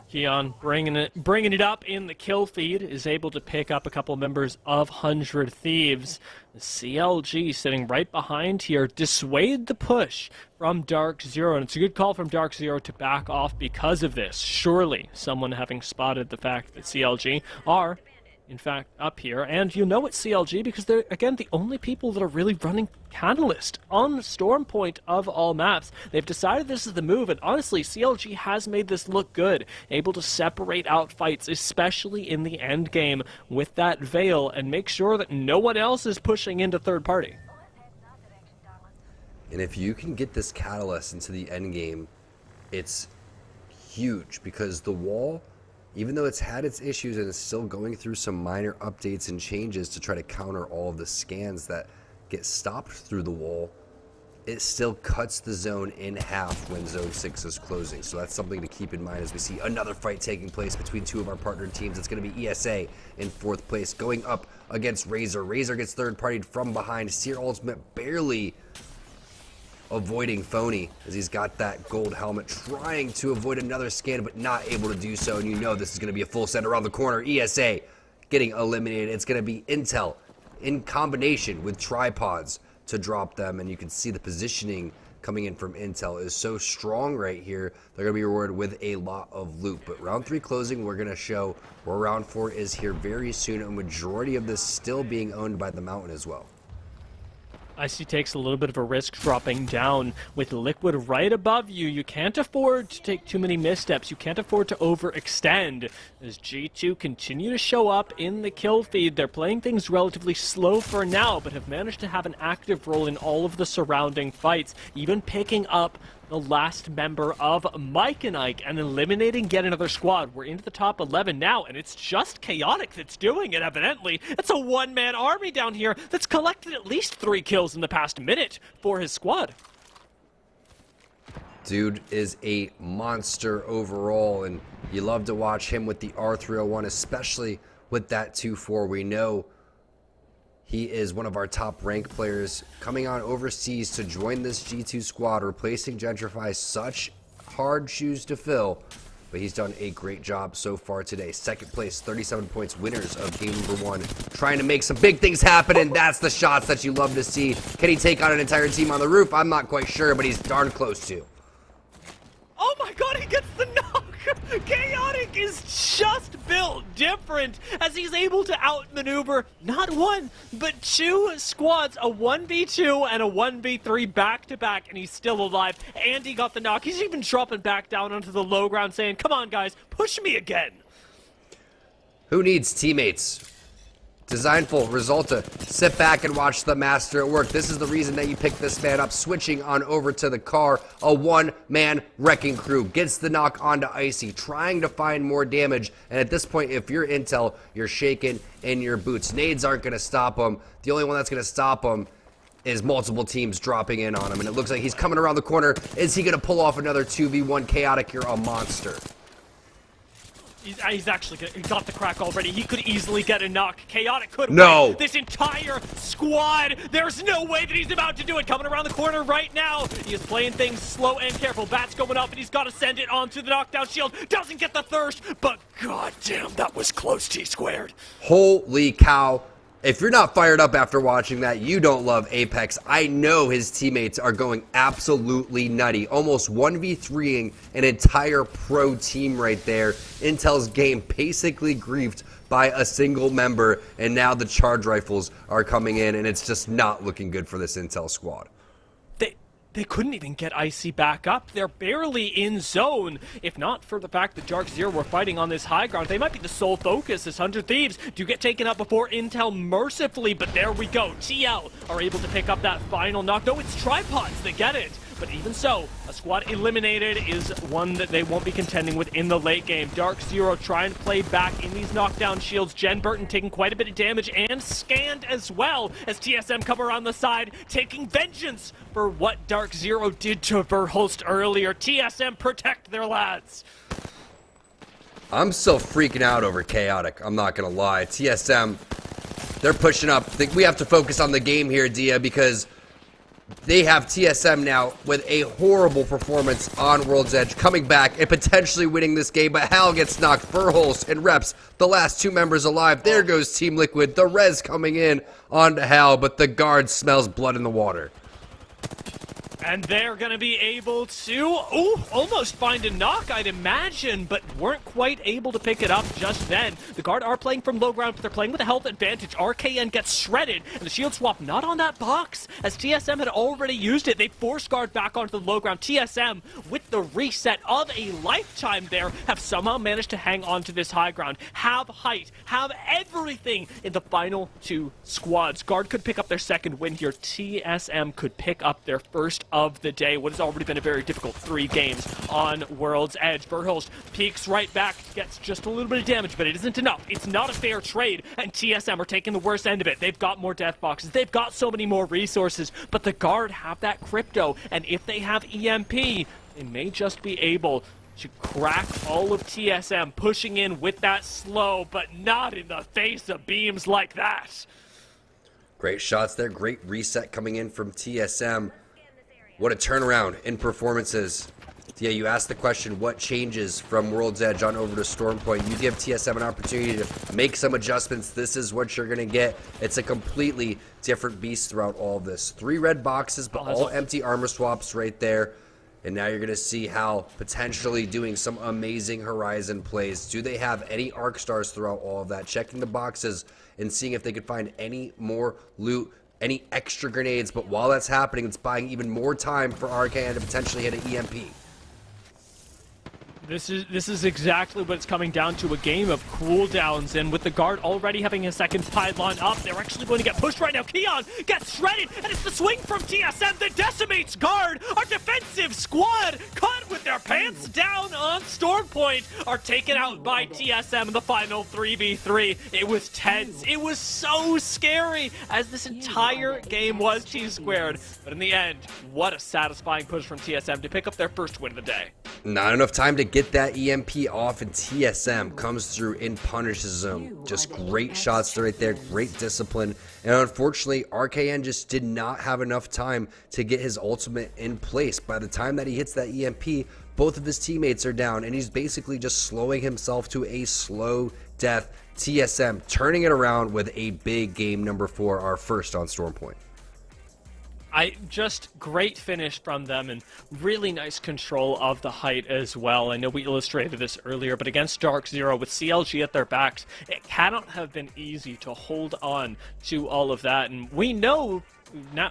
Keon bringing it up in the kill feed, is able to pick up a couple members of 100 Thieves. The CLG sitting right behind here, dissuade the push from Dark Zero, and it's a good call from Dark Zero to back off because of this. Surely someone having spotted the fact that CLG are in fact up here, and you know it's CLG because they're, again, the only people that are really running Catalyst on the storm point of all maps. They've decided this is the move, and honestly, CLG has made this look good, able to separate out fights, especially in the end game with that Veil, and make sure that no one else is pushing into third party. And if you can get this Catalyst into the end game, it's huge, because the wall, even though it's had its issues and it's still going through some minor updates and changes to try to counter all of the scans that get stopped through the wall, it still cuts the zone in half when Zone 6 is closing. So that's something to keep in mind as we see another fight taking place between 2 of our partner teams. It's going to be ESA in 4th place going up against Razor. Razor gets third-partied from behind. Seer Ultimate barely avoiding Phony as he's got that gold helmet, trying to avoid another scan but not able to do so, and you know this is going to be a full set around the corner. ESA getting eliminated. It's going to be Intel in combination with tripods to drop them, and you can see the positioning coming in from Intel is so strong right here. They're going to be rewarded with a lot of loot, but round 3 closing, we're going to show where round 4 is here very soon, a majority of this still being owned by the Mountain as well. Icy takes a little bit of a risk dropping down with Liquid right above you. You can't afford to take too many missteps. You can't afford to overextend. As G2 continue to show up in the kill feed, they're playing things relatively slow for now, but have managed to have an active role in all of the surrounding fights, even picking up the last member of Mike and Ike and eliminating yet another squad. We're into the top 11 now, and it's just Chaotic that's doing it, evidently. It's a one-man army down here that's collected at least 3 kills in the past minute for his squad. Dude is a monster overall, and you love to watch him with the R301, especially with that 2-4. We know he is one of our top ranked players coming on overseas to join this G2 squad, replacing Gentrify. Such hard shoes to fill, but he's done a great job so far today. 2nd place, 37 points, winners of game number 1, trying to make some big things happen, and that's the shots that you love to see. Can he take on an entire team on the roof? I'm not quite sure, but he's darn close to. Oh my god, he gets the knock! Chaotic is just built different as he's able to outmaneuver not 1, but 2 squads, a 1v2 and a 1v3 back-to-back, and he's still alive, and he got the knock. He's even dropping back down onto the low ground saying, come on guys, push me again. Who needs teammates? Designful, Resulta, sit back and watch the master at work. This is the reason that you pick this man up. Switching on over to the car, a one-man wrecking crew. Gets the knock onto Icy, trying to find more damage. And at this point, if you're Intel, you're shaking in your boots. Nades aren't going to stop him. The only one that's going to stop him is multiple teams dropping in on him, and it looks like he's coming around the corner. Is he going to pull off another 2v1? Chaotic, you're a monster. He's actually he got the crack already. He could easily get a knock. Chaotic could No. win this entire squad. There's no way that he's about to do it. Coming around the corner right now. He is playing things slow and careful. Bat's going up, and he's got to send it onto the knockdown shield. Doesn't get the thirst, but goddamn, that was close, T-squared. Holy cow. If you're not fired up after watching that, you don't love Apex. I know his teammates are going absolutely nutty. Almost 1v3ing an entire pro team right there. Intel's game basically griefed by a single member, and now the charge rifles are coming in, and it's just not looking good for this Intel squad. They couldn't even get Icy back up. They're barely in zone. If not for the fact that Dark Zero were fighting on this high ground, they might be the sole focus. This 100 Thieves do get taken out before Intel mercifully, but there we go. TL are able to pick up that final knock. No, it's Tripods that get it. But even so, a squad eliminated is one that they won't be contending with in the late game. Dark Zero trying to play back in these knockdown shields. Jen Burton taking quite a bit of damage and scanned as well as TSM come around the side, taking vengeance for what Dark Zero did to Verhulst earlier. TSM protect their lads. I'm still freaking out over Chaotic, I'm not going to lie. TSM, they're pushing up. We have to focus on the game here, Dia, because they have TSM now with a horrible performance on World's Edge, coming back and potentially winning this game, but Hal gets knocked. Verhulst and Reps, the last two members alive. There goes Team Liquid. The res coming in onto Hal, but the guard smells blood in the water. And they're going to be able to, almost find a knock, I'd imagine, but weren't quite able to pick it up just then. The guard are playing from low ground, but they're playing with a health advantage. RKN gets shredded, and the shield swap not on that box, as TSM had already used it. They force guard back onto the low ground. TSM, with the reset of a lifetime there, have somehow managed to hang on to this high ground, have height, have everything in the final two squads. Guard could pick up their second win here. TSM could pick up their first of the day, what has already been a very difficult 3 games on World's Edge. Verhulst peeks right back, gets just a little bit of damage, but it isn't enough. It's not a fair trade, and TSM are taking the worst end of it. They've got more death boxes, they've got so many more resources, but the guard have that crypto, and if they have EMP, they may just be able to crack all of TSM, pushing in with that slow, but not in the face of beams like that. Great shots there, great reset coming in from TSM. What a turnaround in performances. Yeah, you asked the question, what changes from World's Edge on over to Stormpoint? You give TSM an opportunity to make some adjustments. This is what you're going to get. It's a completely different beast throughout all of this. 3 red boxes, but all empty armor swaps right there. And now you're going to see Hal potentially doing some amazing Horizon plays. Do they have any arc stars throughout all of that? Checking the boxes and seeing if they could find any more loot, any extra grenades, but while that's happening, it's buying even more time for RKN to potentially hit an EMP. This is exactly what it's coming down to, a game of cooldowns, and with the guard already having a second pylon up, they're actually going to get pushed right now. Keon gets shredded, and it's the swing from TSM that decimates guard. Our defensive squad, caught with their pants down on Stormpoint, are taken out by TSM in the final 3v3. It was tense. It was so scary, as this entire game was T-squared. But in the end, what a satisfying push from TSM to pick up their first win of the day. Not enough time to get that EMP off, and TSM comes through and punishes them. Just great shots right there, great discipline. And unfortunately, RKN just did not have enough time to get his ultimate in place. By the time that he hits that EMP, both of his teammates are down, and he's basically just slowing himself to a slow death. TSM turning it around with a big game number 4, our first on Stormpoint. Just great finish from them, and really nice control of the height as well. I know we illustrated this earlier, but against Dark Zero with CLG at their backs, it cannot have been easy to hold on to all of that, and we know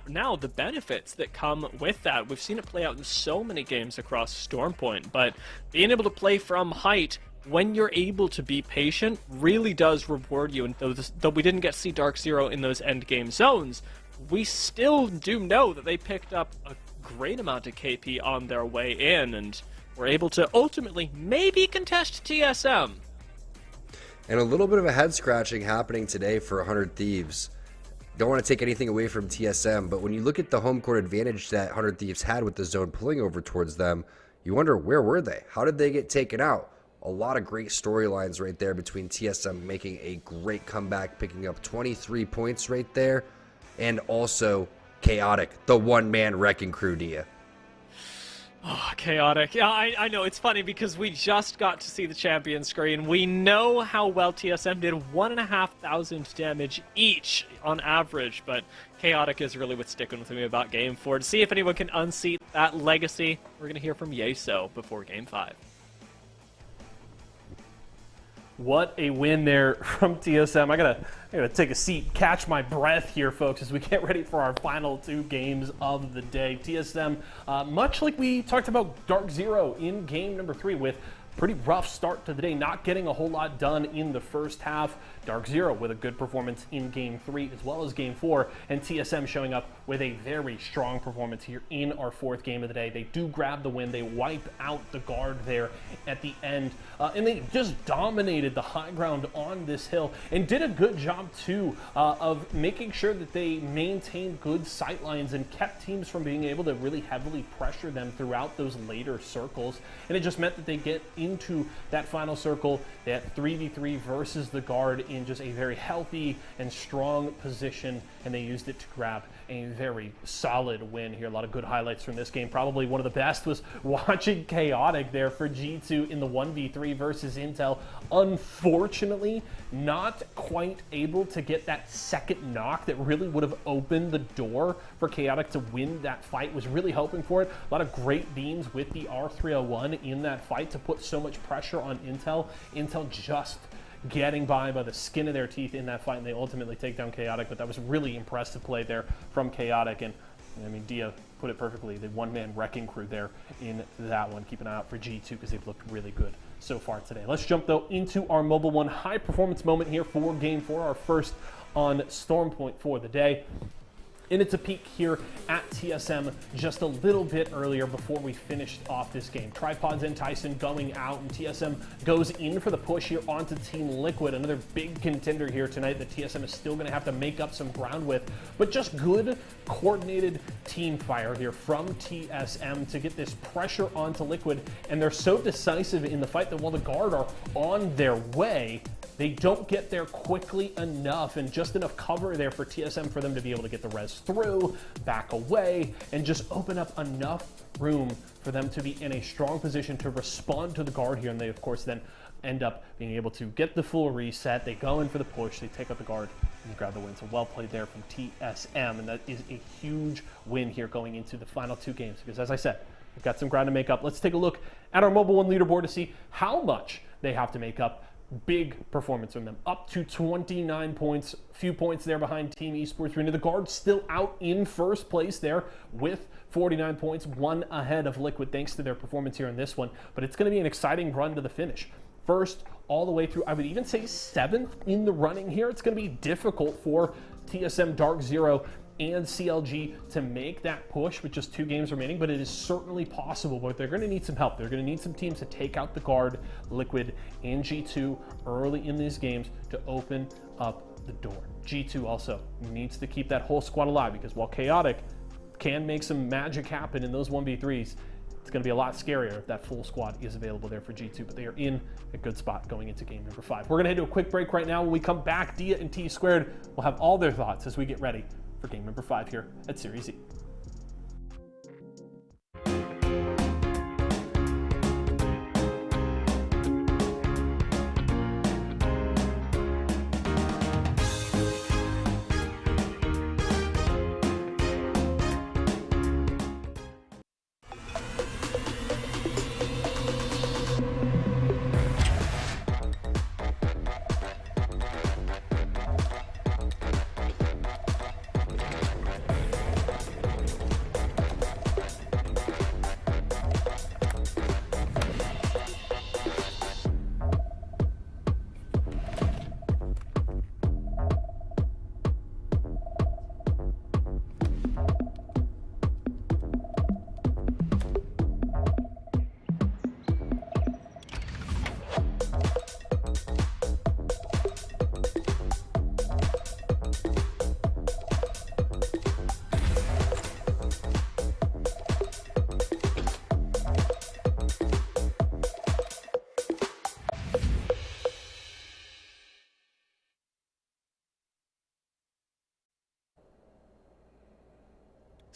now the benefits that come with that. We've seen it play out in so many games across Stormpoint, but being able to play from height when you're able to be patient really does reward you. And though we didn't get to see Dark Zero in those end game zones, we still do know that they picked up a great amount of KP on their way in, and were able to ultimately maybe contest TSM. And a little bit of a head scratching happening today for 100 Thieves. don't want to take anything away from TSM, but when you look at the home court advantage that 100 Thieves had with the zone pulling over towards them, you wonder, where were they? How did they get taken out? A lot of great storylines right there between TSM making a great comeback, picking up 23 points right there, and also Chaotic, the one-man wrecking crew, Dia. Oh, Chaotic. Yeah, I know. It's funny because we just got to see the champion screen. We know how well TSM did, 1,500 damage each on average, but Chaotic is really what's sticking with me about Game 4. To see if anyone can unseat that legacy, we're going to hear from Yeso before Game 5. What a win there from TSM. I gotta take a seat, catch my breath here, folks, as we get ready for our final 2 games of the day. TSM, much like we talked about Dark Zero in game number 3, with pretty rough start to the day, not getting a whole lot done in the first half. Dark Zero with a good performance in game 3 as well as game 4, and TSM showing up with a very strong performance here in our 4th game of the day. They do grab the win. They wipe out the guard there at the end, and they just dominated the high ground on this hill and did a good job too of making sure that they maintained good sight lines and kept teams from being able to really heavily pressure them throughout those later circles. And it just meant that they get into that final circle, that 3v3 versus the guard, in just a very healthy and strong position, and they used it to grab a very solid win here. A lot of good highlights from this game. Probably one of the best was watching Chaotic there for G2 in the 1v3 versus Intel. Unfortunately, not quite able to get that second knock that really would have opened the door for Chaotic to win that fight. Was really hoping for it. A lot of great beams with the R301 in that fight to put so much pressure on Intel. Intel just getting by the skin of their teeth in that fight, and they ultimately take down Chaotic. But that was really impressive play there from Chaotic, and I mean, Dia put it perfectly. The one-man wrecking crew there in that one. Keep an eye out for G2 because they've looked really good so far today. Let's jump though into our Mobile One high performance moment here for Game 4, our first on Stormpoint for the day. And it's a peek here at TSM just a little bit earlier before we finished off this game. Tripods and Tyson going out, and TSM goes in for the push here onto Team Liquid. Another big contender here tonight that TSM is still going to have to make up some ground with. But just good coordinated team fire here from TSM to get this pressure onto Liquid. And they're so decisive in the fight that while the guard are on their way, they don't get there quickly enough, and just enough cover there for TSM for them to be able to get the res through, back away, and just open up enough room for them to be in a strong position to respond to the guard here. And they, of course, then end up being able to get the full reset. They go in for the push, they take out the guard, and grab the win. So well played there from TSM, and that is a huge win here going into the final 2 games, because as I said, we've got some ground to make up. Let's take a look at our Mobile One leaderboard to see how much they have to make up. Big performance from them, up to 29 points, few points there behind Team Esports Arena. The guard still out in first place there with 49 points, 1 ahead of Liquid thanks to their performance here in this one. But it's going to be an exciting run to the finish. First, all the way through, I would even say 7th in the running here. It's going to be difficult for TSM, Dark Zero, and CLG to make that push with just 2 games remaining, but it is certainly possible. But they're going to need some help. They're going to need some teams to take out the guard, Liquid, and G2 early in these games to open up the door. G2 also needs to keep that whole squad alive, because while Chaotic can make some magic happen in those 1v3s, it's going to be a lot scarier if that full squad is available there for G2, but they are in a good spot going into game number 5. We're going to head to a quick break right now. When we come back, Dia and T Squared will have all their thoughts as we get ready for game number 5 here at Series E.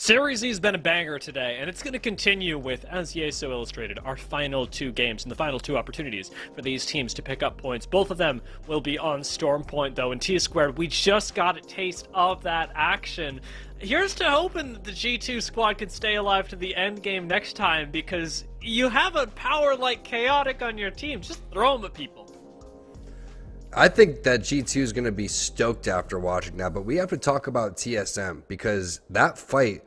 Series E has been a banger today, and it's going to continue with, as Yeso illustrated, our final 2 games and the final 2 opportunities for these teams to pick up points. Both of them will be on Storm Point, though, in T-Squared. We just got a taste of that action. Here's to hoping that the G2 squad can stay alive to the end game next time, because you have a power like Chaotic on your team. Just throw them at people. I think that G2 is going to be stoked after watching that, but we have to talk about TSM because that fight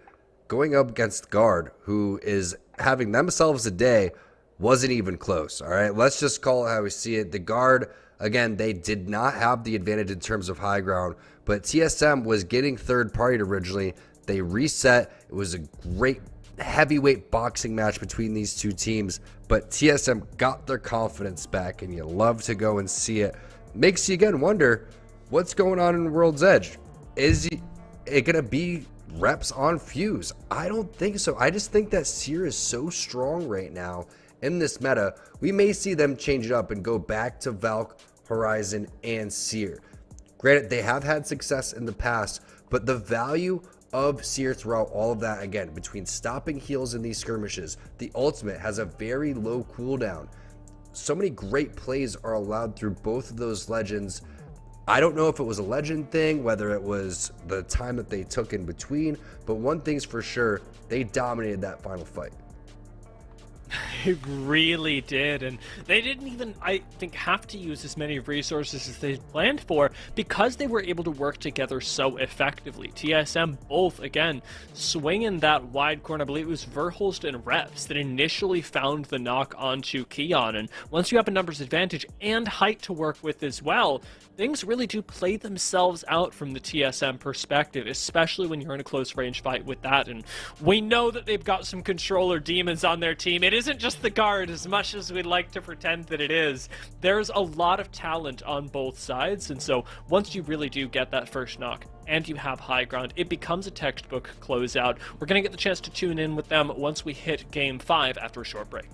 going up against Guard, who is having themselves a day, wasn't even close. All right, let's just call it how we see it. The Guard, again, they did not have the advantage in terms of high ground, but TSM was getting third party originally. They reset. It was a great heavyweight boxing match between these two teams, but TSM got their confidence back, and you love to go and see it. Makes you again wonder what's going on in World's Edge. Is it going to be reps on Fuse? I don't think so. I just think that Seer is so strong right now in this meta. We may see them change it up and go back to Valk, Horizon, and Seer. Granted, they have had success in the past, but the value of Seer throughout all of that, again, between stopping heals in these skirmishes, the ultimate has a very low cooldown. So many great plays are allowed through both of those legends. I don't know if it was a legend thing, whether it was the time that they took in between, but one thing's for sure, they dominated that final fight. It really did, and they didn't even, I think, have to use as many resources as they planned for because they were able to work together so effectively. TSM both, again, swinging that wide corner. I believe it was Verhulst and Reps that initially found the knock onto Keon, and once you have a numbers advantage and height to work with as well, things really do play themselves out from the TSM perspective, especially when you're in a close range fight with that. And we know that they've got some controller demons on their team. It isn't just the Guard as much as we'd like to pretend that it is. There's a lot of talent on both sides, and so once you really do get that first knock and you have high ground, it becomes a textbook closeout. We're going to get the chance to tune in with them once we hit Game 5 after a short break.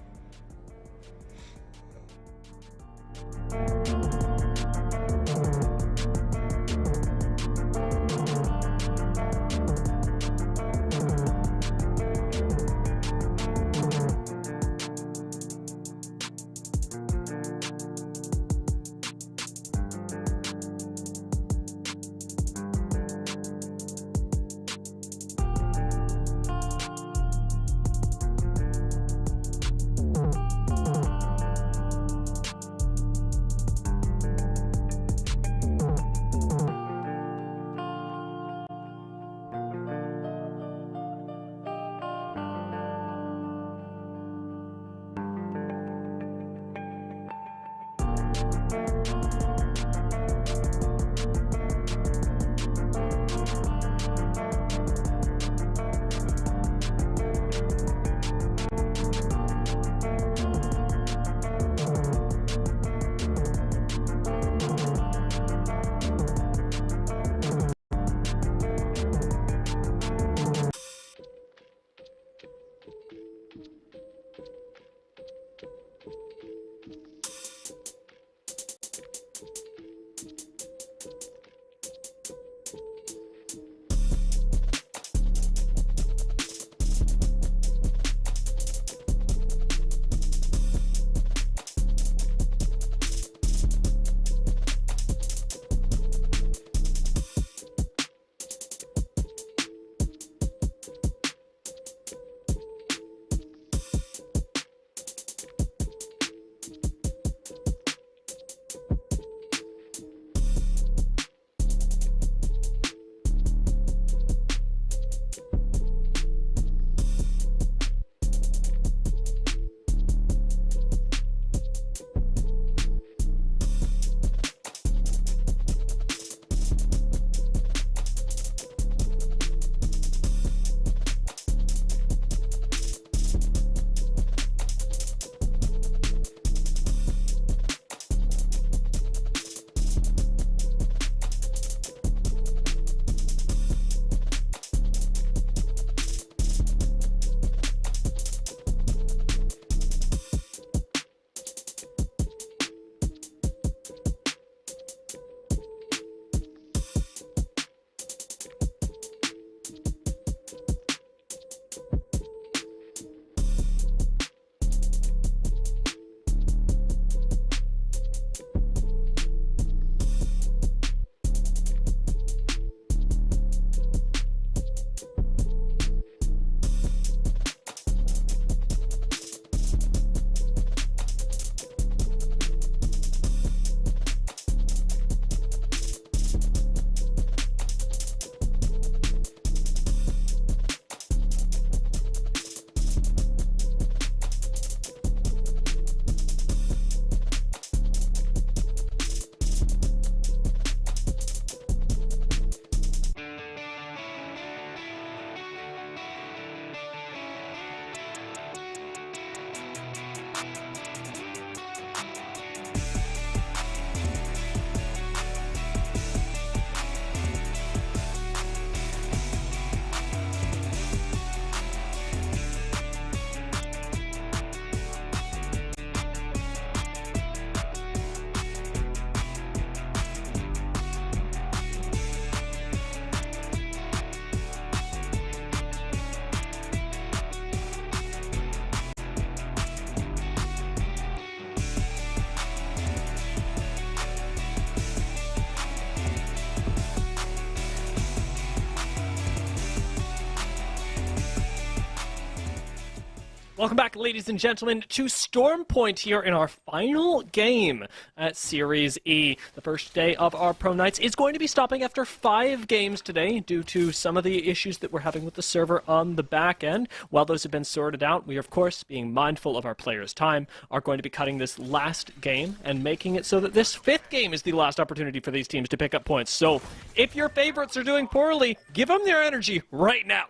Welcome back, ladies and gentlemen, to Storm Point here in our final game at Series E. The first day of our Pro Nights is going to be stopping after 5 games today due to some of the issues that we're having with the server on the back end. While those have been sorted out, we, of course, being mindful of our players' time, are going to be cutting this last game and making it so that this 5th game is the last opportunity for these teams to pick up points. So, if your favorites are doing poorly, give them their energy right now.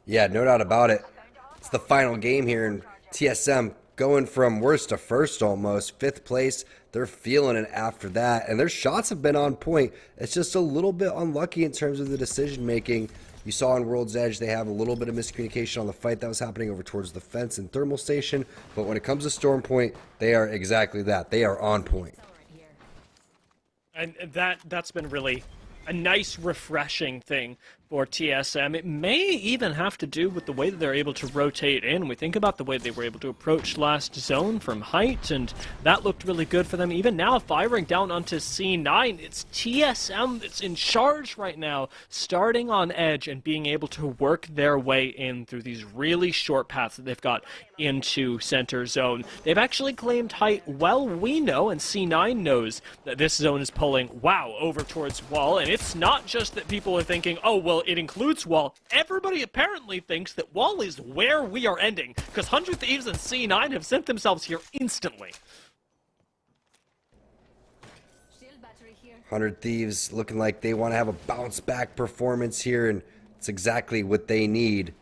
Yeah, no doubt about it. It's the final game here, and TSM going from worst to first almost. 5th place, they're feeling it after that, and their shots have been on point. It's just a little bit unlucky in terms of the decision making. You saw in World's Edge they have a little bit of miscommunication on the fight that was happening over towards the fence and thermal station, but when it comes to Storm Point, they are exactly that. They are on point. And that's been really a nice, refreshing thing for TSM. It may even have to do with the way that they're able to rotate in. We think about the way they were able to approach last zone from height, and that looked really good for them. Even now, firing down onto C9, it's TSM that's in charge right now, starting on edge and being able to work their way in through these really short paths that they've got into center zone. They've actually claimed height. Well, we know, and C9 knows, that this zone is pulling, wow, over towards wall, and it's not just that people are thinking, oh, well, it includes wall. Everybody apparently thinks that wall is where we are ending, because 100 Thieves and C9 have sent themselves here instantly. 100 Thieves looking like they want to have a bounce back performance here, and it's exactly what they need.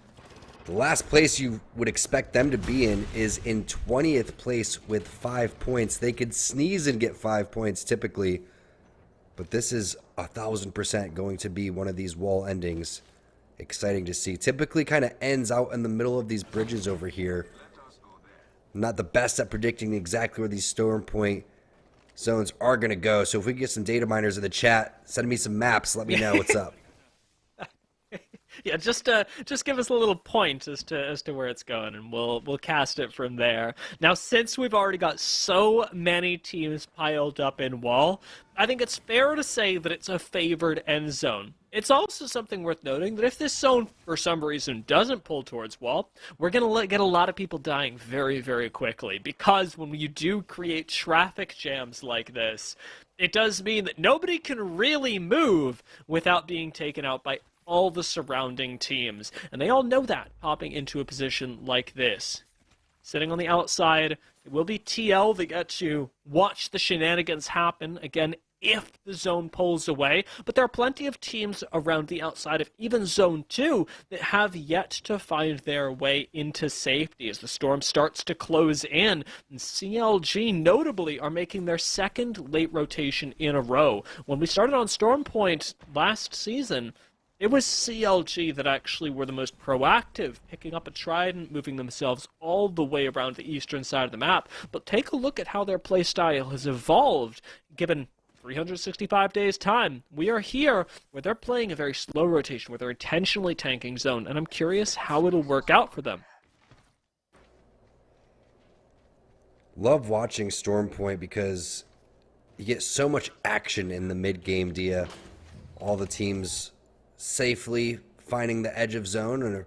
The last place you would expect them to be in is in 20th place with 5 points. They could sneeze and get 5 points typically, but this is 1000% going to be one of these wall endings. Exciting to see. Typically kind of ends out in the middle of these bridges over here. I'm not the best at predicting exactly where these Storm Point zones are going to go, so if we can get some data miners in the chat, send me some maps, let me know what's up. Yeah, just give us a little point as to where it's going, and we'll cast it from there. Now, since we've already got so many teams piled up in wall, I think it's fair to say that it's a favored end zone. It's also something worth noting that if this zone, for some reason, doesn't pull towards wall, we're going to get a lot of people dying very, very quickly, because when you do create traffic jams like this, it does mean that nobody can really move without being taken out by all the surrounding teams, and they all know that popping into a position like this. Sitting on the outside, it will be TL that get to watch the shenanigans happen, again, if the zone pulls away, but there are plenty of teams around the outside of even Zone 2 that have yet to find their way into safety as the storm starts to close in, and CLG notably are making their 2nd late rotation in a row. When we started on Storm Point last season, it was CLG that actually were the most proactive, picking up a trident, moving themselves all the way around the eastern side of the map. But take a look at how their playstyle has evolved, given 365 days time. We are here where they're playing a very slow rotation, where they're intentionally tanking zone, and I'm curious how it'll work out for them. Love watching Storm Point because you get so much action in the mid-game, Dia. All the teams safely finding the edge of zone, and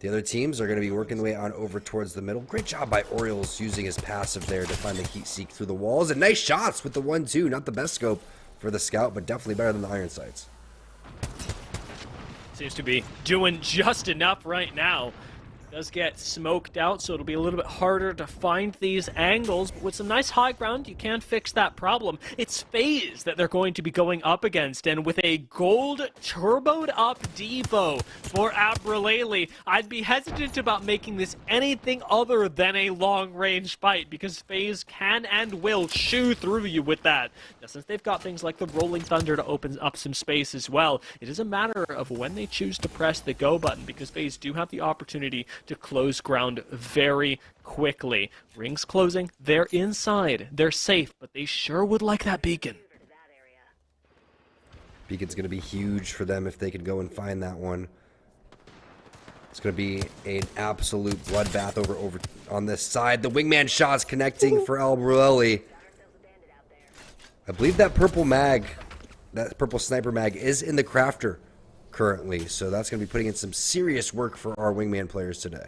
the other teams are going to be working their way on over towards the middle. Great job by Orioles using his passive there to find the heat seek through the walls, and nice shots with the 1-2. Not the best scope for the scout, but definitely better than the iron sights. Seems to be doing just enough right now. Does get smoked out, so it'll be a little bit harder to find these angles, but with some nice high ground, you can fix that problem. It's FaZe that they're going to be going up against, and with a gold turboed up Devo for Abraleli, I'd be hesitant about making this anything other than a long-range fight, because FaZe can and will chew through you with that. Now, since they've got things like the Rolling Thunder to open up some space as well, it is a matter of when they choose to press the go button, because FaZe do have the opportunity to close ground very quickly. Rings closing, they're inside, they're safe, but they sure would like that beacon. Beacon's going to be huge for them if they can go and find that one. It's going to be an absolute bloodbath over on this side. The wingman shots connecting for Albrelli. I believe that purple mag, that purple sniper mag, is in the crafter currently, so that's going to be putting in some serious work for our wingman players today.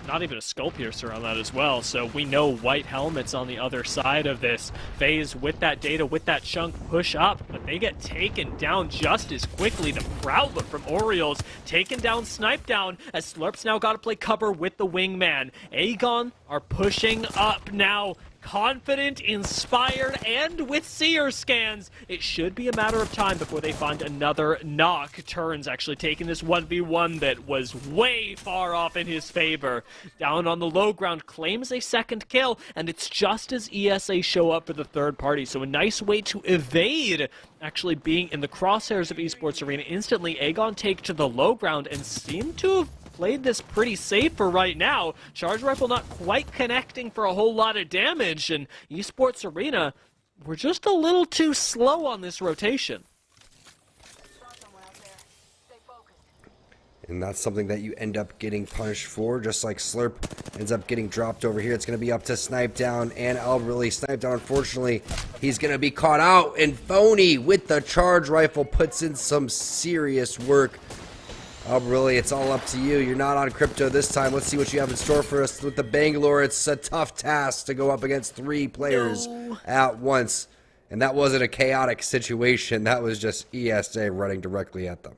not even a skull piercer on that as well. So we know white helmets on the other side of this. FaZe with that data, with that chunk, push up, but they get taken down just as quickly. The Prowler from Orioles taken down, sniped down, as Slurp's now got to play cover with the wingman. Aegon are pushing up now. Confident, inspired, and with seer scans, it should be a matter of time before they find another knock. Turns actually taking this 1v1 that was way far off in his favor. Down on the low ground, claims a second kill, and it's just as ESA show up for the third party. So a nice way to evade actually being in the crosshairs of Esports Arena. Instantly, Aegon take to the low ground and seem to have played this pretty safe for right now. Charge Rifle not quite connecting for a whole lot of damage, and Esports Arena, we're just a little too slow on this rotation. And that's something that you end up getting punished for, just like Slurp ends up getting dropped over here. It's going to be up to Snipe Down and Albrily. Snipe Down, unfortunately, he's going to be caught out, and Phony with the Charge Rifle puts in some serious work. Really, it's all up to you. You're not on crypto this time. Let's see what you have in store for us with the Bangalore. It's a tough task to go up against 3 players at once. And that wasn't a chaotic situation. That was just ESA running directly at them.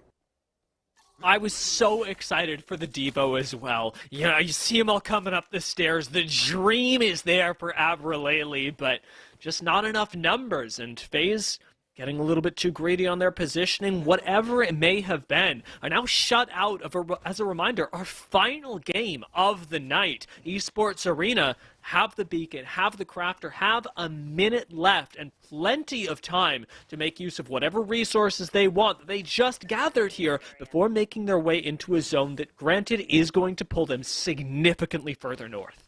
I was so excited for the Devo as well. You know, you see them all coming up the stairs. The dream is there for Abralele, but just not enough numbers. And FaZe, getting a little bit too greedy on their positioning, whatever it may have been, are now shut out of, as a reminder, our final game of the night. Esports Arena have the beacon, have the crafter, have a minute left and plenty of time to make use of whatever resources they want that they just gathered here before making their way into a zone that, granted, is going to pull them significantly further north.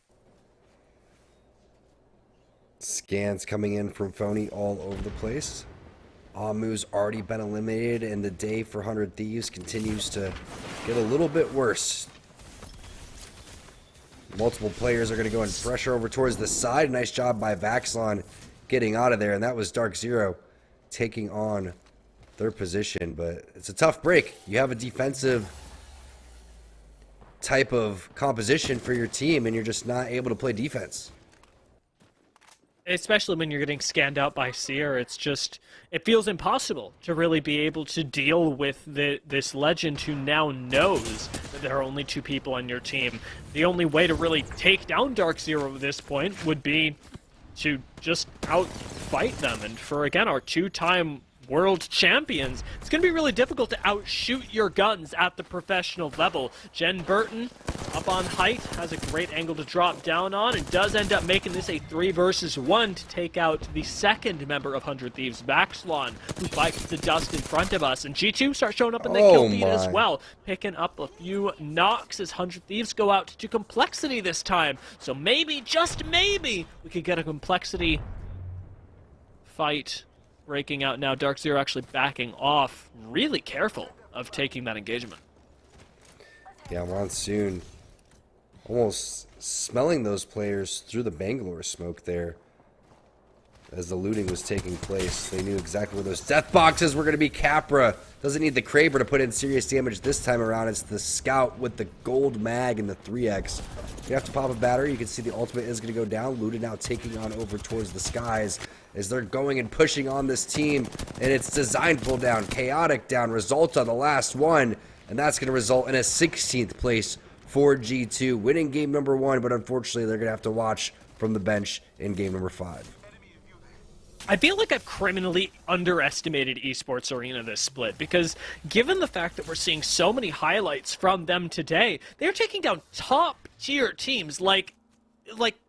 Scans coming in from Phony all over the place. Amu's already been eliminated, and the day for 100 Thieves continues to get a little bit worse. Multiple players are going to go and pressure over towards the side. Nice job by Vaxlon getting out of there, and that was Dark Zero taking on their position. But it's a tough break. You have a defensive type of composition for your team, and you're just not able to play defense. Especially when you're getting scanned out by Seer, it's just, it feels impossible to really be able to deal with this legend who now knows that there are only 2 people on your team. The only way to really take down Dark Zero at this point would be to just outfight them. And for, again, our 2-time world champions, it's going to be really difficult to outshoot your guns at the professional level. Jen Burton up on height, has a great angle to drop down on, and does end up making this a 3 versus 1 to take out the second member of 100 Thieves, Vaxlon, who bites the dust in front of us. And G2 starts showing up in the kill feed as well, picking up a few knocks as 100 Thieves go out to Complexity this time. So maybe, just maybe, we could get a Complexity fight breaking out now. Dark Zero actually backing off, really careful of taking that engagement. Yeah, Monsoon almost smelling those players through the Bangalore smoke there as the looting was taking place. They knew exactly where those death boxes were going to be. Capra doesn't need the Kraber to put in serious damage this time around. It's the Scout with the gold mag and the 3x. You have to pop a battery. You can see the ultimate is going to go down. Looted now taking on over towards the skies as they're going and pushing on this team, and it's Designful down, Chaotic down, Resulta the last one, and that's going to result in a 16th place for G2, winning game number 1, but unfortunately they're going to have to watch from the bench in game number 5. I feel like I've criminally underestimated Esports Arena this split, because given the fact that we're seeing so many highlights from them today, they're taking down top-tier teams like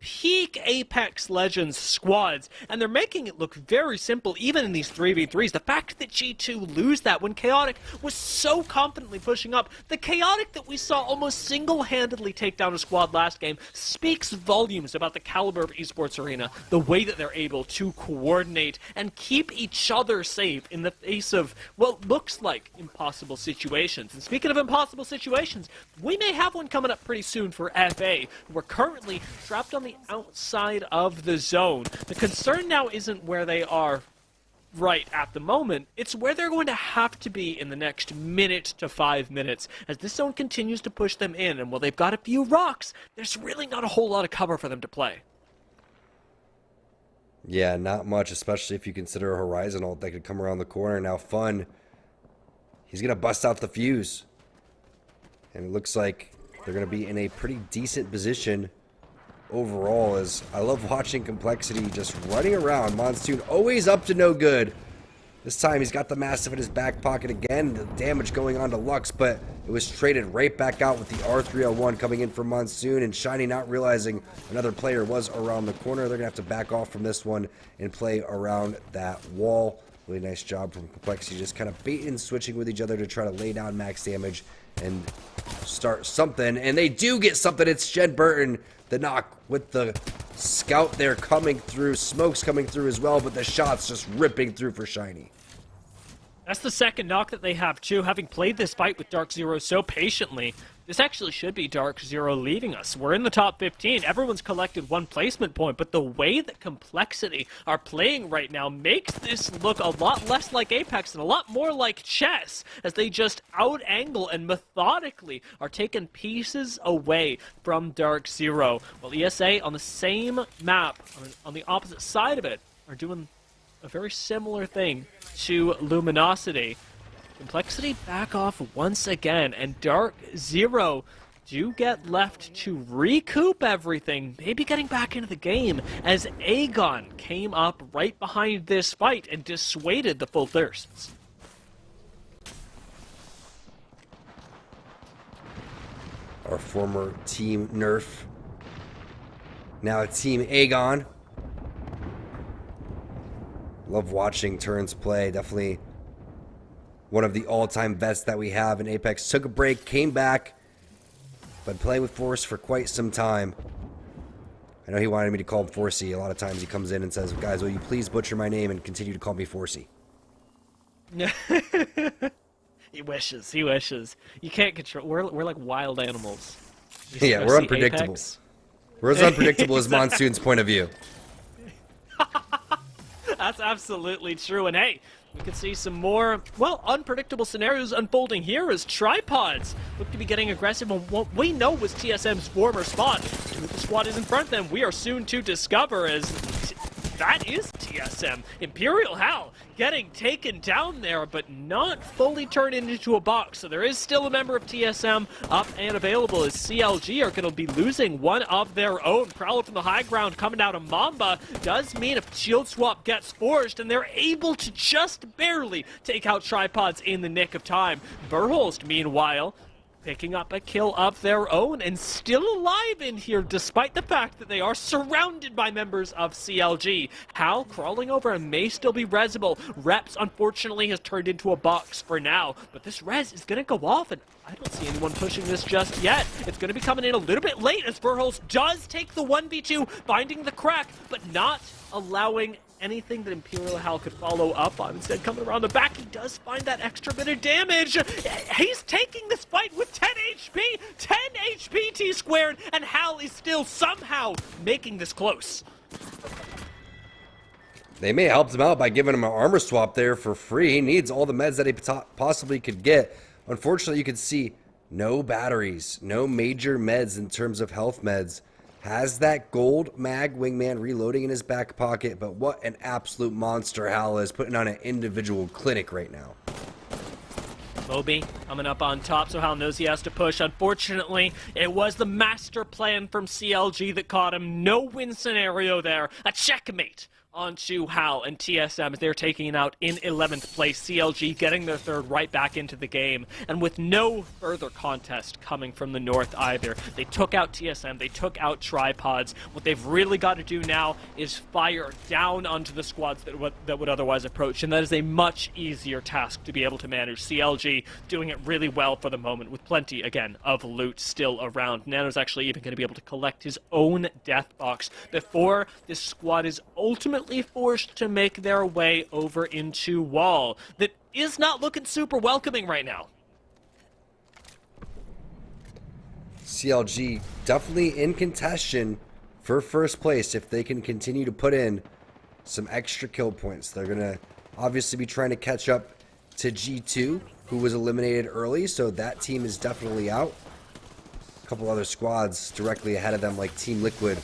peak Apex Legends squads, and they're making it look very simple even in these 3v3s. The fact that G2 lose that when Chaotic was so confidently pushing up, the Chaotic that we saw almost single-handedly take down a squad last game, speaks volumes about the caliber of Esports Arena, the way that they're able to coordinate and keep each other safe in the face of what looks like impossible situations. And speaking of impossible situations, we may have one coming up pretty soon for FA, who are currently trapped on the outside of the zone. The concern now isn't where they are right at the moment, it's where they're going to have to be in the next minute to 5 minutes as this zone continues to push them in. And while they've got a few rocks, there's really not a whole lot of cover for them to play. Yeah, not much, especially if you consider a Horizon ult that could come around the corner. Now Fun, he's going to bust out the fuse. And it looks like they're going to be in a pretty decent position overall, as I love watching Complexity just running around. Monsoon always up to no good. This time he's got the Massive in his back pocket again. The damage going on to Lux, but it was traded right back out with the R301 coming in from Monsoon, and Shiny not realizing another player was around the corner. They're going to have to back off from this one and play around that wall. Really nice job from Complexity, just kind of bait and switching with each other to try to lay down max damage and start something. And they do get something. It's Jen Burton, the knock with the scout there coming through. Smoke's coming through as well, but the shots just ripping through for Shiny. That's the second knock that they have, too. Having played this fight with Dark Zero so patiently, this actually should be Dark Zero leading us. We're in the top 15. Everyone's collected one placement point, but the way that Complexity are playing right now makes this look a lot less like Apex and a lot more like chess, as they just out-angle and methodically are taking pieces away from Dark Zero. While ESA on the same map, on the opposite side of it, are doing a very similar thing to Luminosity. Complexity back off once again, and Dark Zero do get left to recoup everything, maybe getting back into the game, as Aegon came up right behind this fight and dissuaded the Full Thirsts. Our former Team Nerf, now Team Aegon. Love watching Turns play. Definitely one of the all-time vets that we have in Apex. Took a break, came back, but playing with Force for quite some time. I know he wanted me to call him Forcey. A lot of times he comes in and says, guys, will you please butcher my name and continue to call me Forcey? He wishes. He wishes. You can't control. We're like wild animals. Yeah, we're unpredictable. Apex? We're as unpredictable as Monsoon's point of view. That's absolutely true. And hey, we could see some more, well, unpredictable scenarios unfolding here as Tripods look to be getting aggressive on what we know was TSM's former spot. Who the squad is in front of them, we are soon to discover, as that is TSM. Imperial Hal getting taken down there, but not fully turned into a box. So there is still a member of TSM up and available, as CLG are going to be losing one of their own. Prowler from the high ground coming out of Mamba does mean a shield swap gets forced, and they're able to just barely take out Tripods in the nick of time. Burholst, meanwhile, picking up a kill of their own and still alive in here despite the fact that they are surrounded by members of CLG. Hal crawling over and may still be resable. Reps, unfortunately, has turned into a box for now, but this res is going to go off, and I don't see anyone pushing this just yet. It's going to be coming in a little bit late as Verholz does take the 1v2, finding the crack, but not allowing anything that Imperial Hal could follow up on. Instead, coming around the back, he does find that extra bit of damage. He's taking this fight with 10 HP! 10 HP T-squared, and Hal is still somehow making this close. They may have helped him out by giving him an armor swap there for free. He needs all the meds that he possibly could get. Unfortunately, you can see no batteries, no major meds in terms of health meds. Has that gold mag wingman reloading in his back pocket, but what an absolute monster Hal is, putting on an individual clinic right now. Moby coming up on top, so Hal knows he has to push. Unfortunately, it was the master plan from CLG that caught him. No win scenario there. A checkmate onto Hal and TSM as they're taking it out in 11th place. CLG getting their third right back into the game, and with no further contest coming from the north either. They took out TSM, they took out Tripods. What they've really got to do now is fire down onto the squads that would otherwise approach, and that is a much easier task to be able to manage. CLG doing it really well for the moment, with plenty, again, of loot still around. Nano's actually even going to be able to collect his own death box before this squad is ultimately forced to make their way over into wall that is not looking super welcoming right now. CLG definitely in contention for first place if they can continue to put in some extra kill points. They're going to obviously be trying to catch up to G2, who was eliminated early, so that team is definitely out. A couple other squads directly ahead of them, like Team Liquid.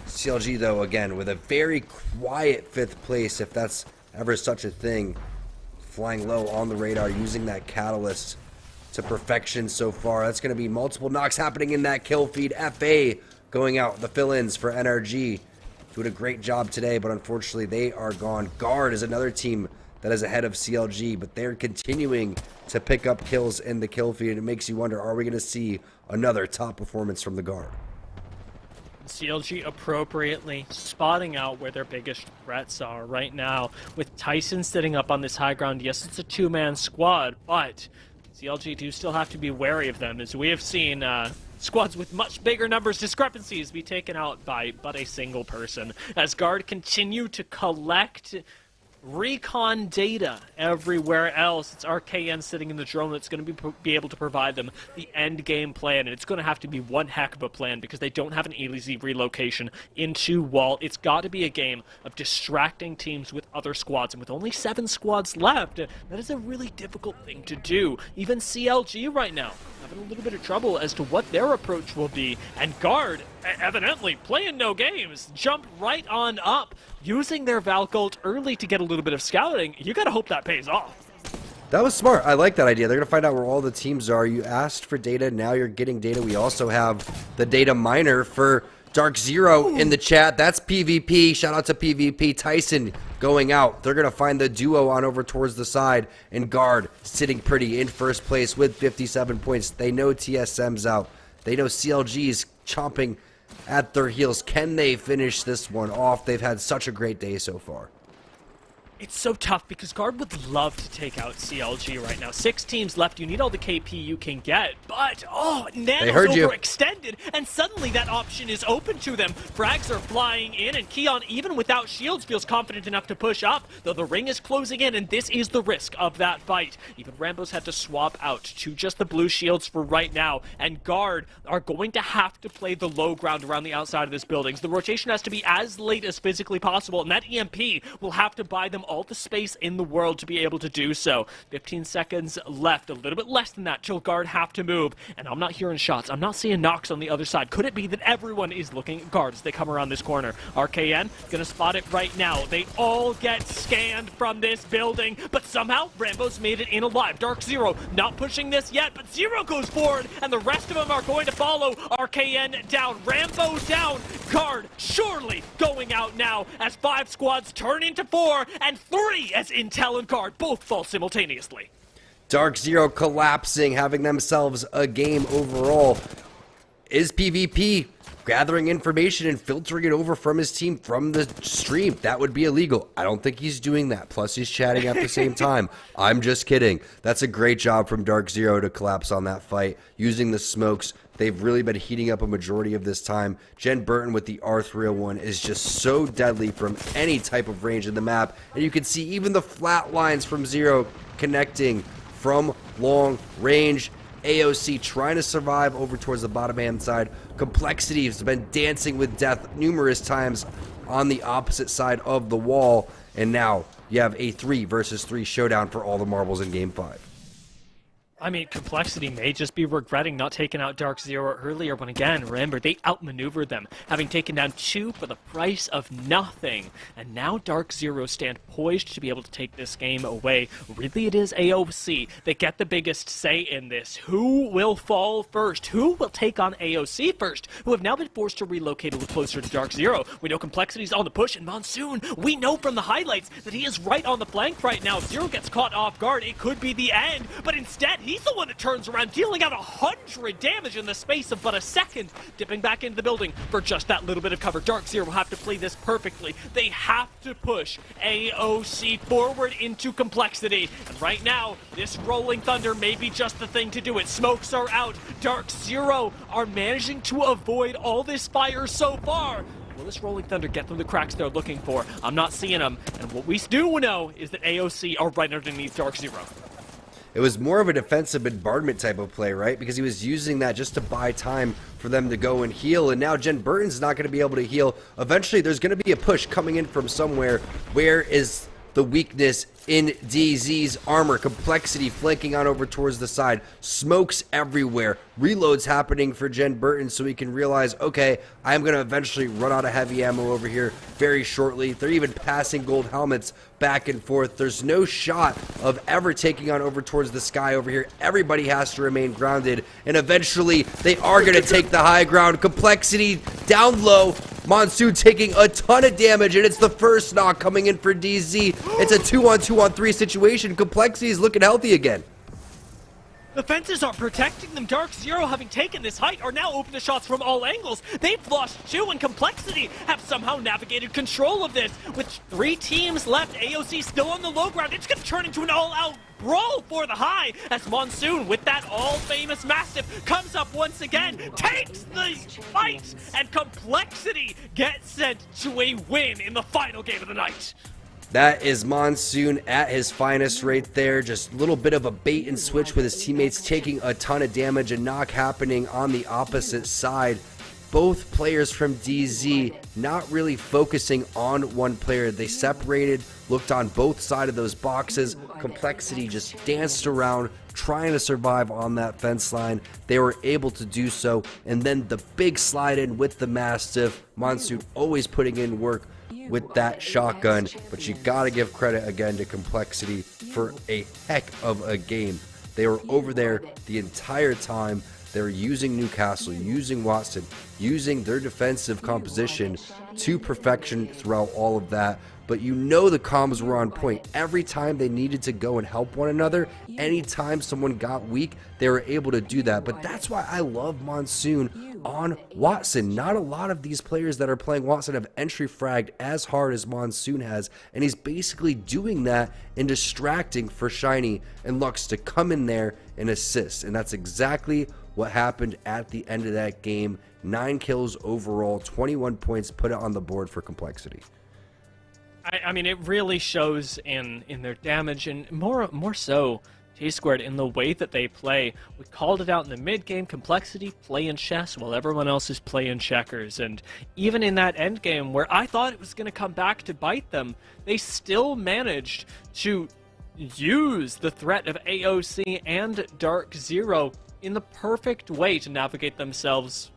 CLG, though, again, with a very quiet 5th place, if that's ever such a thing. Flying low on the radar, using that catalyst to perfection so far. That's going to be multiple knocks happening in that kill feed. FA going out, the fill-ins for NRG. Doing a great job today, but unfortunately they are gone. Guard is another team that is ahead of CLG, but they're continuing to pick up kills in the kill feed. It makes you wonder, are we going to see another top performance from the Guard? CLG appropriately spotting out where their biggest threats are right now. With Tyson sitting up on this high ground, yes, it's a 2-man squad, but CLG do still have to be wary of them, as we have seen squads with much bigger numbers discrepancies be taken out by but a single person. As Guard continue to collect recon data everywhere else, it's RKN sitting in the drone that's going to be able to provide them the end game plan, and it's going to have to be one heck of a plan because they don't have an easy relocation into wall. It's got to be a game of distracting teams with other squads, and with only 7 squads left, that is a really difficult thing to do. Even CLG right now having a little bit of trouble as to what their approach will be, and Guard evidently playing no games, jump right on up, using their Valcult early to get a little bit of scouting. You gotta hope that pays off. That was smart. I like that idea. They're going to find out where all the teams are. You asked for data, now you're getting data. We also have the data miner for Dark Zero in the chat. That's PvP. Shout out to PvP. Tyson going out. They're going to find the duo on over towards the side, and Guard sitting pretty in first place with 57 points. They know TSM's out. They know CLG's chomping at their heels. Can they finish this one off? They've had such a great day so far. It's so tough because Guard would love to take out CLG right now. 6 teams left. You need all the KP you can get. But, Nano's overextended, and suddenly that option is open to them. Frags are flying in, and Keon, even without shields, feels confident enough to push up, though the ring is closing in, and this is the risk of that fight. Even Rambo's had to swap out to just the blue shields for right now, and Guard are going to have to play the low ground around the outside of this building. So the rotation has to be as late as physically possible, and that EMP will have to buy them all the space in the world to be able to do so. 15 seconds left, a little bit less than that till Guard have to move, and I'm not hearing shots. I'm not seeing knocks on the other side. Could it be that everyone is looking at Guard as they come around this corner? RKN gonna spot it right now. They all get scanned from this building, but somehow Rambo's made it in alive. Dark Zero not pushing this yet, but Zero goes forward, and the rest of them are going to follow. RKN down, Rambo down, Guard surely going out now as 5 squads turn into 4, and 3 as Intel and Guard both fall simultaneously. Dark Zero collapsing, having themselves a game overall. Is PvP gathering information and filtering it over from his team from the stream? That would be illegal. I don't think he's doing that. Plus, he's chatting at the same time. I'm just kidding. That's a great job from Dark Zero to collapse on that fight, using the smokes. They've really been heating up a majority of this time. Jen Burton with the R301 is just so deadly from any type of range in the map. And you can see even the flat lines from Zero connecting from long range. AOC trying to survive over towards the bottom hand side. Complexity has been dancing with death numerous times on the opposite side of the wall. And now you have a 3 versus 3 showdown for all the marbles in Game 5. I mean, Complexity may just be regretting not taking out Dark Zero earlier when, again, remember, they outmaneuvered them, having taken down 2 for the price of nothing. And now Dark Zero stand poised to be able to take this game away. Really, it is AOC that get the biggest say in this. Who will fall first? Who will take on AOC first? Who have now been forced to relocate a little closer to Dark Zero. We know Complexity's on the push, and Monsoon, we know from the highlights that he is right on the flank right now. If Zero gets caught off guard, it could be the end, but instead, he's the one that turns around, dealing out 100 damage in the space of but a second, dipping back into the building for just that little bit of cover. Dark Zero will have to play this perfectly. They have to push AOC forward into Complexity. And right now, this Rolling Thunder may be just the thing to do it. Smokes are out. Dark Zero are managing to avoid all this fire so far. Will this Rolling Thunder get through the cracks they're looking for? I'm not seeing them. And what we do know is that AOC are right underneath Dark Zero. it was more of a defensive bombardment type of play, right? Because he was using that just to buy time for them to go and heal, and now Jen Burton's not going to be able to heal. Eventually, there's going to be a push coming in from somewhere. Where is the weakness in DZ's armor? Complexity flanking on over towards the side. Smokes everywhere. Reloads happening for Jen Burton so he can realize, okay, I'm going to eventually run out of heavy ammo over here very shortly. They're even passing gold helmets back and forth. There's no shot of ever taking on over towards the sky over here. Everybody has to remain grounded, and eventually they are going to take the high ground. Complexity down low. Monsoon taking a ton of damage, and it's the first knock coming in for DZ. It's a 2-on-2-on-3 situation. Complexity is looking healthy again. The fences are protecting them. Dark Zero, having taken this height, are now open to shots from all angles. They've lost 2, and Complexity have somehow navigated control of this. With 3 teams left, AOC still on the low ground. It's going to turn into an all-out brawl for the high as Monsoon, with that all-famous Mastiff, comes up once again, takes the fight, and Complexity gets sent to a win in the final game of the night. That is Monsoon at his finest right there. Just a little bit of a bait and switch with his teammates taking a ton of damage. A knock happening on the opposite side. Both players from DZ not really focusing on one player. They separated, looked on both sides of those boxes. Complexity just danced around, trying to survive on that fence line. They were able to do so. And then the big slide in with the Mastiff. Monsoon always putting in work with that shotgun, but you gotta give credit again to Complexity for a heck of a game. They were over there the entire time. They were using Newcastle, using Watson, using their defensive composition to perfection throughout all of that. But you know the comms were on point. Every time they needed to go and help one another, anytime someone got weak, they were able to do that. But that's why I love Monsoon on Watson. Not a lot of these players that are playing Watson have entry fragged as hard as Monsoon has, and he's basically doing that and distracting for Shiny and Lux to come in there and assist. And that's exactly what happened at the end of that game. 9 kills overall, 21 points put it on the board for Complexity. I mean, it really shows in their damage, and more so, T-Squared, in the way that they play. We called it out in the mid-game. Complexity playing chess while everyone else is playing checkers. And even in that end game where I thought it was going to come back to bite them, they still managed to use the threat of AOC and Dark Zero in the perfect way to navigate themselves.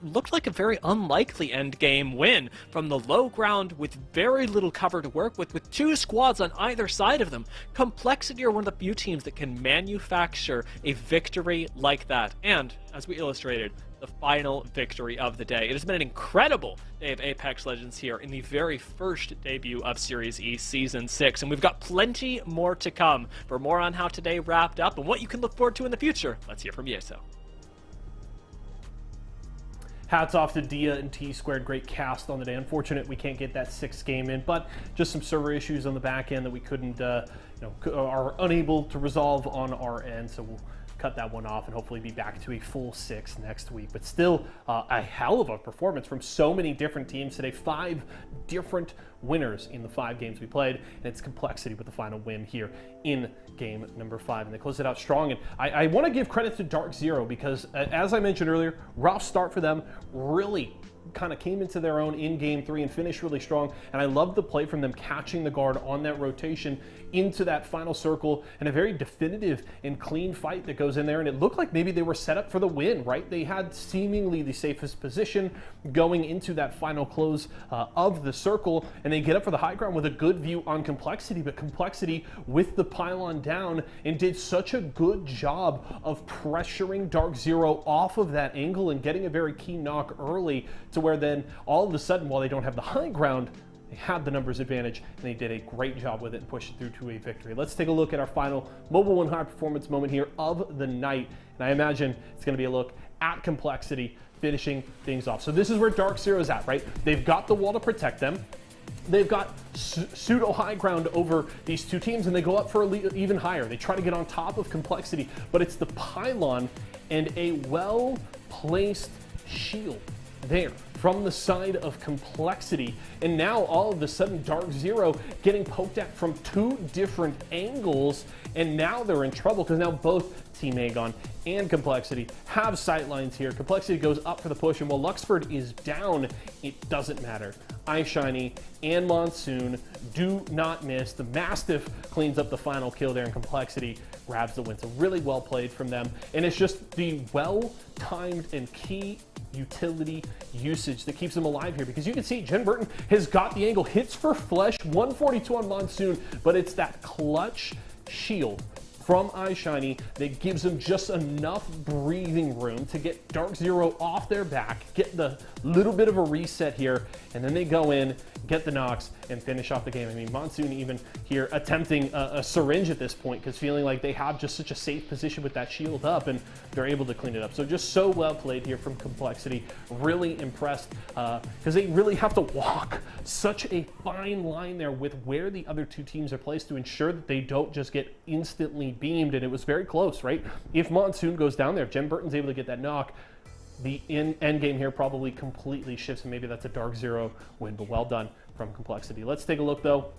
Looked like a very unlikely endgame win from the low ground with very little cover to work with 2 squads on either side of them. Complexity are one of the few teams that can manufacture a victory like that. And, as we illustrated, the final victory of the day. It has been an incredible day of Apex Legends here in the very first debut of Series E Season 6, and we've got plenty more to come. For more on how today wrapped up and what you can look forward to in the future, let's hear from Yeso. Hats off to Dia and T-Squared. Great cast on the day. Unfortunate we can't get that 6th game in, but just some server issues on the back end that we couldn't, are unable to resolve on our end. So we'll cut that one off and hopefully be back to a full 6 next week. But still, a hell of a performance from so many different teams today. 5 different winners in the 5 games we played, and it's Complexity with the final win here in game number 5, and they close it out strong. And I want to give credit to Dark Zero because, as I mentioned earlier, rough start for them, really kind of came into their own in game 3 and finished really strong. And I love the play from them catching the guard on that rotation into that final circle, and a very definitive and clean fight that goes in there. And it looked like maybe they were set up for the win, right? They had seemingly the safest position going into that final close of the circle, and they get up for the high ground with a good view on Complexity. But Complexity with the pylon down and did such a good job of pressuring Dark Zero off of that angle and getting a very key knock early, to where then all of a sudden, while they don't have the high ground, they had the numbers advantage, and they did a great job with it and pushed it through to a victory. Let's take a look at our final Mobile One high performance moment here of the night, and I imagine it's going to be a look at Complexity finishing things off. So this is where Dark Zero's at, right? They've got the wall to protect them. They've got pseudo high ground over these 2 teams, and they go up for even higher. They try to get on top of Complexity, but it's the pylon and a well-placed shield there from the side of Complexity. And now all of a sudden Dark Zero getting poked at from 2 different angles, and now they're in trouble because now both Team Aegon and Complexity have sight lines here. Complexity goes up for the push, and while Luxford is down, it doesn't matter. iShiny and Monsoon do not miss. The Mastiff cleans up the final kill there, and Complexity grabs the win. So really well played from them, and it's just the well-timed and key utility usage that keeps them alive here, because you can see Jen Burton has got the angle, hits for flesh, 142 on Monsoon, but it's that clutch shield from iShiny that gives them just enough breathing room to get Dark Zero off their back, get the little bit of a reset here, and then they go in, get the knocks, and finish off the game. I mean, Monsoon even here attempting a syringe at this point, because feeling like they have just such a safe position with that shield up, and they're able to clean it up. So just so well played here from Complexity. Really impressed, because they really have to walk such a fine line there with where the other 2 teams are placed to ensure that they don't just get instantly beamed, and it was very close, right? If Monsoon goes down there, if Jen Burton's able to get that knock, the end game here probably completely shifts, and maybe that's a Dark Zero win, but well done from Complexity. Let's take a look, though,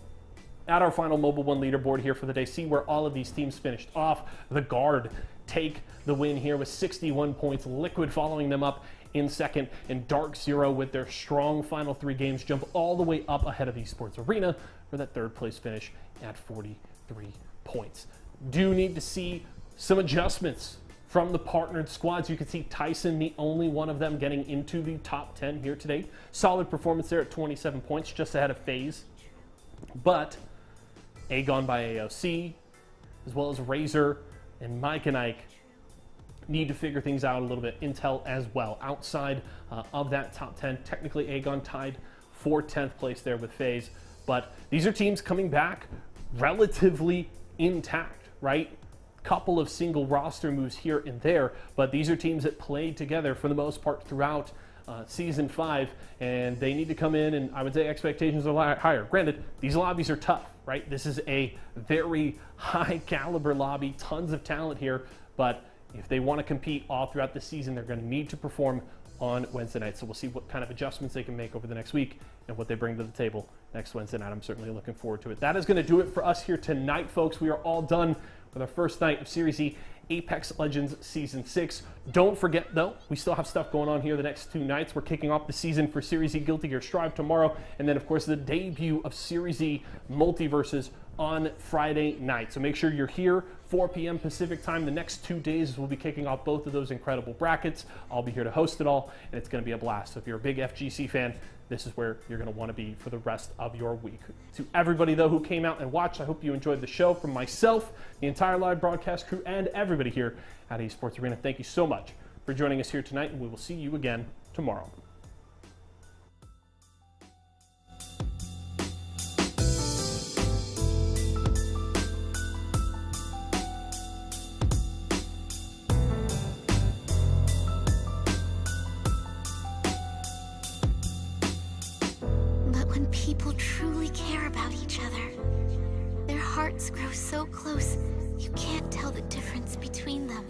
at our final Mobile 1 leaderboard here for the day, see where all of these teams finished off. The Guard take the win here with 61 points, Liquid following them up in second, and Dark Zero with their strong final 3 games jump all the way up ahead of Esports Arena for that 3rd place finish at 43 points. Do need to see some adjustments from the partnered squads. You can see Tyson, the only one of them getting into the top 10 here today. Solid performance there at 27 points, just ahead of FaZe. But Aegon by AOC, as well as Razor and Mike and Ike, need to figure things out a little bit. Intel as well. Outside of that top 10, technically Aegon tied for 10th place there with FaZe. But these are teams coming back relatively intact, right? Couple of single roster moves here and there, but these are teams that played together for the most part throughout Season 5, and they need to come in, and I would say expectations are higher. Granted, these lobbies are tough, right? This is a very high caliber lobby, tons of talent here, but if they want to compete all throughout the season, they're going to need to perform on Wednesday night. So we'll see what kind of adjustments they can make over the next week and what they bring to the table next Wednesday night. I'm certainly looking forward to it. That is going to do it for us here tonight, folks. We are all done with our first night of Series E Apex Legends Season 6. Don't forget, though, we still have stuff going on here the next 2 nights. We're kicking off the season for Series E Guilty Gear Strive tomorrow, and then, of course, the debut of Series E Multiverses on Friday night. So make sure you're here, 4 p.m. Pacific time. The next 2 days, we'll be kicking off both of those incredible brackets. I'll be here to host it all, and it's going to be a blast. So if you're a big FGC fan, this is where you're going to want to be for the rest of your week. To everybody, though, who came out and watched, I hope you enjoyed the show. From myself, the entire live broadcast crew, and everybody here at Esports Arena, thank you so much for joining us here tonight, and we will see you again tomorrow. When people truly care about each other, their hearts grow so close, you can't tell the difference between them.